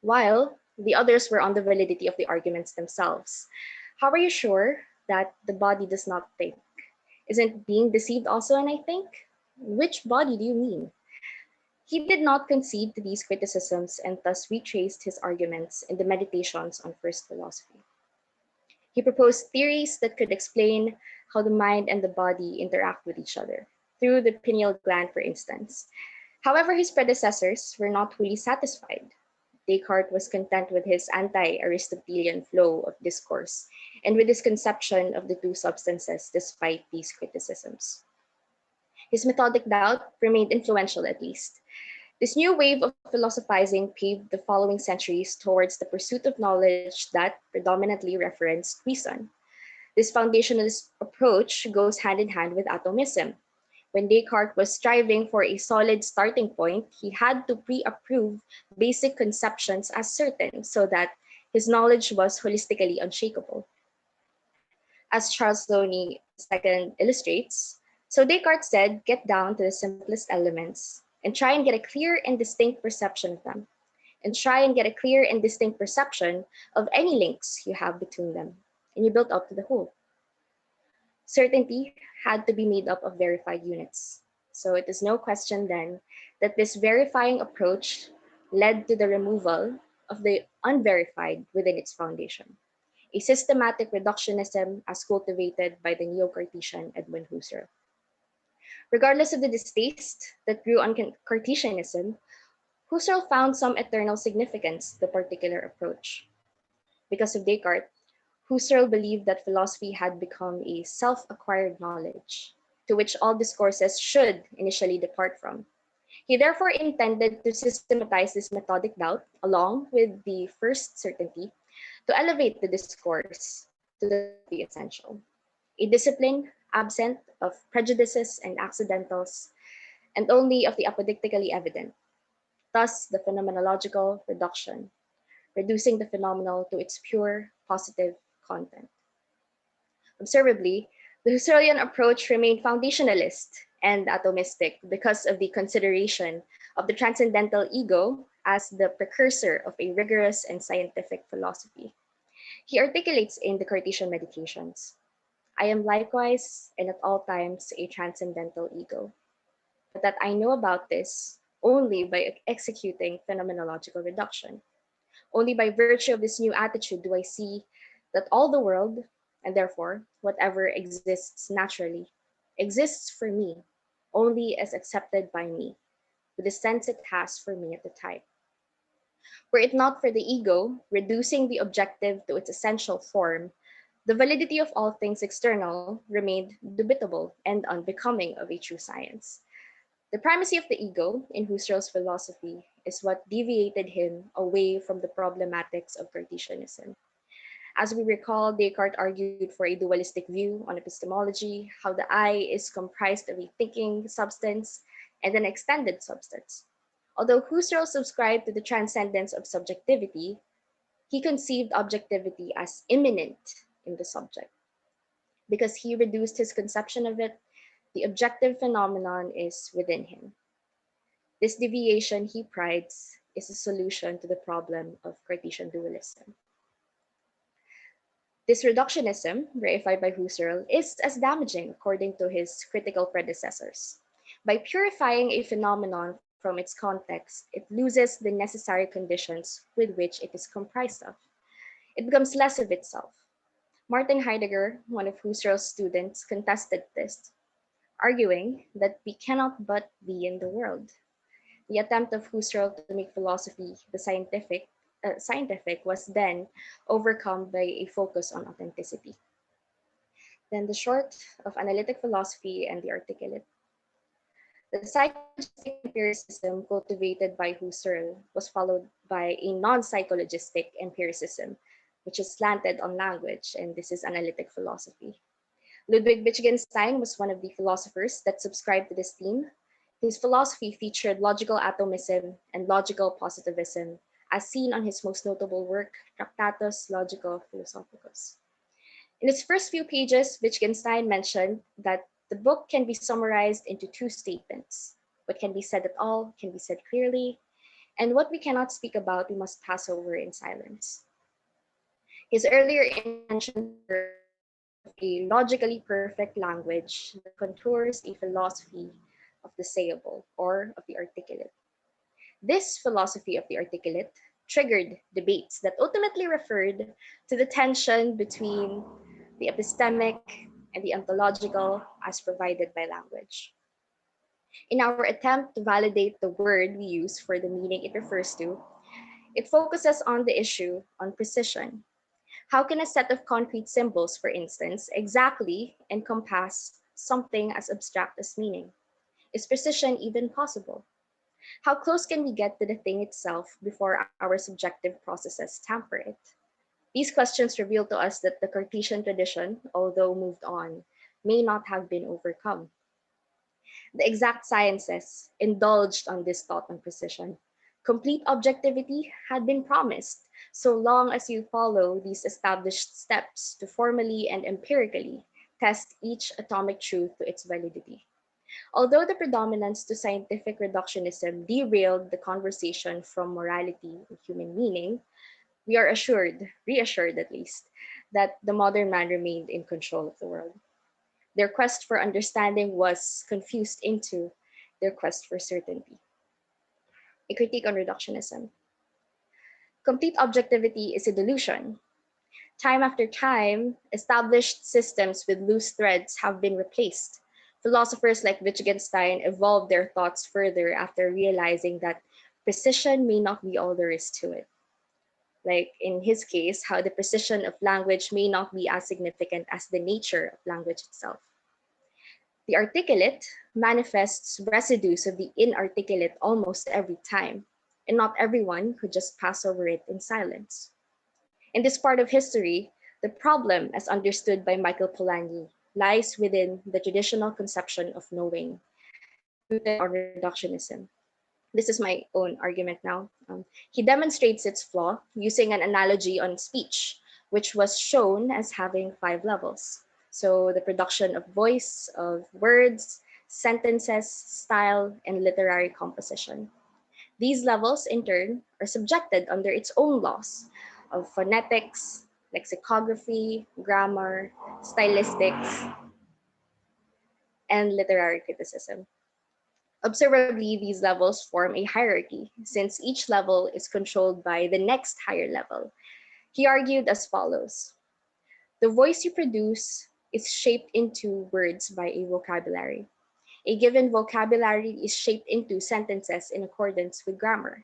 While the others were on the validity of the arguments themselves. How are you sure that the body does not think? Isn't being deceived also an I think? Which body do you mean? He did not concede to these criticisms and thus retraced his arguments in the Meditations on First Philosophy. He proposed theories that could explain how the mind and the body interact with each other, through the pineal gland, for instance. However, his predecessors were not fully satisfied. Descartes was content with his anti-Aristotelian flow of discourse and with his conception of the two substances despite these criticisms. His methodic doubt remained influential, at least. This new wave of philosophizing paved the following centuries towards the pursuit of knowledge that predominantly referenced reason. This foundationalist approach goes hand in hand with atomism. When Descartes was striving for a solid starting point, he had to pre-approve basic conceptions as certain so that his knowledge was holistically unshakable. As Charles Loney II illustrates, so Descartes said, get down to the simplest elements and try and get a clear and distinct perception of them, and try and get a clear and distinct perception of any links you have between them, and you build up to the whole. Certainty had to be made up of verified units. So it is no question then that this verifying approach led to the removal of the unverified within its foundation, a systematic reductionism as cultivated by the Neo-Cartesian Edmund Husserl. Regardless of the distaste that grew on Cartesianism, Husserl found some eternal significance to the particular approach. Because of Descartes, Husserl believed that philosophy had become a self-acquired knowledge, to which all discourses should initially depart from. He therefore intended to systematize this methodic doubt, along with the first certainty, to elevate the discourse to the level of the essential, a discipline absent of prejudices and accidentals, and only of the apodictically evident, thus the phenomenological reduction, reducing the phenomenal to its pure positive content. Observably, the Husserlian approach remained foundationalist and atomistic because of the consideration of the transcendental ego as the precursor of a rigorous and scientific philosophy. He articulates in the Cartesian Meditations, I am likewise and at all times a transcendental ego, but that I know about this only by executing phenomenological reduction. Only by virtue of this new attitude do I see that all the world, and therefore whatever exists naturally, exists for me only as accepted by me, with the sense it has for me at the time. Were it not for the ego, reducing the objective to its essential form, the validity of all things external remained dubitable and unbecoming of a true science. The primacy of the ego in Husserl's philosophy is what deviated him away from the problematics of Cartesianism. As we recall, Descartes argued for a dualistic view on epistemology, how the I is comprised of a thinking substance and an extended substance. Although Husserl subscribed to the transcendence of subjectivity, he conceived objectivity as immanent in the subject. Because he reduced his conception of it, the objective phenomenon is within him. This deviation, he prides, is a solution to the problem of Cartesian dualism. This reductionism, reified by Husserl, is as damaging according to his critical predecessors. By purifying a phenomenon from its context, it loses the necessary conditions with which it is comprised of. It becomes less of itself. Martin Heidegger, one of Husserl's students, contested this, arguing that we cannot but be in the world. The attempt of Husserl to make philosophy the scientific was then overcome by a focus on authenticity. Then the short of analytic philosophy and the articulate. The psychologistic empiricism cultivated by Husserl was followed by a non-psychologistic empiricism, which is slanted on language, and this is analytic philosophy. Ludwig Wittgenstein was one of the philosophers that subscribed to this theme. His philosophy featured logical atomism and logical positivism, as seen on his most notable work, Tractatus Logico-Philosophicus. In its first few pages, Wittgenstein mentioned that the book can be summarized into two statements. What can be said at all can be said clearly, and what we cannot speak about, we must pass over in silence. His earlier intentions were of a logically perfect language that contours a philosophy of the sayable or of the articulate. This philosophy of the articulate triggered debates that ultimately referred to the tension between the epistemic and the ontological as provided by language. In our attempt to validate the word we use for the meaning it refers to, it focuses on the issue on precision. How can a set of concrete symbols, for instance, exactly encompass something as abstract as meaning? Is precision even possible? How close can we get to the thing itself before our subjective processes tamper it? These questions reveal to us that the Cartesian tradition, although moved on, may not have been overcome. The exact sciences indulged on this thought on precision. Complete objectivity had been promised, so long as you follow these established steps to formally and empirically test each atomic truth to its validity. Although the predominance to scientific reductionism derailed the conversation from morality and human meaning, we are reassured at least, that the modern man remained in control of the world. Their quest for understanding was confused into their quest for certainty. A critique on reductionism. Complete objectivity is a delusion. Time after time, established systems with loose threads have been replaced. Philosophers like Wittgenstein evolved their thoughts further after realizing that precision may not be all there is to it. Like in his case, how the precision of language may not be as significant as the nature of language itself. The articulate manifests residues of the inarticulate almost every time, and not everyone could just pass over it in silence. In this part of history, the problem, as understood by Michael Polanyi, lies within the traditional conception of knowing, rooted on reductionism. This is my own argument now. He demonstrates its flaw using an analogy on speech, which was shown as having 5 levels. So the production of voice, of words, sentences, style, and literary composition. These levels, in turn, are subjected under its own laws of phonetics, lexicography, grammar, stylistics, and literary criticism. Observably, these levels form a hierarchy, since each level is controlled by the next higher level. He argued as follows: the voice you produce is shaped into words by a vocabulary. A given vocabulary is shaped into sentences in accordance with grammar.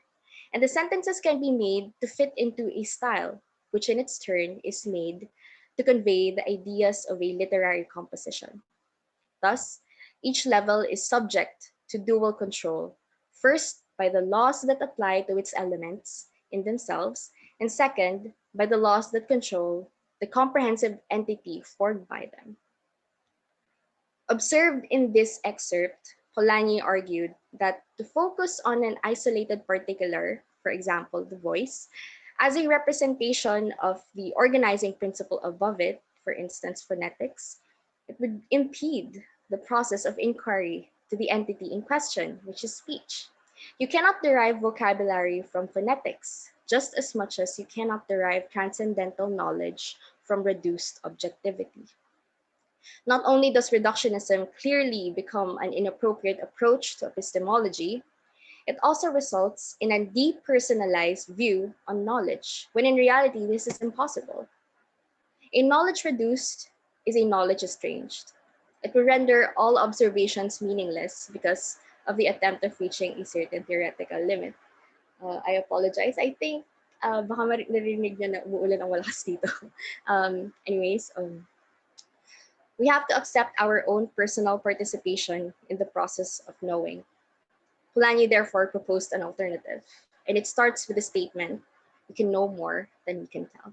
And the sentences can be made to fit into a style, which in its turn is made to convey the ideas of a literary composition. Thus, each level is subject to dual control, first by the laws that apply to its elements in themselves, and second, by the laws that control the comprehensive entity formed by them. Observed in this excerpt, Polanyi argued that to focus on an isolated particular, for example, the voice, as a representation of the organizing principle above it, for instance, phonetics, it would impede the process of inquiry to the entity in question, which is speech. You cannot derive vocabulary from phonetics, just as much as you cannot derive transcendental knowledge from reduced objectivity. Not only does reductionism clearly become an inappropriate approach to epistemology, it also results in a depersonalized view on knowledge, when in reality this is impossible. A knowledge reduced is a knowledge estranged. It will render all observations meaningless because of the attempt of reaching a certain theoretical limit. I apologize. I think baka narinig nyo na umuulan ng malakas dito. Anyways, we have to accept our own personal participation in the process of knowing. Polanyi therefore proposed an alternative, and it starts with the statement, we can know more than we can tell.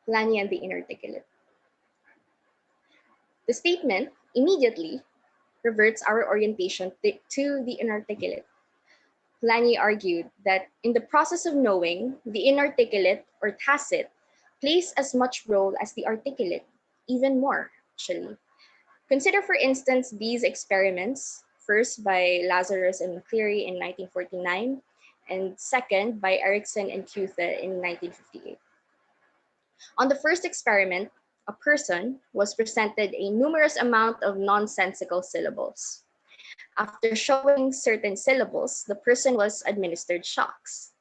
Polanyi and the inarticulate. The statement immediately reverts our orientation to the inarticulate. Polanyi argued that in the process of knowing, the inarticulate or tacit plays as much role as the articulate, even more, actually. Consider, for instance, these experiments, first by Lazarus and McCleary in 1949, and second by Erickson and Kuethe in 1958. On the first experiment, a person was presented a numerous amount of nonsensical syllables. After showing certain syllables, the person was administered shocks.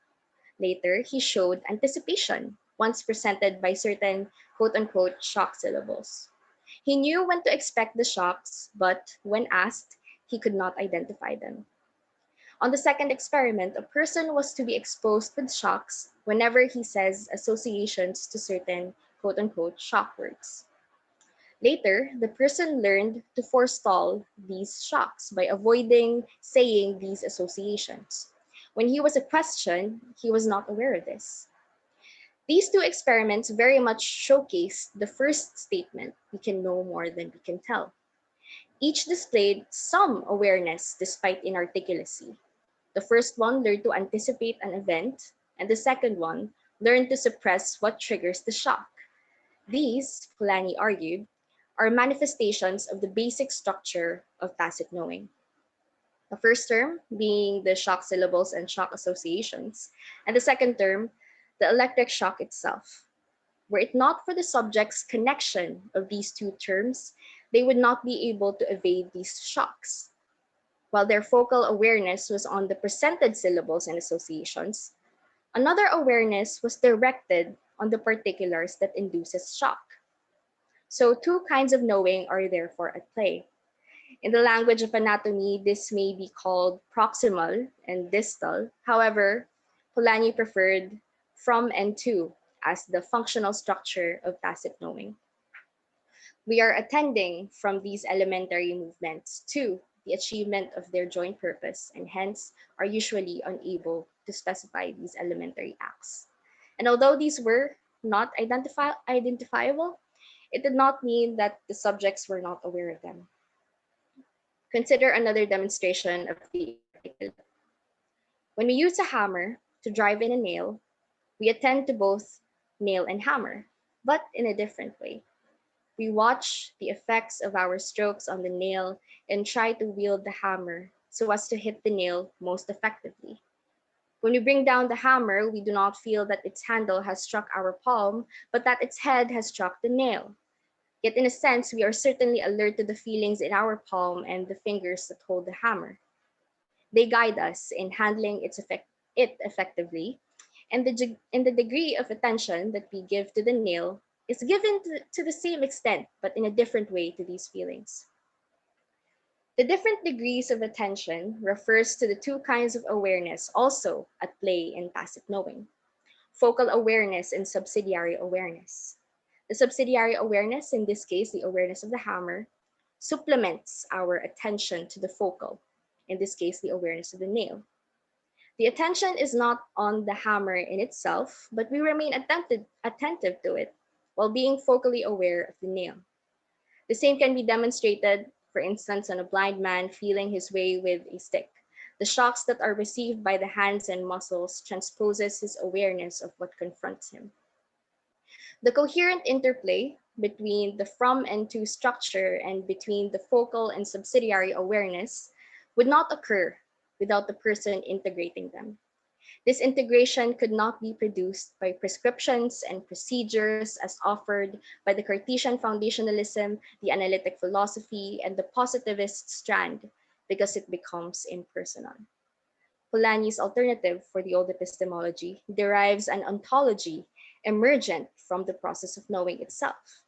Later, he showed anticipation once presented by certain quote-unquote shock syllables. He knew when to expect the shocks, but when asked, he could not identify them. On the second experiment, a person was to be exposed with shocks whenever he says associations to certain quote-unquote shock words. Later, the person learned to forestall these shocks by avoiding saying these associations. When he was questioned, he was not aware of this. These two experiments very much showcased the first statement, we can know more than we can tell. Each displayed some awareness despite inarticulacy. The first one learned to anticipate an event, and the second one learned to suppress what triggers the shock. These, Polanyi argued, are manifestations of the basic structure of tacit knowing. The first term being the shock syllables and shock associations, and the second term, the electric shock itself. Were it not for the subject's connection of these two terms, they would not be able to evade these shocks. While their focal awareness was on the presented syllables and associations, another awareness was directed on the particulars that induces shock. So two kinds of knowing are therefore at play. In the language of anatomy, this may be called proximal and distal. However, Polanyi preferred from and to as the functional structure of tacit knowing. We are attending from these elementary movements to the achievement of their joint purpose, and hence are usually unable to specify these elementary acts. And although these were not identifiable, it did not mean that the subjects were not aware of them. Consider another demonstration of the articulate. When we use a hammer to drive in a nail, we attend to both nail and hammer, but in a different way. We watch the effects of our strokes on the nail and try to wield the hammer so as to hit the nail most effectively. When we bring down the hammer, we do not feel that its handle has struck our palm, but that its head has struck the nail. Yet in a sense, we are certainly alert to the feelings in our palm and the fingers that hold the hammer. They guide us in handling it effectively, and the degree of attention that we give to the nail is given to the same extent, but in a different way to these feelings. The different degrees of attention refers to the two kinds of awareness also at play in tacit knowing: focal awareness and subsidiary awareness. The subsidiary awareness, in this case, the awareness of the hammer, supplements our attention to the focal, in this case, the awareness of the nail. The attention is not on the hammer in itself, but we remain attentive to it while being focally aware of the nail. The same can be demonstrated, for instance, on a blind man feeling his way with a stick. The shocks that are received by the hands and muscles transposes his awareness of what confronts him. The coherent interplay between the from and to structure and between the focal and subsidiary awareness would not occur without the person integrating them. This integration could not be produced by prescriptions and procedures as offered by the Cartesian foundationalism, the analytic philosophy, and the positivist strand, because it becomes impersonal. Polanyi's alternative for the old epistemology derives an ontology emergent from the process of knowing itself.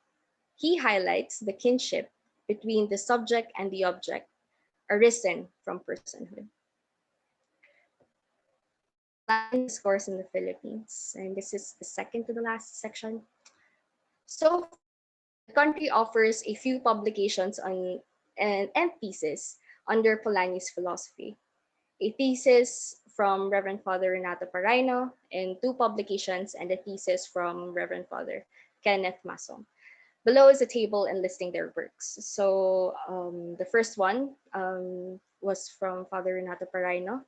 He highlights the kinship between the subject and the object, arisen from personhood. Latin discourse in the Philippines, and this is the second to the last section. So the country offers a few publications on and theses under Polanyi's philosophy. A thesis from Reverend Father Renato Paraino, and two publications and a thesis from Reverend Father Kenneth Masong. Below is a table enlisting their works. So the first one was from Father Renato Paraino.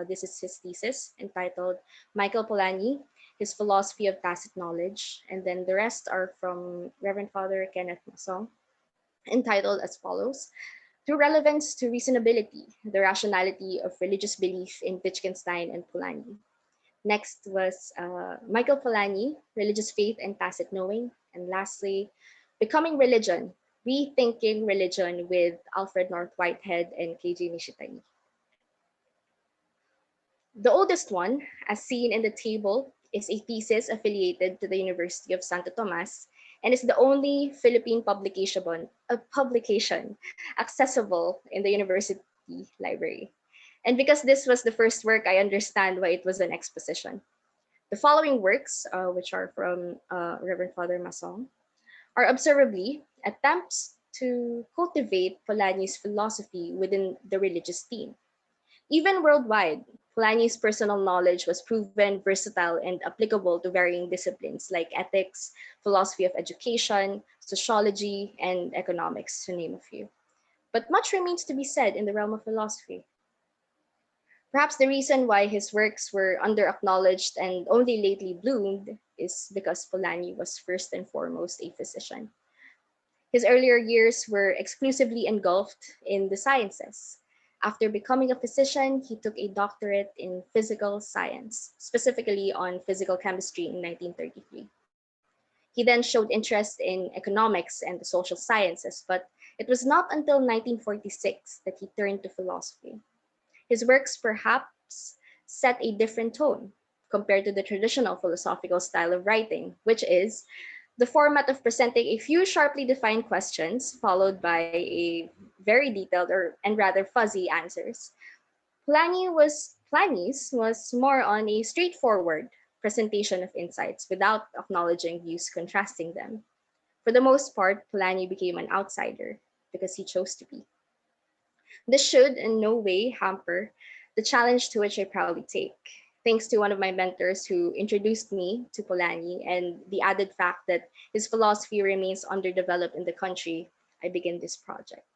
This is his thesis entitled Michael Polanyi, His Philosophy of Tacit Knowledge. And then the rest are from Reverend Father Kenneth Masong, entitled as follows: Through Relevance to Reasonability, the Rationality of Religious Belief in Wittgenstein and Polanyi. Next was Michael Polanyi, Religious Faith and Tacit Knowing. And lastly, Becoming Religion, Rethinking Religion with Alfred North Whitehead and KJ Nishitani. The oldest one, as seen in the table, is a thesis affiliated to the University of Santo Tomas and is the only Philippine publication accessible in the university library. And because this was the first work, I understand why it was an exposition. The following works, which are from Reverend Father Masong, are observably attempts to cultivate Polanyi's philosophy within the religious theme. Even worldwide, Polanyi's personal knowledge was proven versatile and applicable to varying disciplines like ethics, philosophy of education, sociology, and economics, to name a few. But much remains to be said in the realm of philosophy. Perhaps the reason why his works were under-acknowledged and only lately bloomed is because Polanyi was first and foremost a physician. His earlier years were exclusively engulfed in the sciences. After becoming a physician, he took a doctorate in physical science, specifically on physical chemistry in 1933. He then showed interest in economics and the social sciences, but it was not until 1946 that he turned to philosophy. His works perhaps set a different tone compared to the traditional philosophical style of writing, which is The format of presenting a few sharply defined questions, followed by a very detailed and rather fuzzy answers. Polanyi's was more on a straightforward presentation of insights without acknowledging views contrasting them. For the most part, Polanyi became an outsider because he chose to be. This should in no way hamper the challenge to which I proudly take. Thanks to one of my mentors who introduced me to Polanyi and the added fact that his philosophy remains underdeveloped in the country, I begin this project.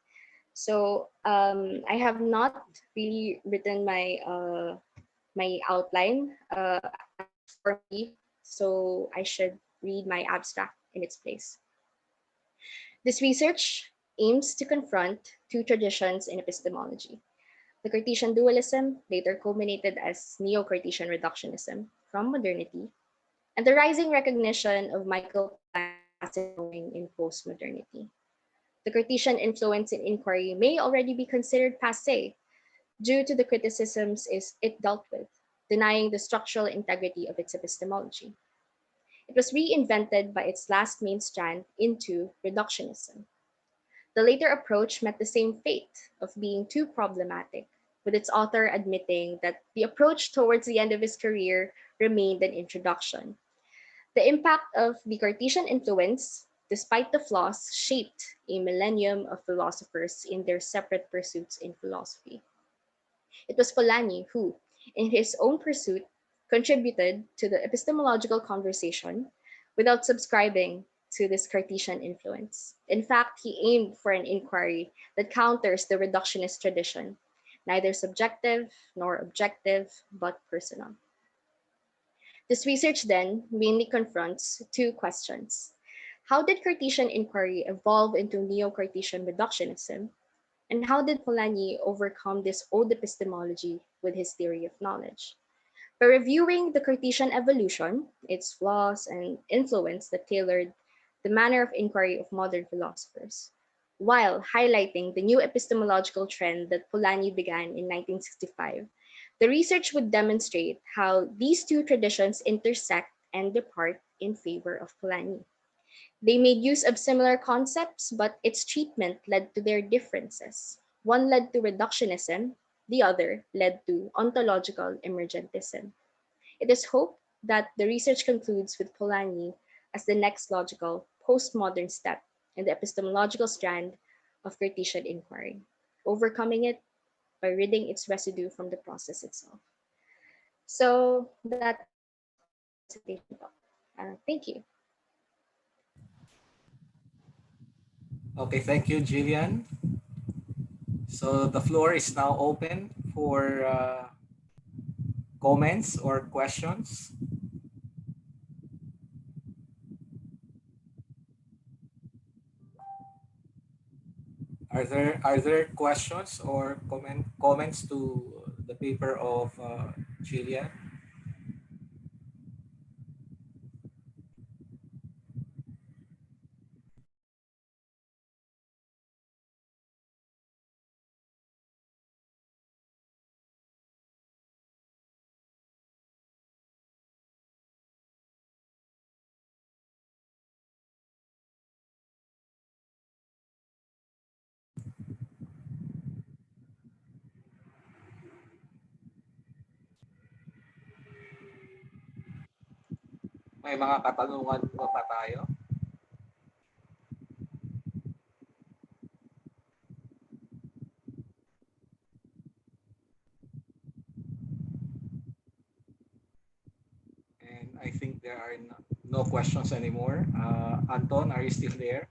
So I have not really written my outline formally, so I should read my abstract in its place. This research aims to confront two traditions in epistemology: the Cartesian dualism, later culminated as Neo-Cartesian reductionism from modernity, and the rising recognition of Michael Polanyi's tacit knowing in postmodernity. The Cartesian influence in inquiry may already be considered passé due to the criticisms it dealt with, denying the structural integrity of its epistemology. It was reinvented by its last main strand into reductionism. The later approach met the same fate of being too problematic, with its author admitting that the approach towards the end of his career remained an introduction. The impact of the Cartesian influence, despite the flaws, shaped a millennium of philosophers in their separate pursuits in philosophy. It was Polanyi who, in his own pursuit, contributed to the epistemological conversation without subscribing to this Cartesian influence. In fact, he aimed for an inquiry that counters the reductionist tradition, neither subjective nor objective, but personal. This research then mainly confronts two questions. How did Cartesian inquiry evolve into Neo-Cartesian reductionism? And how did Polanyi overcome this old epistemology with his theory of knowledge? By reviewing the Cartesian evolution, its flaws and influence that tailored the manner of inquiry of modern philosophers, while highlighting the new epistemological trend that Polanyi began in 1965, the research would demonstrate how these two traditions intersect and depart in favor of Polanyi. They made use of similar concepts, but its treatment led to their differences. One led to reductionism, the other led to ontological emergentism. It is hoped that the research concludes with Polanyi as the next logical postmodern step in the epistemological strand of Cartesian inquiry, overcoming it by ridding its residue from the process itself. So that's my presentation talk. Thank you. Okay, thank you, Gillian. So the floor is now open for comments or questions. Are there questions or comments to the paper of Gillian? May mga katanungan pa tayo? And I think there are no questions anymore. Anton, are you still there?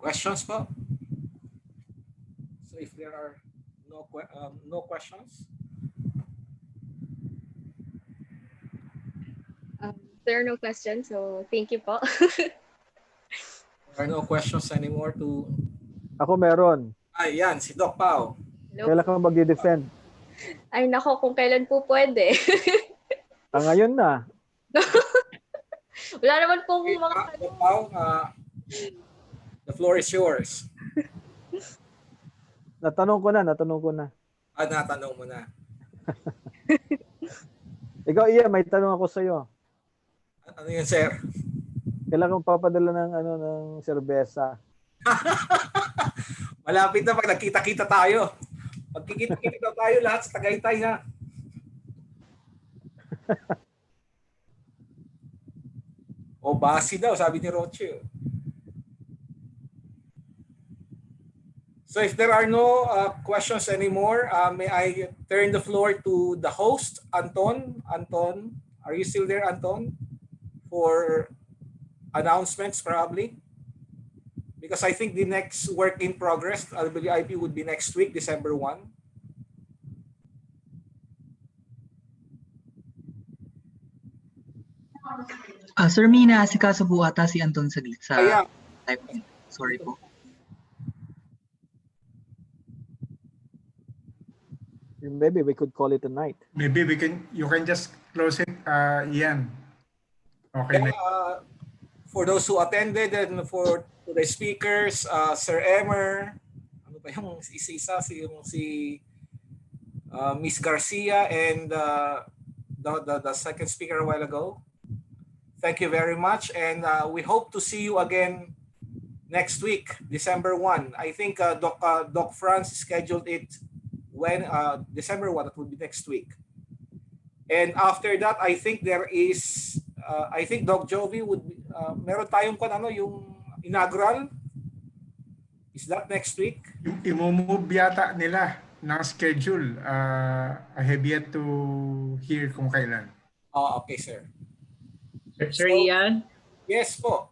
Questions po? So if there are no questions, There are no questions, so thank you po. there are no questions anymore to... Ako meron. Ayan, si Doc Pao. Hello Kailan po. ka magde-defend? Ay nako, kung kailan po pwede. Ngayon na. Wala naman pong Okay, mga Doc Pao, the floor is yours. Natanong ko na. Natanong mo na. Ikaw, Ian, may tanong ako sa iyo. Ano yun, sir? Kailan kang papadala ng serbesa? Malapit na pag nagkita-kita tayo. Pagkikita-kita daw tayo lahat sa Tagaytay, ha? O basi daw, sabi ni Roche. So if there are no questions anymore, may I turn the floor to the host, Anton. Anton, are you still there, Anton? For announcements, probably? Because I think the next work in progress, LWIP, would be next week, December 1. Sir, may inaasikaso po ata si Anton saglit sa Kaya, type. Sorry po. Maybe we could call it a night. Maybe you can just close it, Ian. Okay. for those who attended and for the speakers, Sir Emer, ano ba yung isa-isa, si Miss Garcia and the second speaker a while ago. Thank you very much, and we hope to see you again next week, December 1. I think Doc Franz scheduled it when December 1, that would be next week. And after that, I think there is, I think Doc Jovi would be, meron tayong yung inaugural. Is that next week? I-move yata nila ng schedule. I have yet to hear kung kailan. Oh, okay, sir. Sir Ian? Yes po.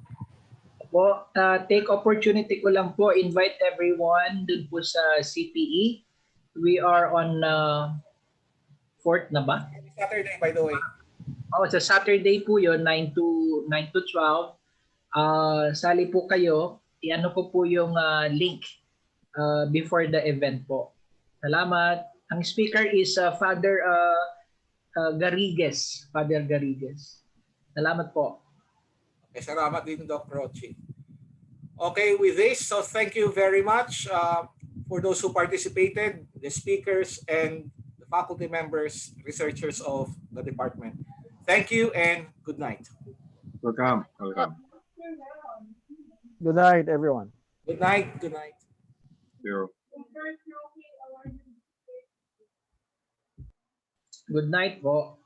Po, take opportunity ko lang po, invite everyone dun po sa CPE. We are on 4th na ba? Saturday, by the way. Oh, sa Saturday po yun, 9 to 12. Sali po kayo. I-ano ko po yung link before the event po. Salamat. Ang speaker is Father Garrigues. Father Garrigues. Salamat po. Okay, salamat din, Doc Rochi. Okay, with this, so thank you very much for those who participated, the speakers, and the faculty members, researchers of the department. Thank you and good night. Welcome. Good night, everyone. Good night. Good night. Good night po.